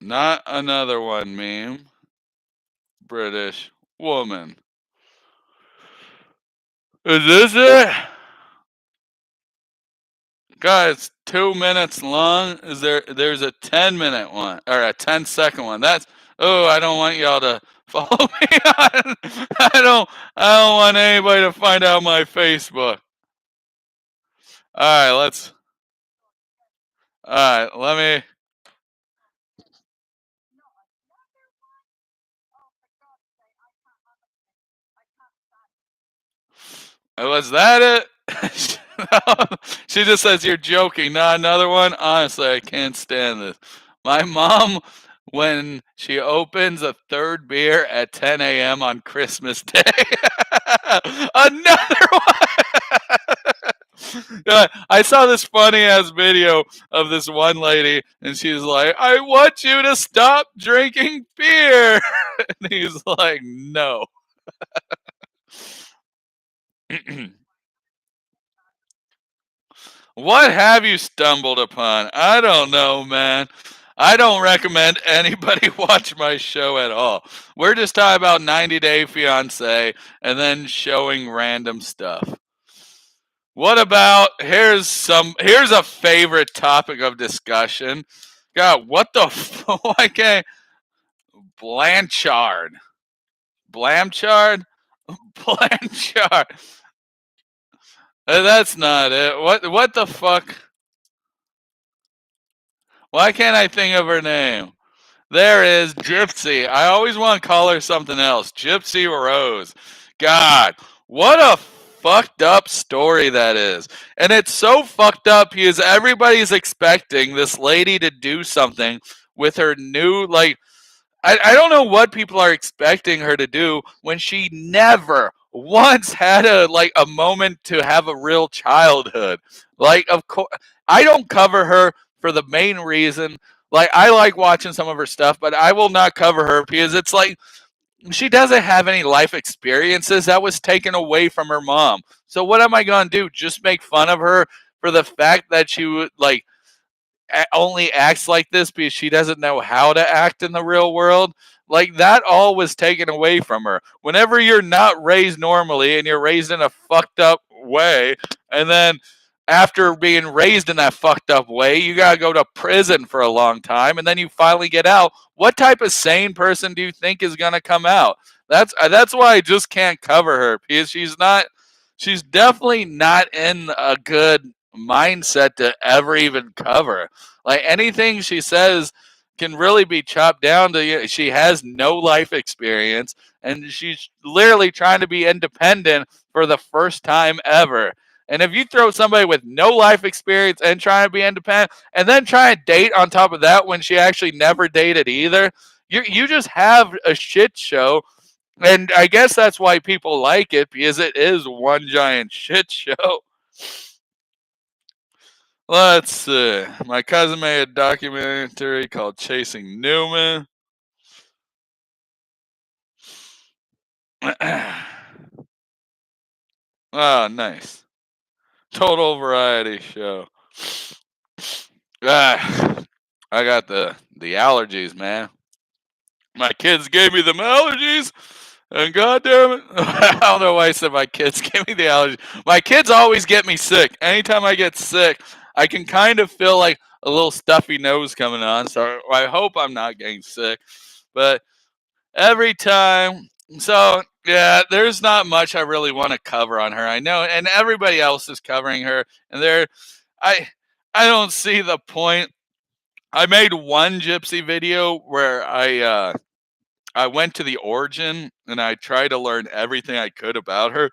Not another one meme. British woman. Is this it? Guys, 2 minutes long. There's a 10-minute one or a 10-second one. I don't want y'all to follow me on. I don't want anybody to find out my Facebook. Alright, let me. Was that it? She just says you're joking. Not another one. Honestly, I can't stand this. My mom, when she opens a third beer at 10 a.m. on Christmas Day, another one. I saw this funny ass video of this one lady, and she's like, "I want you to stop drinking beer," and he's like, "No." What have you stumbled upon? I don't know, man. I don't recommend anybody watch my show at all. We're just talking about 90 Day Fiance and then showing random stuff. What about here's a favorite topic of discussion. God, what the why can't Blanchard? Blanchard? Blanchard. That's not it. What the fuck? Why can't I think of her name? There is Gypsy. I always want to call her something else. Gypsy Rose. God, what a fucked up story that is. And it's so fucked up because everybody's expecting this lady to do something with her new, like, I don't know what people are expecting her to do when she never once had a moment to have a real childhood. Like, of course, I don't cover her for the main reason. Like, I like watching some of her stuff, but I will not cover her because it's like she doesn't have any life experiences that was taken away from her mom. So what am I going to do? Just make fun of her for the fact that she would like only acts like this because she doesn't know how to act in the real world. Like that all was taken away from her. Whenever you're not raised normally and you're raised in a fucked up way, and then after being raised in that fucked up way, you gotta go to prison for a long time, and then you finally get out. What type of sane person do you think is gonna come out? That's why I just can't cover her because she's not. She's definitely not in a good mindset to ever even cover. Like anything she says can really be chopped down to she has no life experience and she's literally trying to be independent for the first time ever. And if you throw somebody with no life experience and trying to be independent and then try and date on top of that when she actually never dated either, you just have a shit show. And I guess that's why people like it because it is one giant shit show. Let's see. My cousin made a documentary called Chasing Newman. Oh, nice. Total variety show. Ah, I got the allergies, man. My kids gave me them allergies, and goddamn it, I don't know why I said my kids gave me the allergies. My kids always get me sick. Anytime I get sick, I can kind of feel like a little stuffy nose coming on. So I hope I'm not getting sick, but every time. So yeah, there's not much I really want to cover on her. I know, and everybody else is covering her, and I, I don't see the point. I made one gypsy video where I went to the origin and I tried to learn everything I could about her.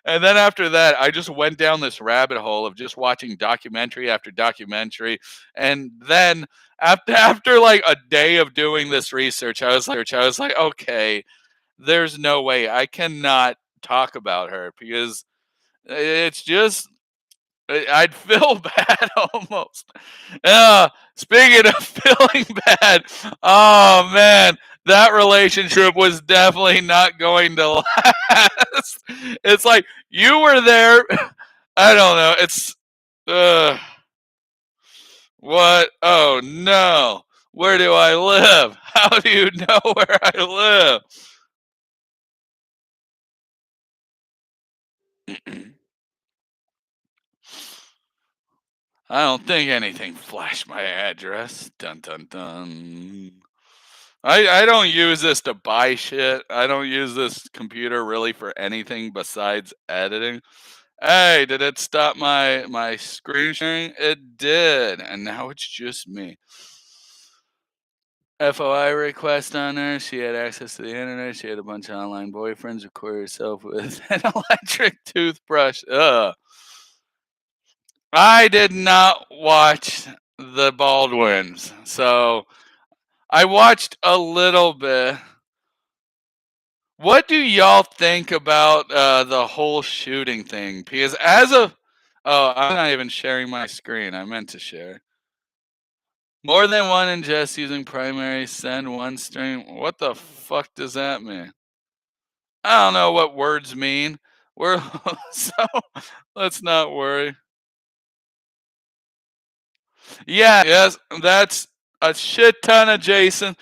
And then after that, I just went down this rabbit hole of just watching documentary after documentary. And then after like a day of doing this research, I was like, okay, there's no way I cannot talk about her because it's just I'd feel bad almost. Speaking of feeling bad, oh man, that relationship was definitely not going to last. It's like you were there. I don't know. It's uh, what? Oh no. Where do I live? How do you know where I live? I don't think anything flashed my address. Dun dun dun. I don't use this to buy shit. I don't use this computer really for anything besides editing. Hey, did it stop my screen sharing? It did, and now it's just me. FOI request on her. She had access to the internet. She had a bunch of online boyfriends. Record herself with an electric toothbrush. Ugh. I did not watch the Baldwins, so I watched a little bit. What do y'all think about the whole shooting thing? Because as of I'm not even sharing my screen. I meant to share. More than one ingest using primary send one string. What the fuck does that mean? I don't know what words mean. We're so let's not worry. Yeah, yes, that's a shit ton of Jason.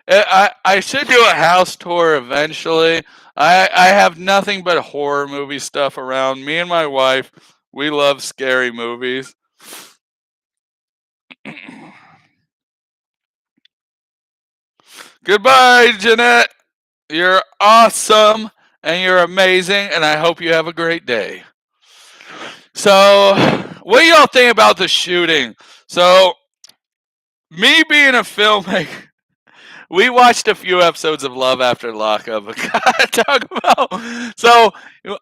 I should do a house tour eventually. I have nothing but horror movie stuff around. Me and my wife, we love scary movies. Goodbye, Jeanette. You're awesome and you're amazing, and I hope you have a great day. So, what do y'all think about the shooting? So, me being a filmmaker, we watched a few episodes of Love After Lockup. Talk about so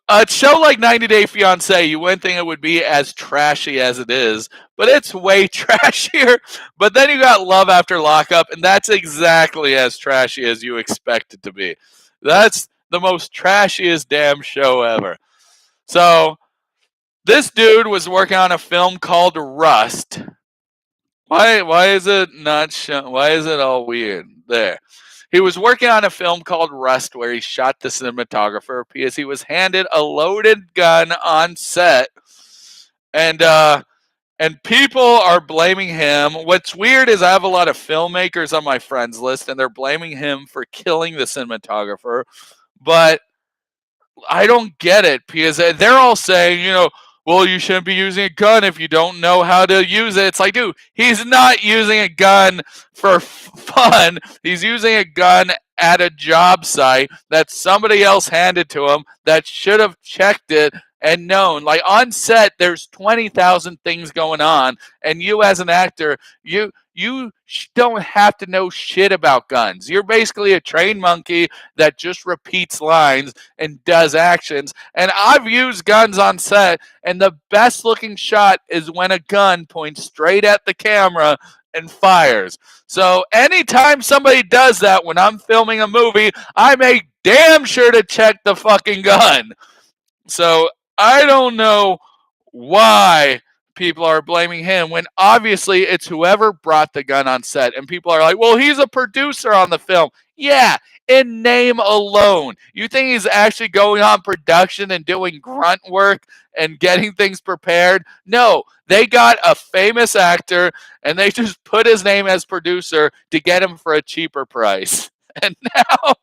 a show like 90 Day Fiance. You wouldn't think it would be as trashy as it is, but it's way trashier. But then you got Love After Lockup, and that's exactly as trashy as you expect it to be. That's the most trashiest damn show ever. So this dude was working on a film called Rust. Why is it not shown? Why is it all weird? There. He was working on a film called Rust where he shot the cinematographer because he was handed a loaded gun on set. And and people are blaming him. What's weird is I have a lot of filmmakers on my friends list and they're blaming him for killing the cinematographer. But I don't get it because they're all saying, well, you shouldn't be using a gun if you don't know how to use it. It's like, dude, he's not using a gun for fun. He's using a gun at a job site that somebody else handed to him that should have checked it and known. Like on set, there's 20,000 things going on, and you as an actor, you don't have to know shit about guns. You're basically a trained monkey that just repeats lines and does actions. And I've used guns on set, and the best looking shot is when a gun points straight at the camera and fires. So anytime somebody does that when I'm filming a movie, I make damn sure to check the fucking gun. So I don't know why people are blaming him when obviously it's whoever brought the gun on set. And people are like, well, he's a producer on the film. Yeah, in name alone. You think he's actually going on production and doing grunt work and getting things prepared? No, they got a famous actor and they just put his name as producer to get him for a cheaper price. And now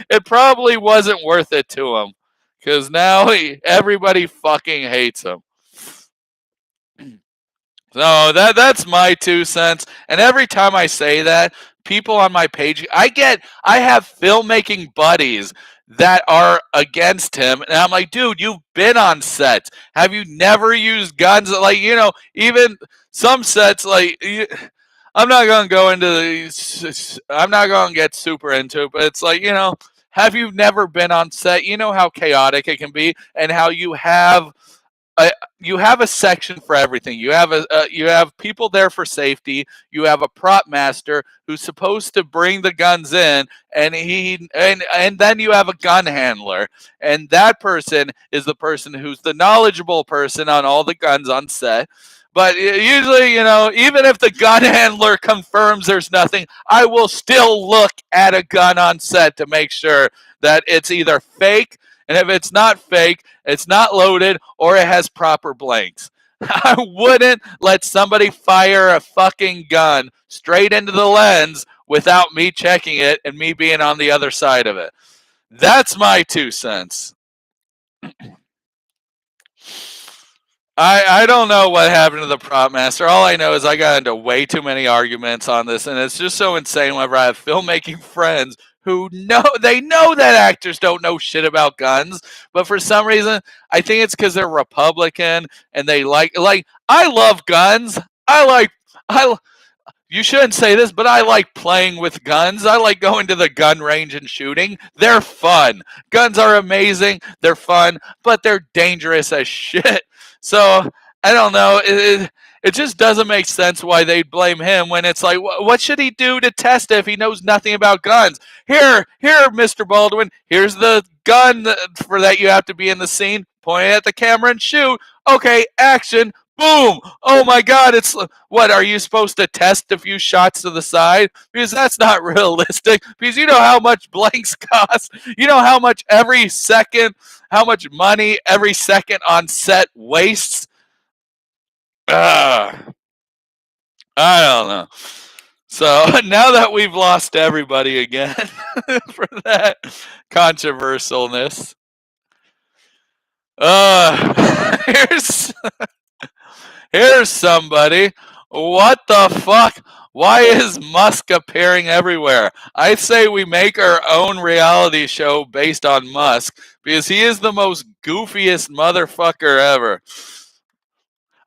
it probably wasn't worth it to him because now everybody fucking hates him. So that's my 2 cents. And every time I say that, people on my page, I have filmmaking buddies that are against him, and I'm like, dude, you've been on sets. Have you never used guns? Like, even some sets, like. I'm not gonna go into the. I'm not gonna get super into it, but it's like, have you never been on set? You know how chaotic it can be, and how you have a section for everything. You have people there for safety. You have a prop master who's supposed to bring the guns in, and then you have a gun handler, and that person is the person who's the knowledgeable person on all the guns on set. But usually, even if the gun handler confirms there's nothing, I will still look at a gun on set to make sure that it's either fake, and if it's not fake, it's not loaded, or it has proper blanks. I wouldn't let somebody fire a fucking gun straight into the lens without me checking it and me being on the other side of it. That's my 2 cents. I don't know what happened to the prop master. All I know is I got into way too many arguments on this, and it's just so insane whenever I have filmmaking friends who know that actors don't know shit about guns, but for some reason I think it's because they're Republican and they like I love guns. I you shouldn't say this, but I like playing with guns. I like going to the gun range and shooting. They're fun. Guns are amazing. They're fun, but they're dangerous as shit. So I don't know. It just doesn't make sense why they'd blame him when it's like, what should he do to test it if he knows nothing about guns? Here, Mr. Baldwin. Here's the gun for that you have to be in the scene. Point it at the camera and shoot. Okay, action. Boom! Oh my God! It's what are you supposed to test a few shots to the side? Because that's not realistic. Because you know how much blanks cost. You know how much every second, how much money every second on set wastes. I don't know. So now that we've lost everybody again for that controversialness, here's here's somebody. What the fuck? Why is Musk appearing everywhere? I say we make our own reality show based on Musk because he is the most goofiest motherfucker ever.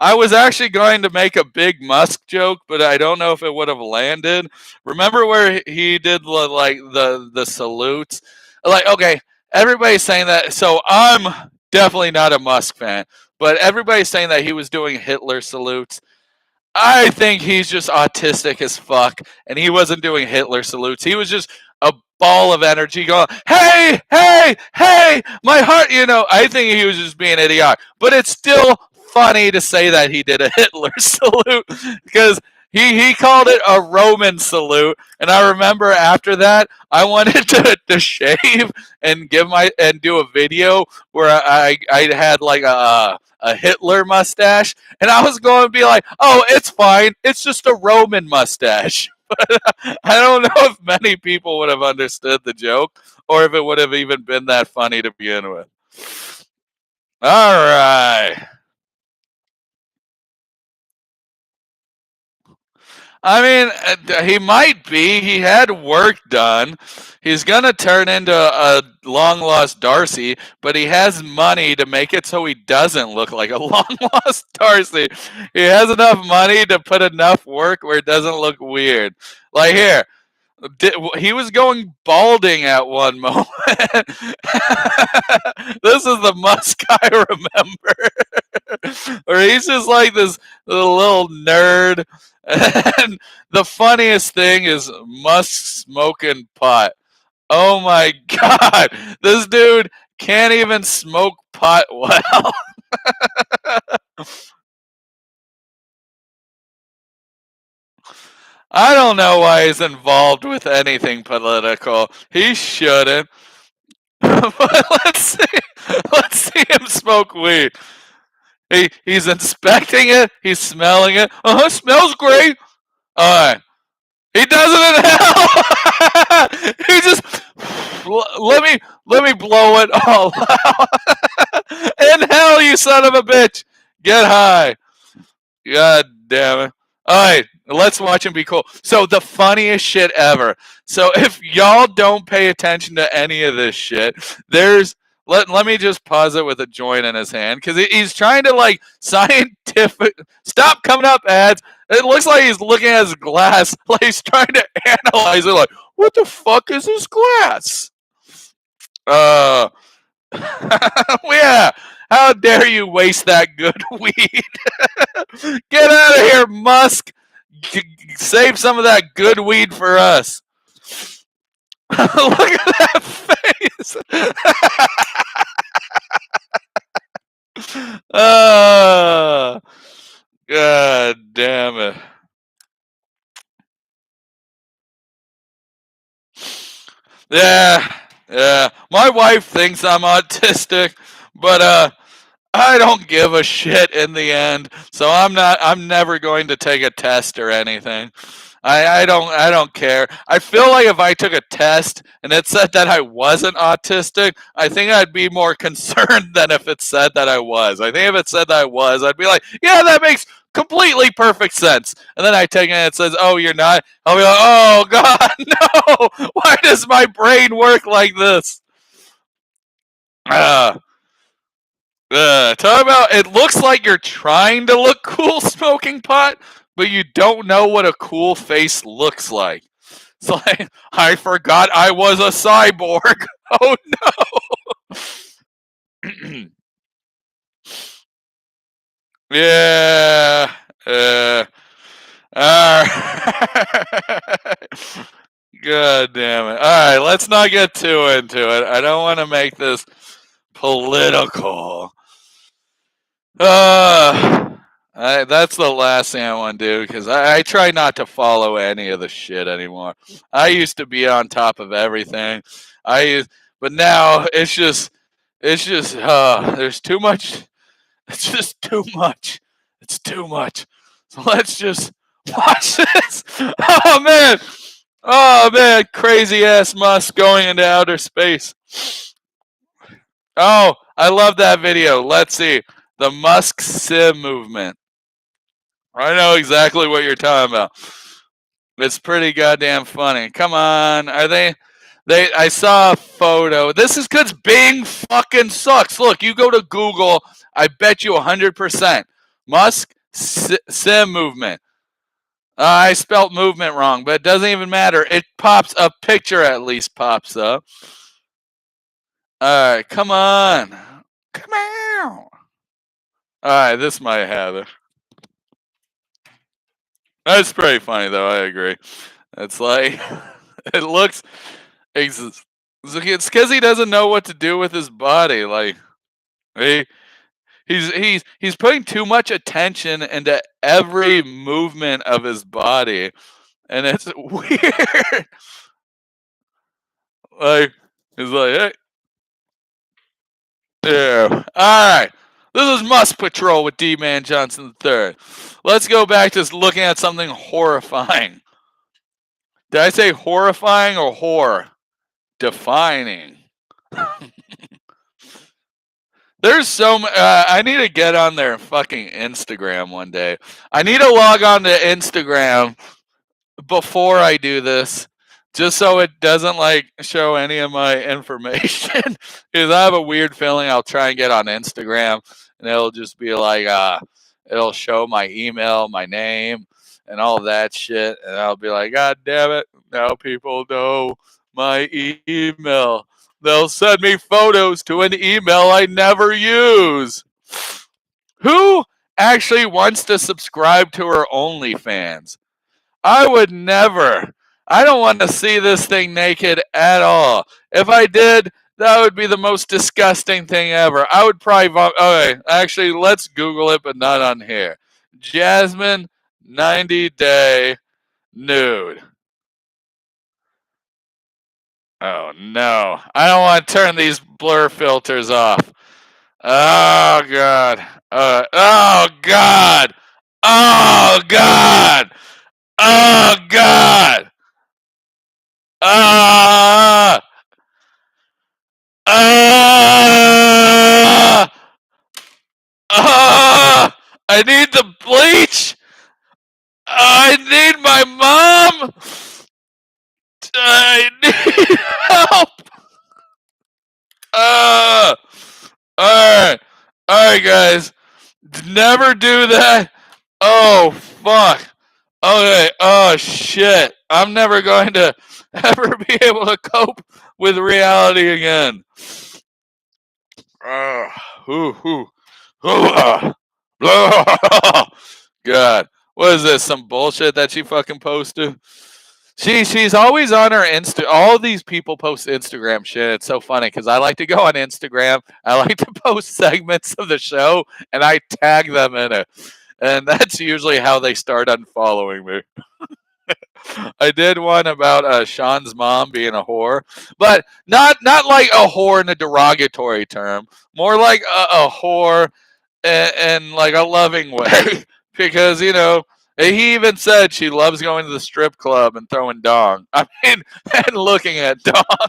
I was actually going to make a big Musk joke, but I don't know if it would have landed. Remember where he did like the salutes? Like, okay, everybody's saying that. So I'm definitely not a Musk fan, but everybody's saying that he was doing Hitler salutes. I think he's just autistic as fuck, and he wasn't doing Hitler salutes. He was just a ball of energy going, hey, hey, hey, my heart, I think he was just being idiotic. But it's still funny to say that he did a Hitler salute because he called it a Roman salute. And I remember after that, I wanted to shave and do a video where I had like a Hitler mustache, and I was going to be like, "Oh, it's fine. It's just a Roman mustache." But I don't know if many people would have understood the joke, or if it would have even been that funny to begin with. All right. I mean, he might be. He had work done. He's going to turn into a long lost Darcy, but he has money to make it so he doesn't look like a long lost Darcy. He has enough money to put enough work where it doesn't look weird. Like here, he was going balding at one moment. This is the Musk I remember. Or he's just like this little nerd. And the funniest thing is Musk smoking pot. Oh my God. This dude can't even smoke pot well. I don't know why he's involved with anything political. He shouldn't. But let's see him smoke weed. He's inspecting it. He's smelling it. Smells great. All right. He does it in hell. He just let me blow it all out. In hell, you son of a bitch. Get high. God damn it. All right, let's watch him be cool. So the funniest shit ever. So if y'all don't pay attention to any of this shit, there's let me just pause it with a joint in his hand because he's trying to like scientific. Stop coming up ads. It looks like he's looking at his glass, like he's trying to analyze it. Like, what the fuck is this glass? Uh, yeah. How dare you waste that good weed? Get out of here, Musk. Save some of that good weed for us. Look at that face. Oh, God damn it. Yeah, yeah. My wife thinks I'm autistic, but I don't give a shit in the end. So I'm never going to take a test or anything. I don't care. I feel like if I took a test and it said that I wasn't autistic, I think I'd be more concerned than if it said that I was. I think if it said that I was, I'd be like, yeah, that makes completely perfect sense. And then I take it and it says, oh, you're not. I'll be like, oh God, no. Why does my brain work like this? Uh, talk about it looks like you're trying to look cool smoking pot, but you don't know what a cool face looks like. It's like, I forgot I was a cyborg. Oh no. Yeah. All right. God damn it. All right, let's not get too into it. I don't want to make this political. That's the last thing I want to do because I try not to follow any of the shit anymore. I used to be on top of everything. But now there's too much. It's just too much. It's too much. So let's just watch this. Oh man, crazy ass Musk going into outer space. Oh, I love that video. Let's see. The Musk sim movement. I know exactly what you're talking about. It's pretty goddamn funny. Come on. Are they I saw a photo. This is cuz Bing fucking sucks. Look, you go to Google, I bet you 100%. Musk sim movement. I spelt movement wrong, but it doesn't even matter. It pops a picture at least pops up. All right, come on. Come on. All right, this might have it. That's pretty funny, though. I agree. It's like it looks. It's because he doesn't know what to do with his body. Like he, he's putting too much attention into every movement of his body, and it's weird. Like he's like, hey, yeah. All right. This is Musk Patrol with Dee-man Johnson III. Let's go back to looking at something horrifying. Did I say horrifying or horror? Defining. There's I need to get on their fucking Instagram one day. I need to log on to Instagram before I do this, just so it doesn't like show any of my information. Because I have a weird feeling I'll try and get on Instagram and it'll just be like it'll show my email, my name, and all that shit, and I'll be like, God damn it! Now people know my email. They'll send me photos to an email I never use. Who actually wants to subscribe to her OnlyFans? I would never. I don't want to see this thing naked at all. If I did, that would be the most disgusting thing ever. I would probably okay, actually, let's Google it, but not on here. Jasmine 90-day nude. Oh no. I don't want to turn these blur filters off. Oh god. Oh god. Oh god. Oh god. Ah! Ah! Ah! I need the bleach. I need my mom. I need help. Ah! All right, guys. Never do that. Oh fuck. Okay. Oh shit. I'm never going to ever be able to cope with reality again. Ooh, ooh, ooh, God, what is this? Some bullshit that she fucking posted? She's always on her Insta. All these people post Instagram shit. It's so funny because I like to go on Instagram. I like to post segments of the show and I tag them in it, and that's usually how they start unfollowing me. I did one about Sean's mom being a whore, but not like a whore in a derogatory term. More like a whore in like a loving way, because he even said she loves going to the strip club and throwing dong. I mean, and looking at dong.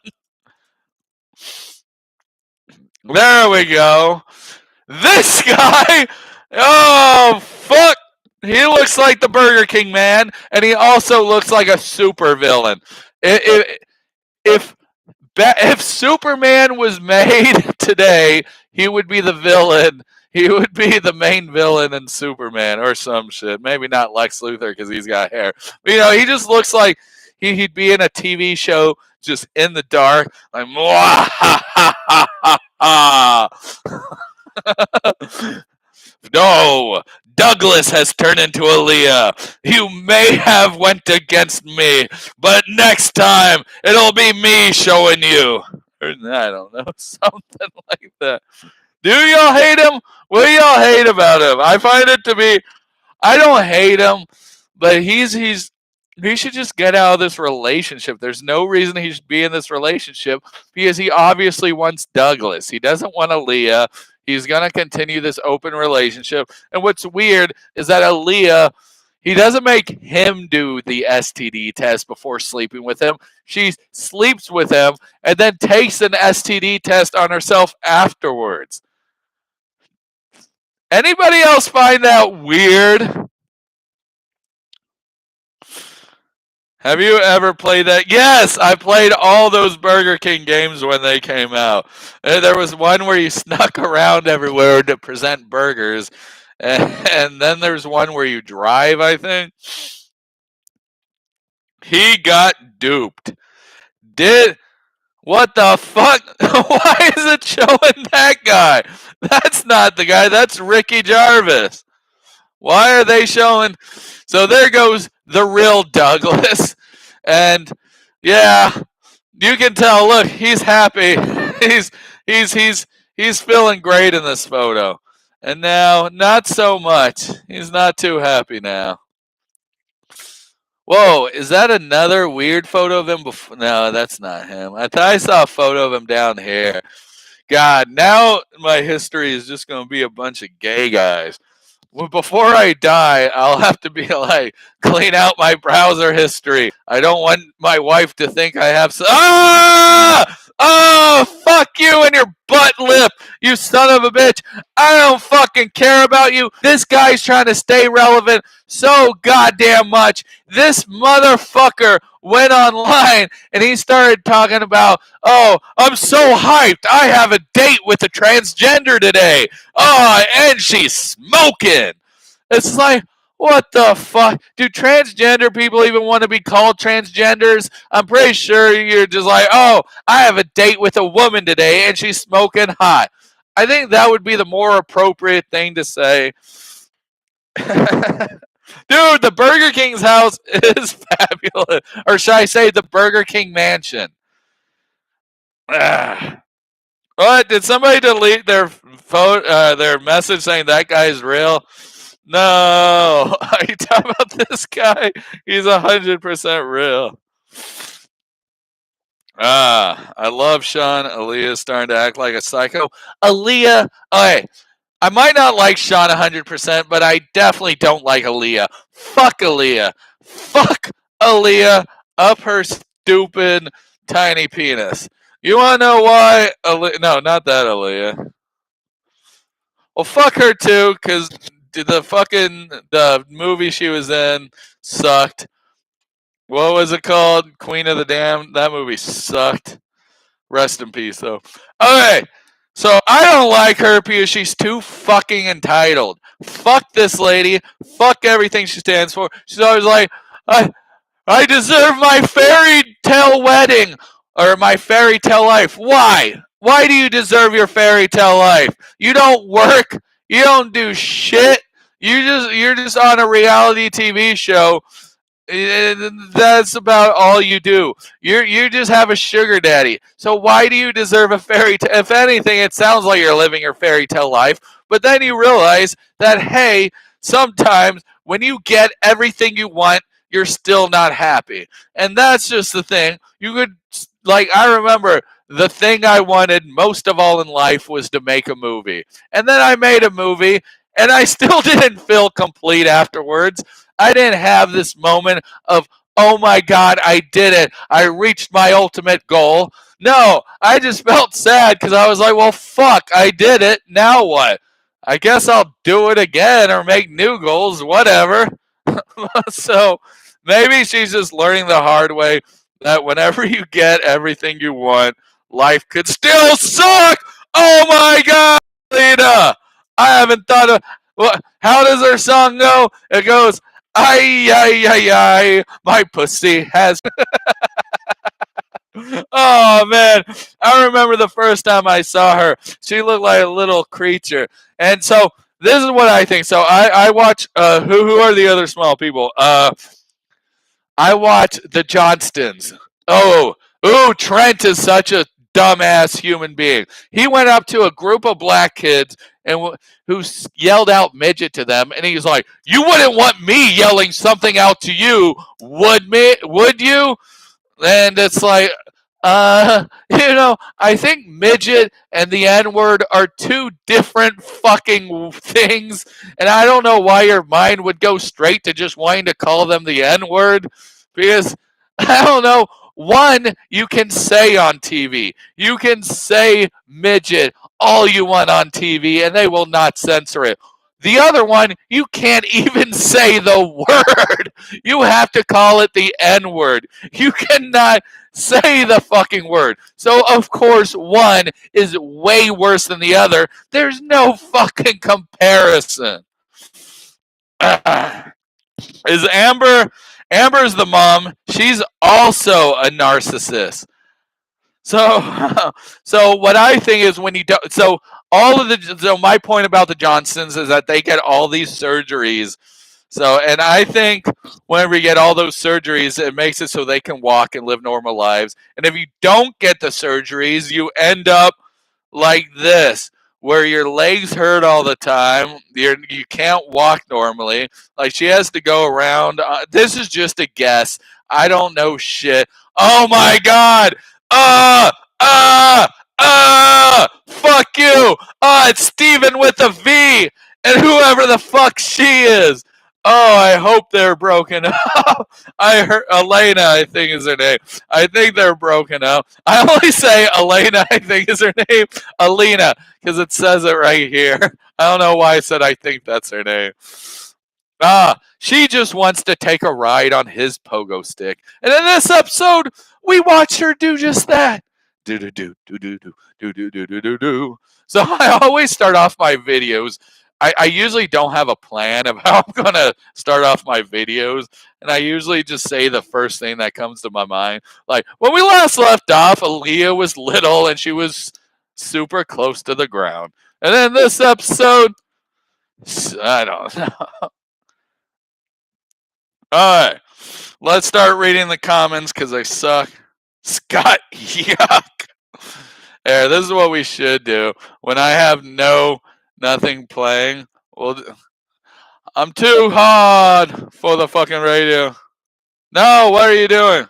There we go. This guy. Oh fuck. He looks like the Burger King man, and he also looks like a super villain. If if Superman was made today, he would be the villain. He would be the main villain in Superman or some shit. Maybe not Lex Luthor because he's got hair. But, he just looks like he'd be in a TV show just in the dark, like, ha ha ha ha ha. No, Douglas has turned into Aaliyah. You may have went against me, but next time it'll be me showing you. Or, I don't know, something like that. Do y'all hate him? What do y'all hate about him? I find it to be. I don't hate him, but he should just get out of this relationship. There's no reason he should be in this relationship because he obviously wants Douglas. He doesn't want Aaliyah. He's going to continue this open relationship. And what's weird is that Aaliyah, he doesn't make him do the STD test before sleeping with him. She sleeps with him and then takes an STD test on herself afterwards. Anybody else find that weird? Have you ever played that? Yes, I played all those Burger King games when they came out. There was one where you snuck around everywhere to present burgers, and then there's one where you drive, I think. He got duped. Did what the fuck? Why is it showing that guy? That's not the guy. That's Ricky Jarvis. Why are they showing? So there goes the real Douglas. And yeah, you can tell, look, he's happy. He's he's feeling great in this photo. And now not so much. He's not too happy now. Whoa, is that another weird photo of him before? No, that's not him. I thought I saw a photo of him down here. God, now my history is just going to be a bunch of gay guys. Well, before I die, I'll have to be like, clean out my browser history. I don't want my wife to think I have. Oh, fuck you and your butt lip, you son of a bitch. I don't fucking care about you. This guy's trying to stay relevant so goddamn much. This motherfucker went online and he started talking about, oh, I'm so hyped. I have a date with a transgender today. Oh, and she's smoking. It's like, what the fuck? Do transgender people even want to be called transgenders? I'm pretty sure you're just like, oh, I have a date with a woman today and she's smoking hot. I think that would be the more appropriate thing to say. Dude, the Burger King's house is fabulous. Or should I say the Burger King mansion? What? Did somebody delete their their message saying that guy's real? No. Are you talking about this guy? He's 100% real. I love Sean. Aaliyah's starting to act like a psycho. Aaliyah, okay, I might not like Sean 100%, but I definitely don't like Aaliyah. Fuck Aaliyah. Fuck Aaliyah up her stupid tiny penis. You want to know why? No, not that Aaliyah. Well, fuck her too, because the movie she was in sucked. What was it called? Queen of the Damned. That movie sucked. Rest in peace, though. Okay, so I don't like her because she's too fucking entitled. Fuck this lady. Fuck everything she stands for. She's always like, I deserve my fairy tale wedding or my fairy tale life. Why? Why do you deserve your fairy tale life? You don't work. You don't do shit. You're just on a reality TV show. That's about all you do. You just have a sugar daddy. So why do you deserve a fairy tale? If anything, it sounds like you're living your fairy tale life. But then you realize that, hey, sometimes when you get everything you want, you're still not happy. And that's just the thing. You could, like, I remember the thing I wanted most of all in life was to make a movie. And then I made a movie, and I still didn't feel complete afterwards. I didn't have this moment of, oh my God, I did it. I reached my ultimate goal. No, I just felt sad because I was like, well, fuck, I did it. Now what? I guess I'll do it again or make new goals, whatever. So maybe she's just learning the hard way that whenever you get everything you want, life could still suck. Oh my God, Lena. I haven't thought of what. How does her song go? It goes, "Ay ay ay ay, my pussy has." Oh man, I remember the first time I saw her. She looked like a little creature, and so this is what I think. So I watch. Who are the other small people? I watch the Johnstons. Oh, ooh, Trent is such a dumbass human being. He went up to a group of black kids and who yelled out midget to them, and he's like, "You wouldn't want me yelling something out to you, would me? Would you?" And it's like, I think midget and the N word are two different fucking things, and I don't know why your mind would go straight to just wanting to call them the N word, because I don't know. One, you can say on TV, you can say midget all you want on TV, and they will not censor it. The other one, you can't even say the word. You have to call it the N word. You cannot say the fucking word. So, of course, one is way worse than the other. There's no fucking comparison. Is Amber's the mom. She's also a narcissist. So, so what I think is when you do, so my point about the Johnsons is that they get all these surgeries. So, and I think whenever you get all those surgeries, it makes it so they can walk and live normal lives. And if you don't get the surgeries, you end up like this, where your legs hurt all the time. You can't walk normally. Like she has to go around. This is just a guess. I don't know shit. Oh my god. Uh, fuck you. It's Steven with a V, and whoever the fuck she is. Oh, I hope they're broken up. I heard Elena, I think is her name. I think they're broken up. I only say Elena, I think is her name. Alina, because it says it right here. I don't know why I said I think that's her name. She just wants to take a ride on his pogo stick. And in this episode, we watch her do just that. Do do do do do do do do do do do do. So I always start off my videos. I usually don't have a plan of how I'm gonna start off my videos, and I usually just say the first thing that comes to my mind. Like when we last left off, Aaliyah was little and she was super close to the ground. And then this episode, I don't know. All right, let's start reading the comments because they suck. Scott, yuck. There, this is what we should do. When I have nothing playing, well, I'm too hard for the fucking radio. No, what are you doing?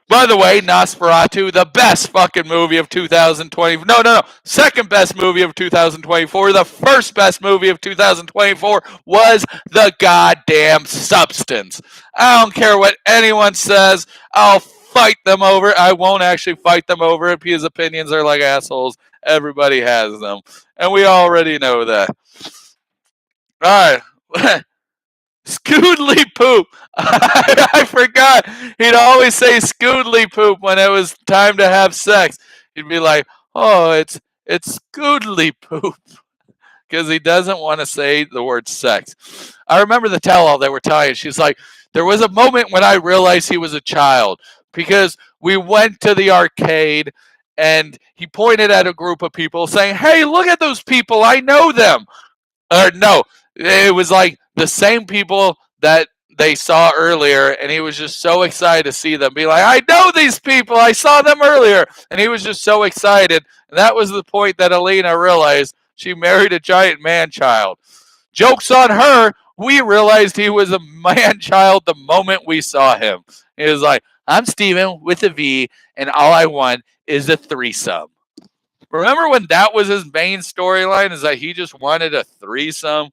By the way, Nosferatu, the best fucking movie of 2020. No. Second best movie of 2024. The first best movie of 2024 was The Goddamn Substance. I don't care what anyone says. I'll fight them over. I won't actually fight them over it because opinions are like assholes. Everybody has them. And we already know that. All right. Scoodly poop. I forgot. He'd always say scoodly poop when it was time to have sex. He'd be like, "Oh, it's scoodly poop," because he doesn't want to say the word sex. I remember the tell-all they were telling. She's like, "There was a moment when I realized he was a child because we went to the arcade." And he pointed at a group of people saying, "Hey, look at those people. I know them." Or no, it was like the same people that they saw earlier, and he was just so excited to see them. Be like, I know these people. I saw them earlier, and he was just so excited. And that was the point that Alina realized she married a giant man child. Joke's on her. We realized he was a man child the moment we saw him. He was like, I'm Steven with a V, and all I want is a threesome. Remember when that was his main storyline? Is that he just wanted a threesome?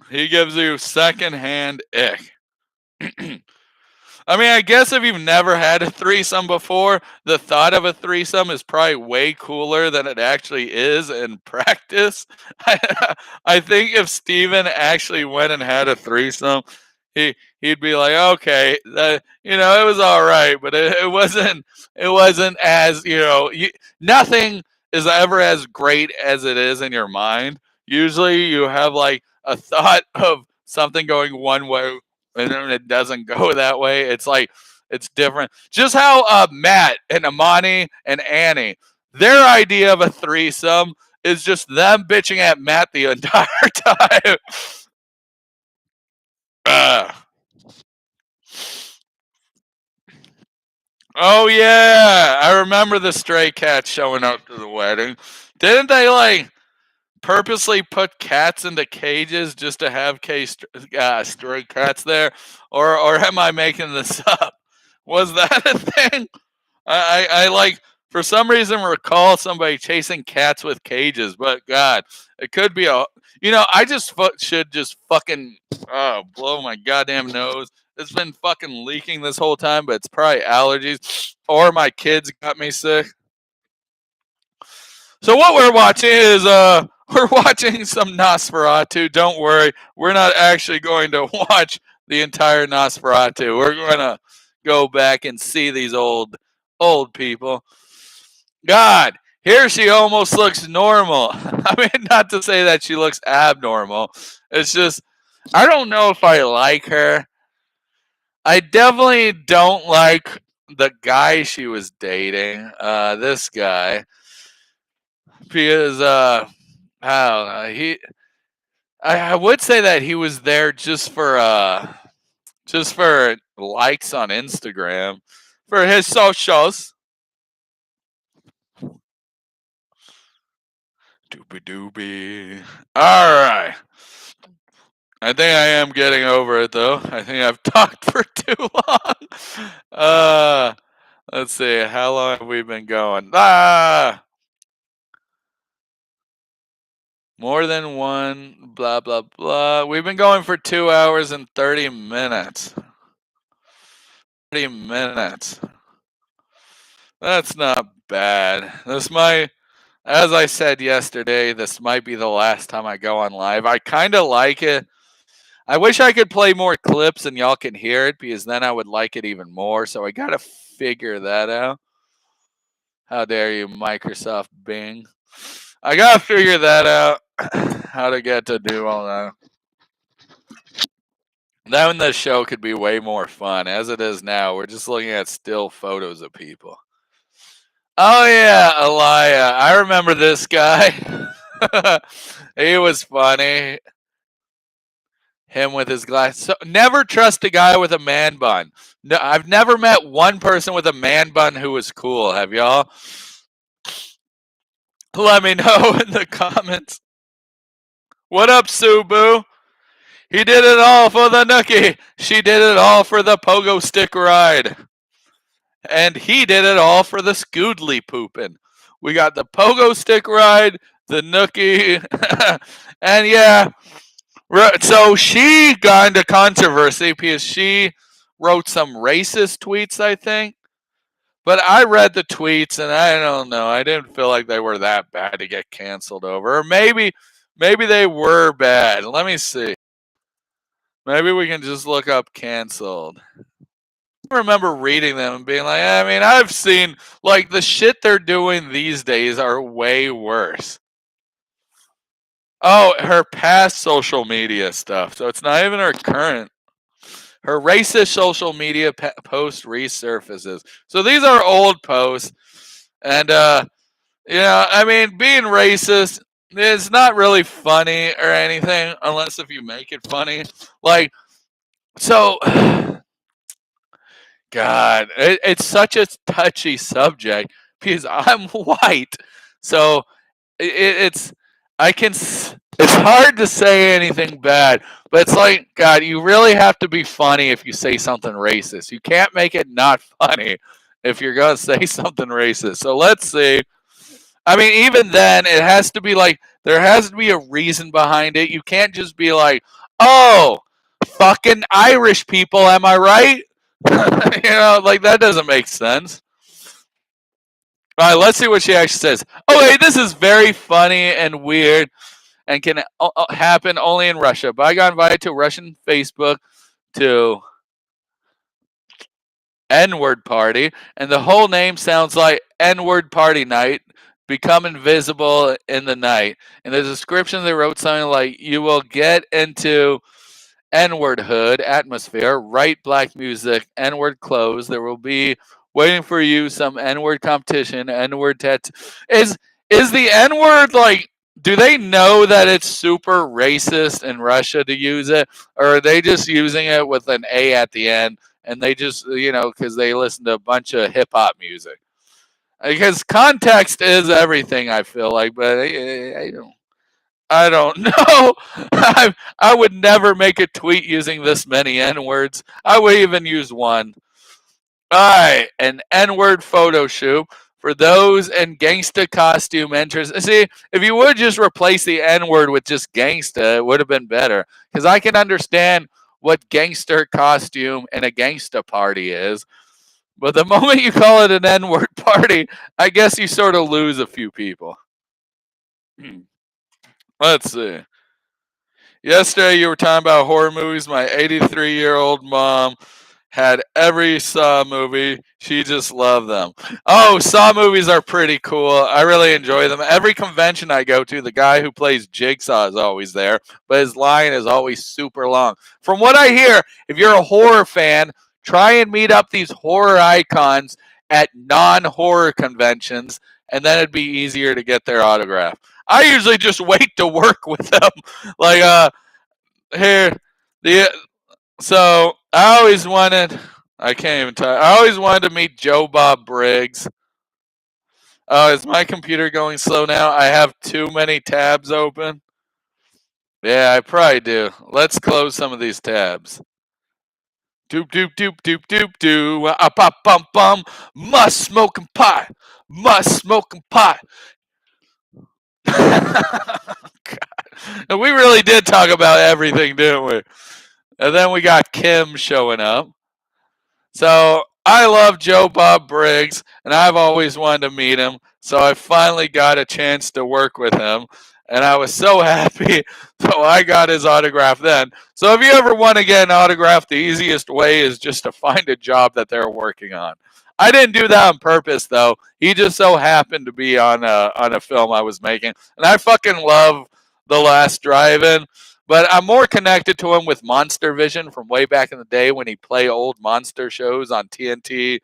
He gives you secondhand ick. I mean, I guess if you've never had a threesome before, the thought of a threesome is probably way cooler than it actually is in practice. I think if Steven actually went and had a threesome, he'd be like, okay, it was all right, but it wasn't as nothing is ever as great as it is in your mind. Usually, you have like a thought of something going one way, and then it doesn't go that way. It's like it's different. Just how Matt and Amani and Annie, their idea of a threesome is just them bitching at Matt the entire time. Uh, oh yeah, I remember the stray cats showing up to the wedding. Didn't they like purposely put cats into cages just to have stray cats there, or am I making this up? Was that a thing? I like for some reason recall somebody chasing cats with cages, but God, it could be a. I just should just fucking blow my goddamn nose. It's been fucking leaking this whole time, but it's probably allergies or my kids got me sick. So what we're watching is we're watching some Nosferatu. Don't worry, we're not actually going to watch the entire Nosferatu. We're going to go back and see these old people. God, here she almost looks normal. I mean, not to say that she looks abnormal. It's just I don't know if I like her. I definitely don't like the guy she was dating. This guy, because I don't know. I would say that he was there just for likes on Instagram for his socials. Doobie doobie. All right. I think I am getting over it though. I think I've talked for too long. Let's see. How long have we been going? More than one. Blah blah blah. We've been going for 2 hours and 30 minutes. 30 minutes. That's not bad. As I said yesterday, this might be the last time I go on live. I kind of like it. I wish I could play more clips and y'all can hear it because then I would like it even more. So I got to figure that out. How dare you, Microsoft Bing? I got to figure that out. How to get to do all that. Then the show could be way more fun. As it is now, we're just looking at still photos of people. Oh yeah, Elia. I remember this guy. He was funny. Him with his glass. So, never trust a guy with a man bun. No, I've never met one person with a man bun who was cool. Have y'all? Let me know in the comments. What up, Subu? He did it all for the nookie. She did it all for the pogo stick ride. And he did it all for the scoodly pooping. We got the pogo stick ride, the nookie, and yeah. So she got into controversy because she wrote some racist tweets, I think. But I read the tweets and I don't know. I didn't feel like they were that bad to get canceled over. Or maybe they were bad. Let me see. Maybe we can just look up canceled. I remember reading them and being like, I mean, I've seen like the shit they're doing these days are way worse. Oh, her past social media stuff. So it's not even her current. Her racist social media post resurfaces. So these are old posts. And, I mean, being racist is not really funny or anything unless if you make it funny. Like, so, God, it's such a touchy subject because I'm white. So it's I can it's hard to say anything bad, but it's like God, you really have to be funny if you say something racist. You can't make it not funny if you're gonna say something racist. So let's see. I mean, even then, it has to be like there has to be a reason behind it. You can't just be like, "Oh, fucking Irish people, am I right?" Like that doesn't make sense. All right, let's see what she actually says. Okay, this is very funny and weird and can happen only in Russia. But I got invited to a Russian Facebook to N-word party, and the whole name sounds like N-word party night. Become invisible in the night. In the description, they wrote something like, "You will get into N-word hood atmosphere, right black music, N-word clothes. There will be waiting for you some N-word competition, N-word tattoo." Is the N-word like? Do they know that it's super racist in Russia to use it, or are they just using it with an A at the end? And they just, because they listen to a bunch of hip hop music. Because context is everything, I feel like, but I don't know. I would never make a tweet using this many N words. I would even use one. All right, an N word photo shoot for those in gangsta costume enters. See, if you would just replace the N word with just gangsta, it would have been better. Because I can understand what gangster costume and a gangsta party is. But the moment you call it an N word party, I guess you sort of lose a few people. Let's see. Yesterday, you were talking about horror movies. My 83-year-old mom had every Saw movie. She just loved them. Oh, Saw movies are pretty cool. I really enjoy them. Every convention I go to, the guy who plays Jigsaw is always there, but his line is always super long. From what I hear, if you're a horror fan, try and meet up these horror icons at non-horror conventions, and then it'd be easier to get their autograph. I usually just wait to work with them. Like, here, the so I always wanted. I can't even talk. I always wanted to meet Joe Bob Briggs. Oh, is my computer going slow now? I have too many tabs open. Yeah, I probably do. Let's close some of these tabs. Doop doop doop doop doop doo. Pop bum bum. Must smoking pot. Must smoking pot. And we really did talk about everything, didn't we? And then we got Kim showing up. So I love Joe Bob Briggs, and I've always wanted to meet him. So I finally got a chance to work with him, and I was so happy. So I got his autograph then. So if you ever want to get an autograph, the easiest way is just to find a job that they're working on. I didn't do that on purpose, though. He just so happened to be on a film I was making, and I fucking love The Last Drive-In. But I'm more connected to him with Monster Vision from way back in the day when he played old monster shows on TNT.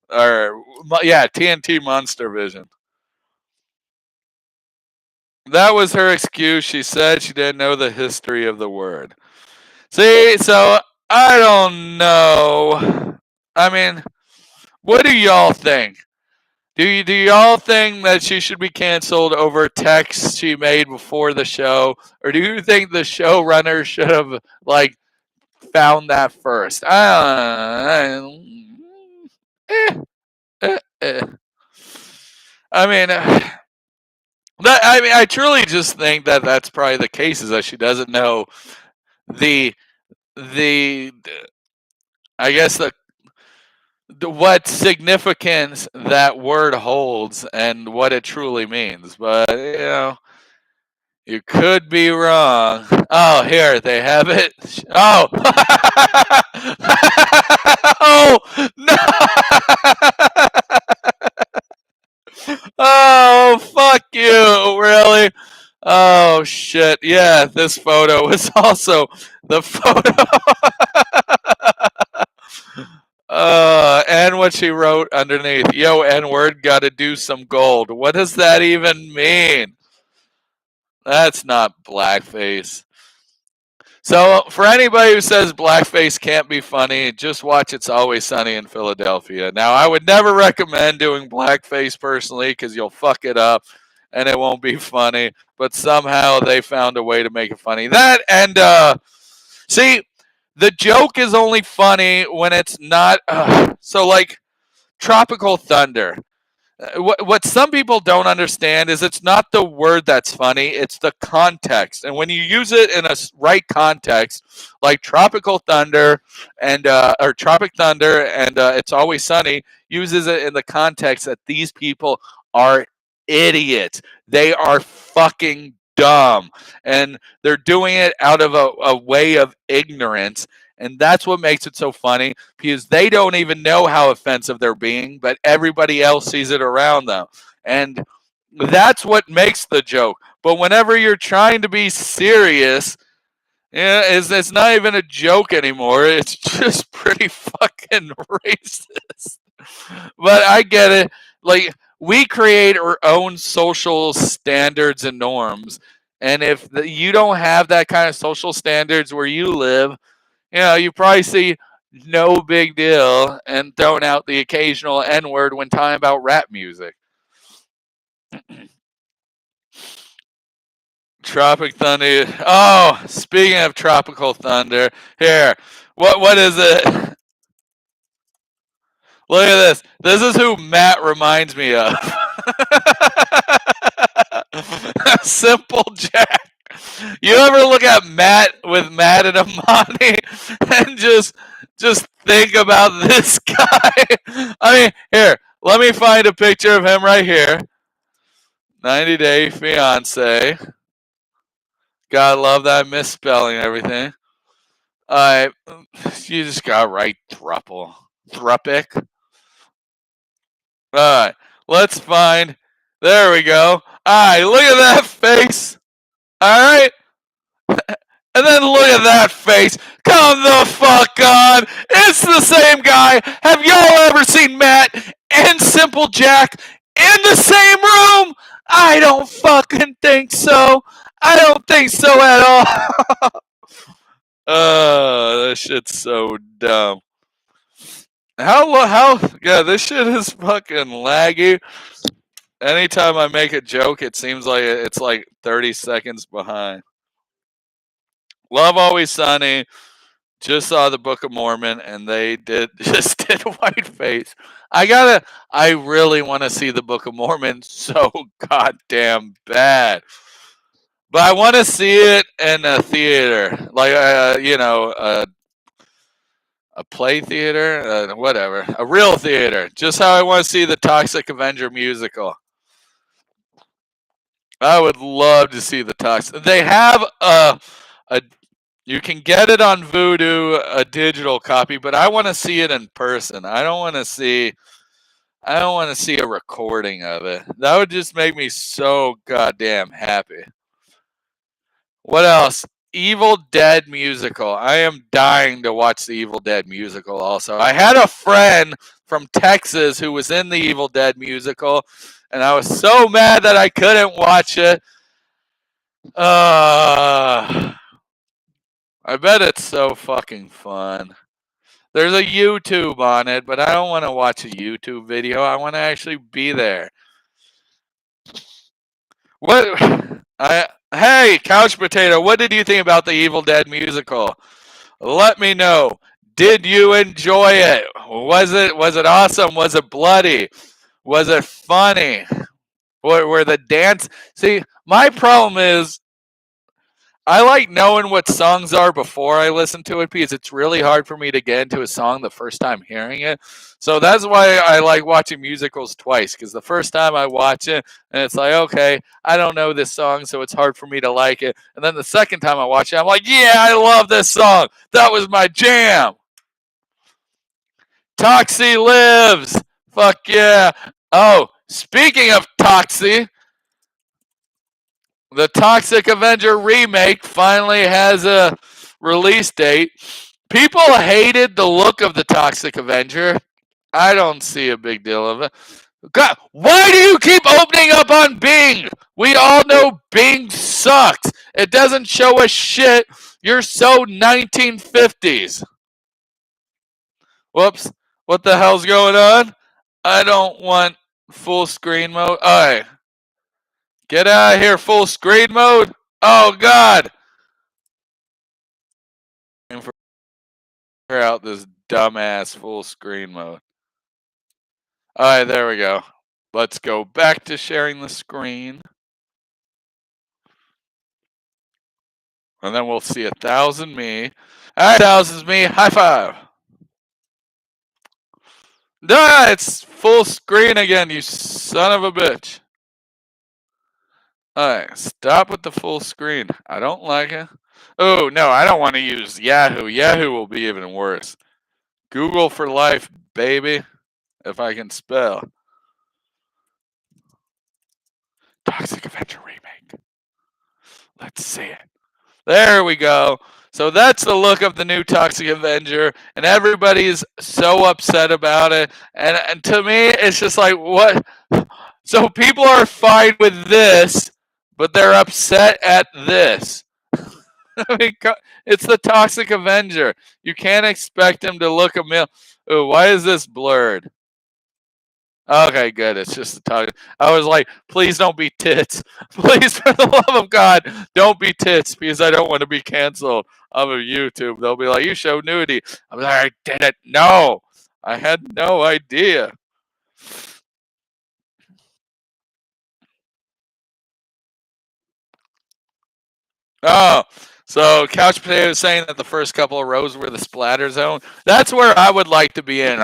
Or, yeah, TNT Monster Vision. That was her excuse. She said she didn't know the history of the word. See, so I don't know. I mean, what do y'all think? Do y'all think that she should be canceled over texts she made before the show, or do you think the showrunner should have like found that first? Eh, eh, eh. I mean, I truly just think that that's probably the case is that she doesn't know the the I guess the what significance that word holds and what it truly means. But you could be wrong. Oh, here they have it. Oh, oh no! Oh, fuck you! Really? Oh shit! Yeah, this photo was also the photo. And what she wrote underneath, "Yo, N-word, gotta do some gold." What does that even mean? That's not blackface. So, for anybody who says blackface can't be funny, just watch It's Always Sunny in Philadelphia. Now, I would never recommend doing blackface personally because you'll fuck it up and it won't be funny. But somehow they found a way to make it funny. That and, see, the joke is only funny when it's not. So, like, Tropical Thunder. What some people don't understand is it's not the word that's funny, it's the context. And when you use it in a right context, like Tropical Thunder and or Tropic Thunder and It's Always Sunny, uses it in the context that these people are idiots. They are fucking dumb, and they're doing it out of a way of ignorance. And that's what makes it so funny because they don't even know how offensive they're being, but everybody else sees it around them. And that's what makes the joke. But whenever you're trying to be serious, yeah, it's not even a joke anymore. It's just pretty fucking racist. But I get it. Like, we create our own social standards and norms. And if you don't have that kind of social standards where you live, you probably see no big deal and throwing out the occasional N word when talking about rap music. Tropic Thunder. Oh, speaking of tropical thunder, here. What is it? Look at this. This is who Matt reminds me of. Simple Jack. You ever look at Matt with Matt and Amani and just think about this guy? I mean, here, let me find a picture of him right here. 90 Day Fiance. Gotta love that misspelling and everything. Alright, you just gotta write thruple. Thrupic. Alright, let's find. There we go. Alright, look at that face. Alright? And then look at that face. Come the fuck on. It's the same guy. Have y'all ever seen Matt and Simple Jack in the same room? I don't fucking think so. I don't think so at all. That shit's so dumb. Yeah, this shit is fucking laggy. Anytime I make a joke, it seems like it's like 30 seconds behind. Love Always Sunny. Just saw the Book of Mormon, and they just did Whiteface. I really want to see the Book of Mormon so goddamn bad. But I want to see it in a theater, like a play theater, whatever, a real theater. Just how I want to see the Toxic Avenger musical. I would love to see the Toxic. They have a you can get it on Vudu, a digital copy, but I want to see it in person. I don't want to see a recording of it. That would just make me so goddamn happy. What else? Evil Dead musical. I am dying to watch the Evil Dead musical also. I had a friend from Texas who was in the Evil Dead musical, and I was so mad that I couldn't watch it. I bet it's so fucking fun. There's a YouTube on it, but I don't want to watch a YouTube video. I want to actually be there. Hey, Couch Potato, what did you think about the Evil Dead musical? Let me know. Did you enjoy it? Was it awesome? Was it bloody? Was it funny? Were the dance? See, my problem is I like knowing what songs are before I listen to it because it's really hard for me to get into a song the first time hearing it. So that's why I like watching musicals twice, because the first time I watch it and it's like, okay, I don't know this song, so it's hard for me to like it. And then the second time I watch it, I'm like, yeah, I love this song. That was my jam. Toxie lives. Fuck yeah. Oh, speaking of Toxie, the Toxic Avenger remake finally has a release date. People hated the look of the Toxic Avenger. I don't see a big deal of it. God, why do you keep opening up on Bing? We all know Bing sucks. It doesn't show us shit. You're so 1950s. Whoops. What the hell's going on? I don't want full screen mode. Alright. Get out of here, full screen mode. Oh, God. Figure out this dumbass full screen mode. Alright, there we go. Let's go back to sharing the screen. And then we'll see 1,000 me. Alright, 1,000's me. High five. Ah, it's full screen again, you son of a bitch. Alright, stop with the full screen. I don't like it. Oh, no, I don't want to use Yahoo. Yahoo will be even worse. Google for life, baby, if I can spell. Toxic Avenger remake. Let's see it. There we go. So that's the look of the new Toxic Avenger, and everybody's so upset about it. And to me, it's just like, what? So people are fine with this, but they're upset at this. I mean, it's the Toxic Avenger. You can't expect him to look a million. Ooh, why is this blurred? Okay, good. It's just a talk. I was like, please don't be tits. Please, for the love of God, don't be tits because I don't want to be canceled off of YouTube. They'll be like, you show nudity. I'm like, I didn't know. I had no idea. Oh, so Couch Potato is saying that the first couple of rows were the splatter zone. That's where I would like to be in.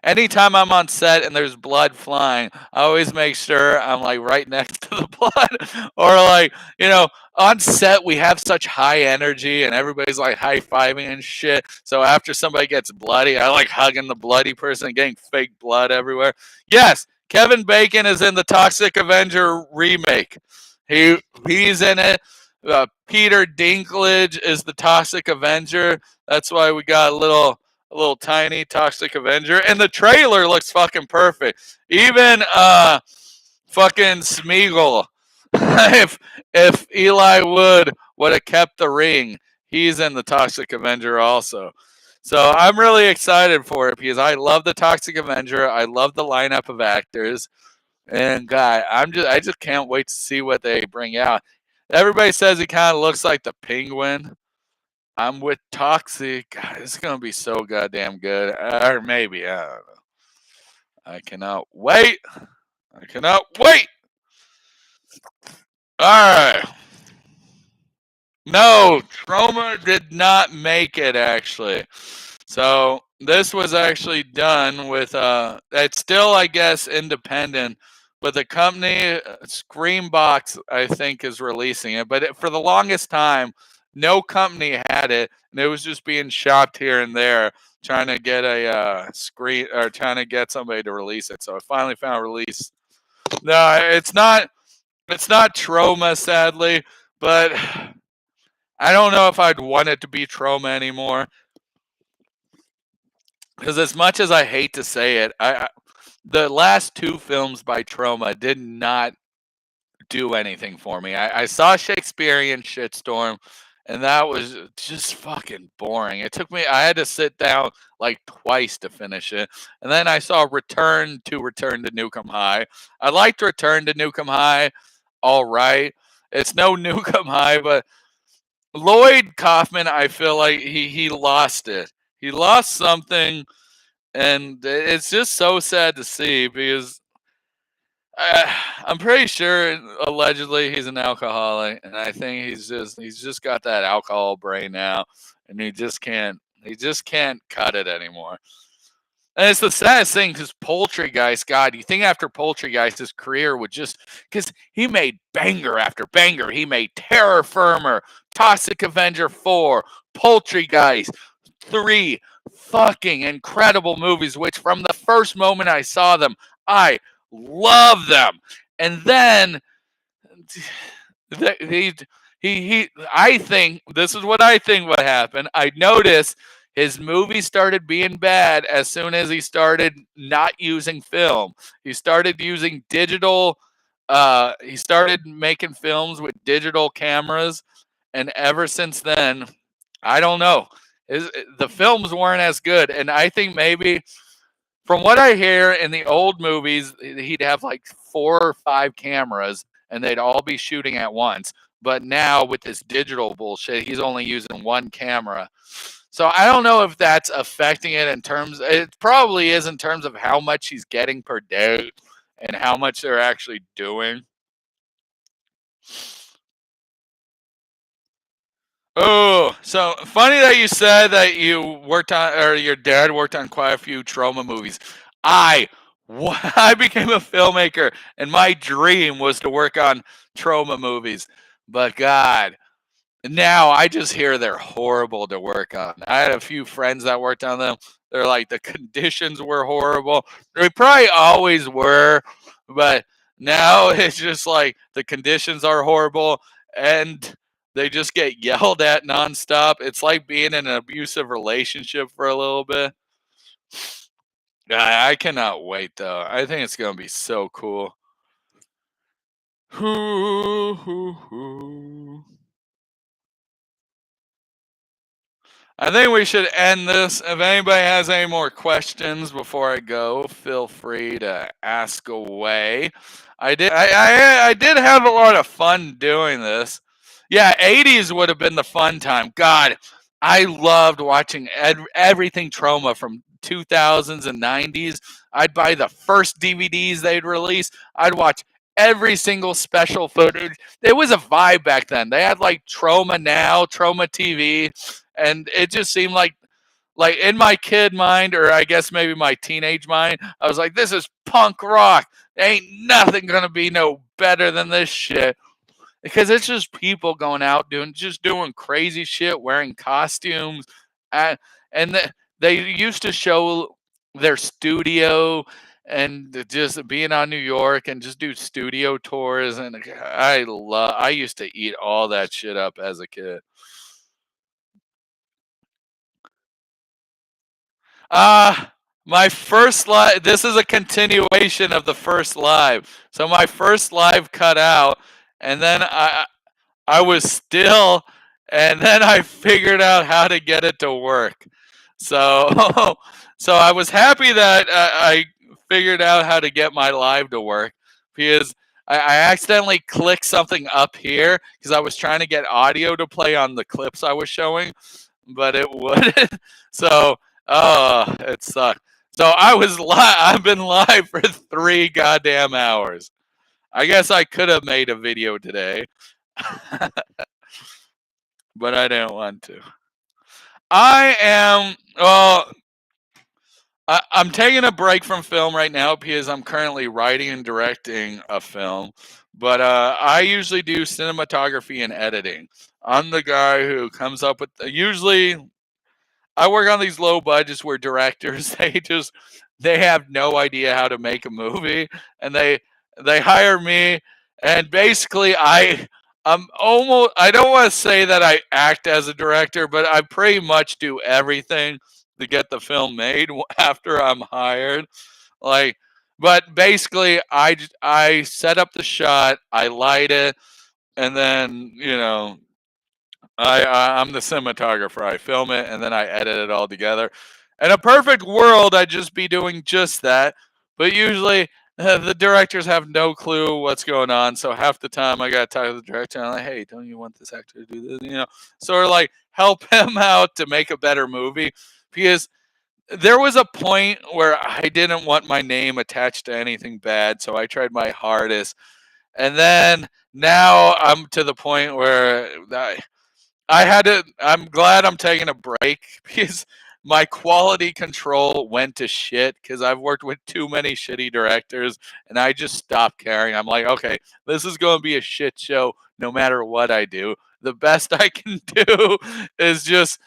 Anytime I'm on set and there's blood flying, I always make sure I'm like right next to the blood. Or like, on set we have such high energy and everybody's like high fiving and shit. So after somebody gets bloody, I like hugging the bloody person and getting fake blood everywhere. Yes, Kevin Bacon is in the Toxic Avenger remake. He's in it. Peter Dinklage is the Toxic Avenger. That's why we got a little tiny Toxic Avenger, and the trailer looks fucking perfect. Even fucking Smeagol, if Eli would have kept the ring, he's in the Toxic Avenger also. So I'm really excited for it because I love the Toxic Avenger. I love the lineup of actors. And God, I just can't wait to see what they bring out. Everybody says he kind of looks like the Penguin. I'm with Toxic. God, it's gonna be so goddamn good. Or maybe I don't know. I cannot wait. I cannot wait. All right. No, Troma did not make it actually. So this was actually done with it's still I guess independent, but the company Screambox I think is releasing it. But for the longest time, no company had it, and it was just being shopped here and there, trying to get a screen or trying to get somebody to release it. So I finally found a release. No, it's not. It's not Troma, sadly, but I don't know if I'd want it to be Troma anymore. Because as much as I hate to say it, the last two films by Troma did not do anything for me. I saw Shakespearean Shitstorm, and that was just fucking boring. It took me. I had to sit down like twice to finish it, and then I saw Return to Newcomb High. I liked Return to Newcomb High. All right, it's no Newcomb High, but Lloyd Kaufman, I feel like he lost it. He lost something, and it's just so sad to see because uh, I'm pretty sure allegedly he's an alcoholic, and I think he's just got that alcohol brain now, and he just can't cut it anymore. And it's the saddest thing because Poultrygeist, God, you think after Poultrygeist, his career would just, because he made banger after banger. He made Terror Firmer, Toxic Avenger 4, Poultrygeist, 3 fucking incredible movies, which from the first moment I saw them, I love them. And then he I think this is what I think what happened. I noticed his movies started being bad as soon as he started not using film. He started using digital he started making films with digital cameras, and ever since then, I don't know. The films weren't as good, and I think maybe from what I hear in the old movies, he'd have like 4 or 5 cameras and they'd all be shooting at once. But now with this digital bullshit, he's only using one camera. So I don't know if that's affecting it in terms, it probably is in terms of how much he's getting per day and how much they're actually doing. Oh, so funny that you said that you worked on, or your dad worked on quite a few trauma movies. I, I became a filmmaker, and my dream was to work on trauma movies. But God, Now I just hear they're horrible to work on. I had a few friends that worked on them. They're like the conditions were horrible. They probably always were, but now it's just like the conditions are horrible and they just get yelled at nonstop. It's like being in an abusive relationship for a little bit. I cannot wait though. I think it's gonna be so cool. Hoo, hoo, hoo. I think we should end this. If anybody has any more questions before I go, feel free to ask away. I did have a lot of fun doing this. Yeah, 80s would have been the fun time. God, I loved watching everything Trauma from 2000s and 90s. I'd buy the first DVDs they'd release. I'd watch every single special footage. It was a vibe back then. They had like Trauma Now, Trauma TV, and it just seemed like in my kid mind, or I guess maybe my teenage mind, I was like, this is punk rock. Ain't nothing gonna be no better than this shit. Because it's just people going out doing crazy shit, wearing costumes, and, and they used to show their studio and just being on New York and just do studio tours, and I used to eat all that shit up as a kid. My first live. This is a continuation of the first live. So my first live cut out, and then I was still, and then I figured out how to get it to work. So so I was happy that I figured out how to get my live to work because I accidentally clicked something up here because I was trying to get audio to play on the clips I was showing, but it wouldn't. So, oh, it sucked. So I've been live for 3 goddamn hours. I guess I could have made a video today, but I didn't want to. I am. Well, I'm taking a break from film right now because I'm currently writing and directing a film. But I usually do cinematography and editing. I'm the guy who comes up with. Usually, I work on these low budgets where directors they have no idea how to make a movie, and they hire me, and basically I don't want to say that I act as a director, but I pretty much do everything to get the film made after I'm hired. Like, but basically I set up the shot, I light it, and then I'm the cinematographer. I film it and then I edit it all together. In a perfect world, I'd just be doing just that. But usually, the directors have no clue what's going on. So half the time, I got to talk to the director. And I'm like, hey, don't you want this actor to do this? Sort of like help him out to make a better movie. Because there was a point where I didn't want my name attached to anything bad. So I tried my hardest. And then now I'm to the point where I had to. I'm glad I'm taking a break because my quality control went to shit because I've worked with too many shitty directors and I just stopped caring. I'm like, okay, this is going to be a shit show no matter what I do. The best I can do is just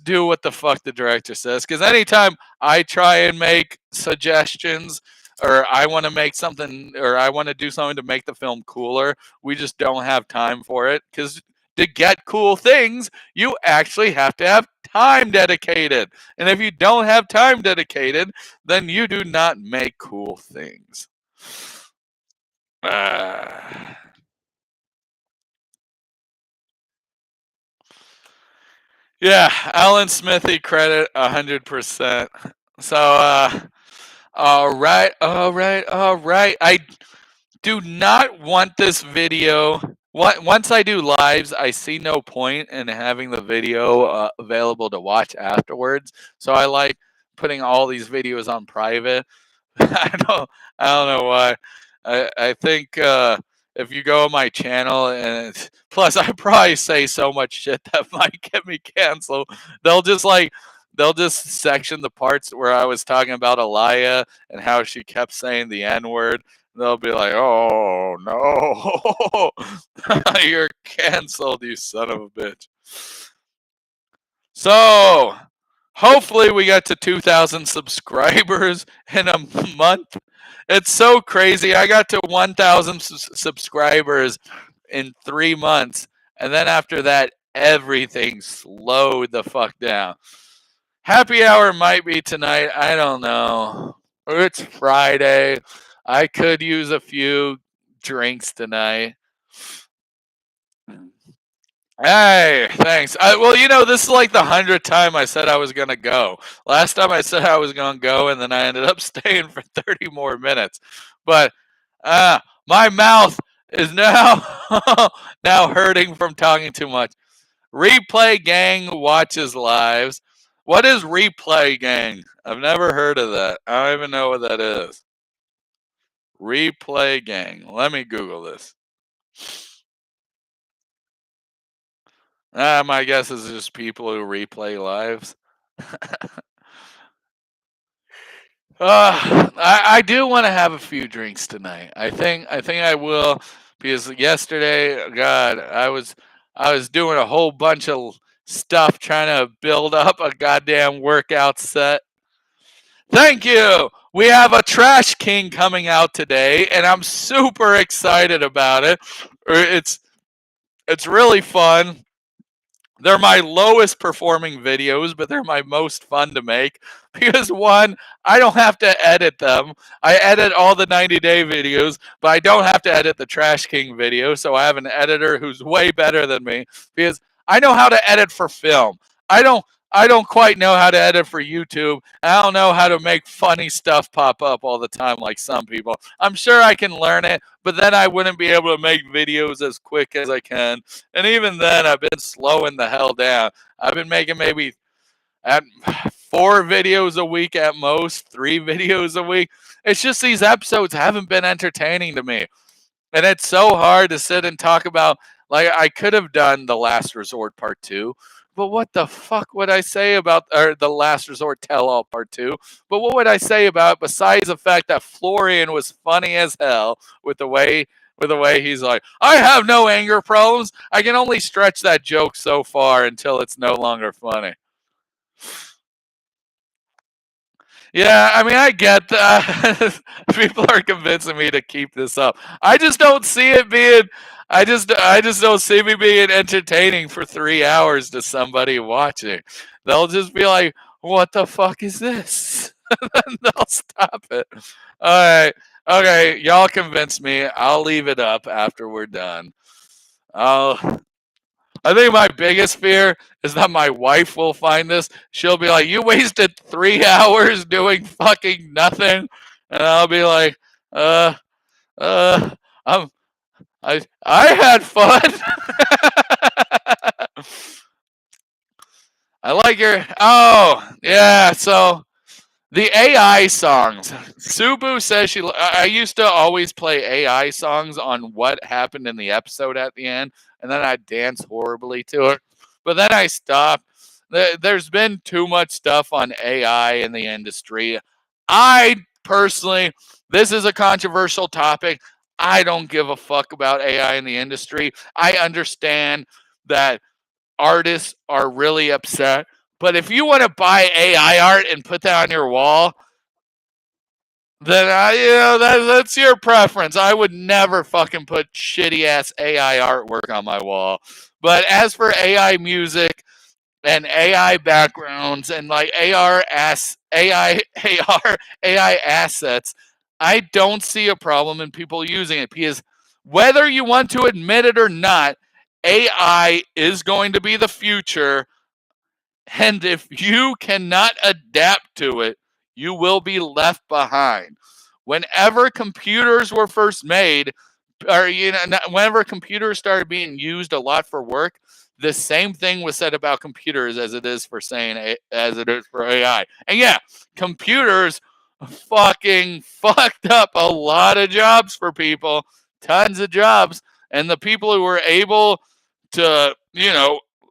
do what the fuck the director says. Because anytime I try and make suggestions or I want to make something or I want to do something to make the film cooler, we just don't have time for it. Because to get cool things, you actually have to have time dedicated. And if you don't have time dedicated, then you do not make cool things. Uh, yeah, Alan Smithy credit 100%. So, all right, all right, all right. I do not want this video. Once I do lives, I see no point in having the video available to watch afterwards. So I like putting all these videos on private. I don't know why. I think if you go on my channel and plus I probably say so much shit that might get me canceled. They'll just like they'll just section the parts where I was talking about Aliyah and how she kept saying the N word. they'll be like, "Oh no, you're canceled, you son of a bitch." So, hopefully, we get to 2,000 subscribers in a month. It's so crazy. I got to 1,000 subscribers in 3 months, and then after that, everything slowed the fuck down. Happy hour might be tonight. I don't know. It's Friday. I could use a few drinks tonight. Hey, thanks. Well, this is like the 100th time I said I was going to go. Last time I said I was going to go, and then I ended up staying for 30 more minutes. But my mouth is now now hurting from talking too much. Replay Gang watches lives. What is Replay Gang? I've never heard of that. I don't even know what that is. Replay Gang. Let me Google this. My guess is just people who replay lives. I do want to have a few drinks tonight. I think I will, because yesterday, God, I was doing a whole bunch of stuff trying to build up a goddamn workout set. Thank you. We have a Trash King coming out today, and I'm super excited about it. It's really fun. They're my lowest performing videos, but they're my most fun to make because one, I don't have to edit them. I edit all the 90-day videos, but I don't have to edit the Trash King video. So I have an editor who's way better than me because I know how to edit for film. I don't I don't quite know how to edit for YouTube. I don't know how to make funny stuff pop up all the time like some people. I'm sure I can learn it, but then I wouldn't be able to make videos as quick as I can. And even then, I've been slowing the hell down. I've been making maybe at 4 videos a week at most, 3 videos a week. It's just these episodes haven't been entertaining to me. And it's so hard to sit and talk about. Like, I could have done The Last Resort Part 2, but what the fuck would I say about, or The Last Resort Tell All Part 2? But what would I say about it besides the fact that Florian was funny as hell with the way he's like, I have no anger problems. I can only stretch that joke so far until it's no longer funny. Yeah, I mean, I get that. People are convincing me to keep this up. I just don't see it being. I just don't see me being entertaining for 3 hours to somebody watching. They'll just be like, "What the fuck is this?" And they'll stop it. All right, okay, y'all convinced me. I'll leave it up after we're done. I'll I think my biggest fear is that my wife will find this. She'll be like, "You wasted 3 hours doing fucking nothing," and I'll be like, "Uh, uh, I'm, I had fun." I like your. Oh, yeah. So the AI songs. Subu says I used to always play AI songs on what happened in the episode at the end, and then I'd dance horribly to it. But then I stopped. There's been too much stuff on AI in the industry. I personally, this is a controversial topic. I don't give a fuck about AI in the industry. I understand that artists are really upset. But if you want to buy AI art and put that on your wall, then that's your preference. I would never fucking put shitty ass AI artwork on my wall. But as for AI music and AI backgrounds and like AI assets, I don't see a problem in people using it because whether you want to admit it or not, AI is going to be the future, and if you cannot adapt to it, you will be left behind. Whenever computers were first made, or whenever computers started being used a lot for work, the same thing was said about computers as it is for AI. And yeah, computers fucking fucked up a lot of jobs for people, tons of jobs, and the people who were able to,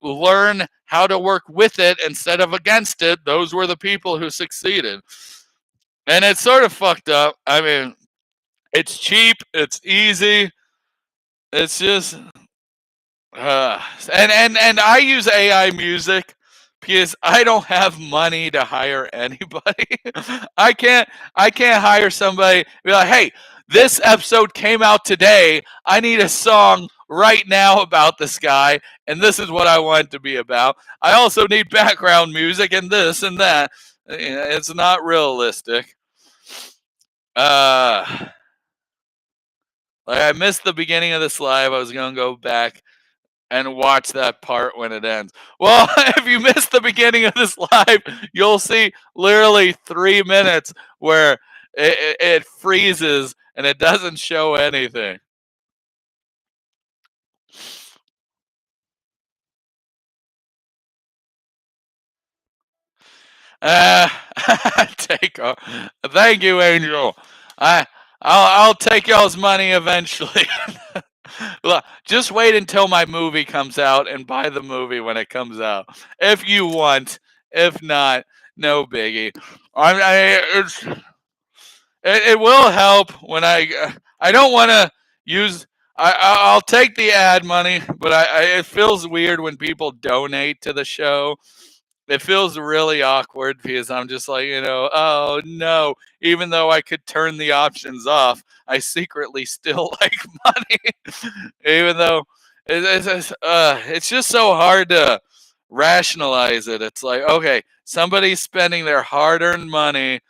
learn how to work with it instead of against it, those were the people who succeeded. And it's sort of fucked up. I mean, It's cheap. It's easy. It's just and I use AI music because I don't have money to hire anybody. I can't I can't hire somebody be like, hey, this episode came out today. I need a song right now about this guy, and this is what I want it to be about. I also need background music and this and that. It's not realistic. Uh, like I missed the beginning of this live. I was gonna go back and watch that part when it ends. Well, if you missed the beginning of this live, you'll see literally 3 minutes where it freezes and it doesn't show anything. Uh, take a, thank you, Angel. I I'll take y'all's money eventually. Look, just wait until my movie comes out and buy the movie when it comes out. If you want, if not, no biggie. It's it will help when I don't want to use I'll take the ad money, but it feels weird when people donate to the show. It feels really awkward because I'm just like, oh no, even though I could turn the options off, I secretly still like money, even though it's just so hard to rationalize it. It's like, okay, somebody's spending their hard earned money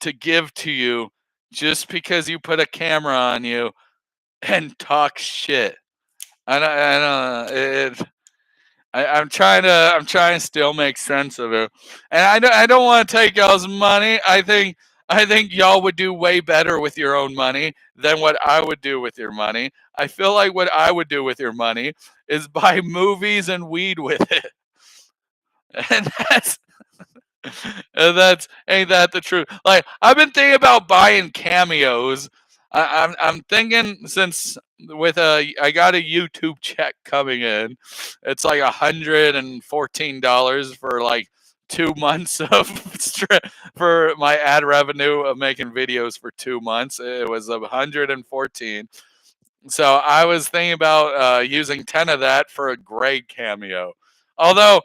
to give to you just because you put a camera on you and talk shit. I don't know. I'm trying to still make sense of it, and I don't want to take y'all's money. I think y'all would do way better with your own money than what I would do with your money. I feel like what I would do with your money is buy movies and weed with it, and that's ain't that the truth? Like I've been thinking about buying cameos. I'm thinking since with I got a YouTube check coming in. It's like $114 for like 2 months of for my ad revenue of making videos for 2 months. It was 114. So I was thinking about using 10 of that for a Greg cameo. Although,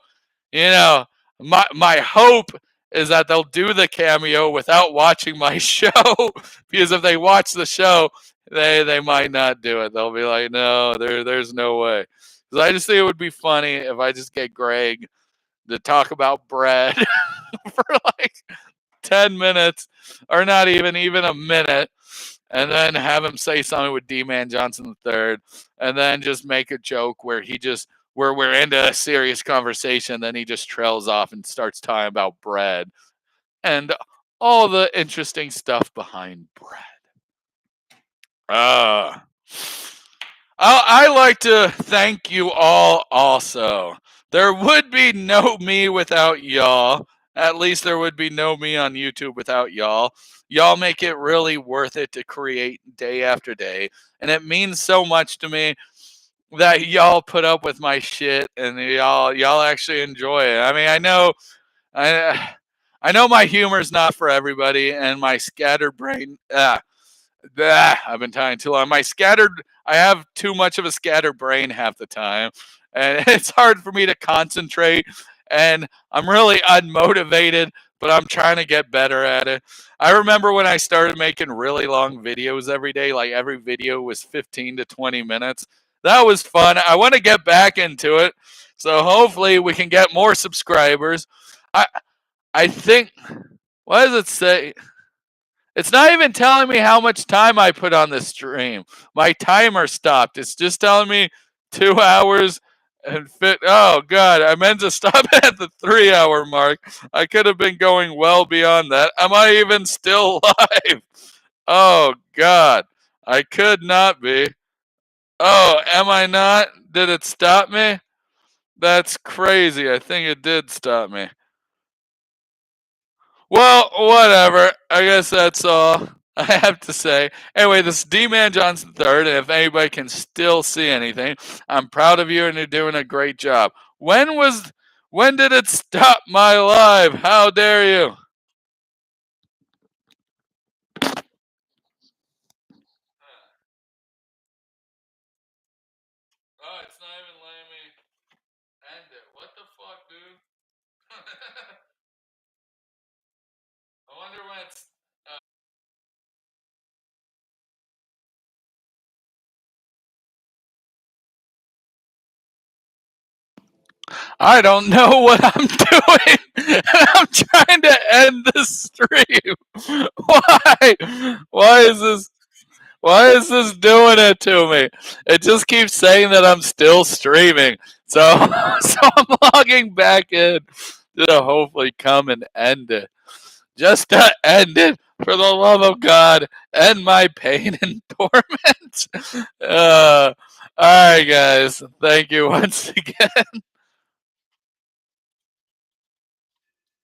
you know, my hope is that they'll do the cameo without watching my show because if they watch the show, they might not do it. They'll be like, no, there's no way. Because I just think it would be funny if I just get Greg to talk about bread for like 10 minutes, or not even a minute, and then have him say something with D-Man Johnson the third, and then just make a joke where he just where we're into a serious conversation, then he just trails off and starts talking about bread and all the interesting stuff behind bread. Uh, I like to thank you all also. There would be no me without y'all. At least there would be no me on YouTube without y'all. Y'all make it really worth it to create day after day. And it means so much to me that y'all put up with my shit and y'all actually enjoy it. I mean, I I know my humor is not for everybody and my scattered brain I've been talking too long. I have too much of a scattered brain half the time, and it's hard for me to concentrate. And I'm really unmotivated, but I'm trying to get better at it. I remember when I started making really long videos every day, like every video was 15 to 20 minutes. That was fun. I want to get back into it. So hopefully we can get more subscribers. I I think what does it say? It's not even telling me how much time I put on this stream. My timer stopped. It's just telling me 2 hours and fit. Oh God, I meant to stop at the 3 hour mark. I could have been going well beyond that. Am I even still live? Oh God, I could not be. Oh, am I not? Did it stop me? That's crazy. I think it did stop me. Well, whatever. I guess that's all I have to say. Anyway, this is D-Man Johnson third, and if anybody can still see anything, I'm proud of you, and you're doing a great job. When did it stop my live? How dare you? I don't know what I'm doing. I'm trying to end the stream. Why is this? Why is this doing it to me? It just keeps saying that I'm still streaming. So, so I'm logging back in to hopefully come and end it. Just to end it, for the love of God, end my pain and torment. All right, guys. Thank you once again.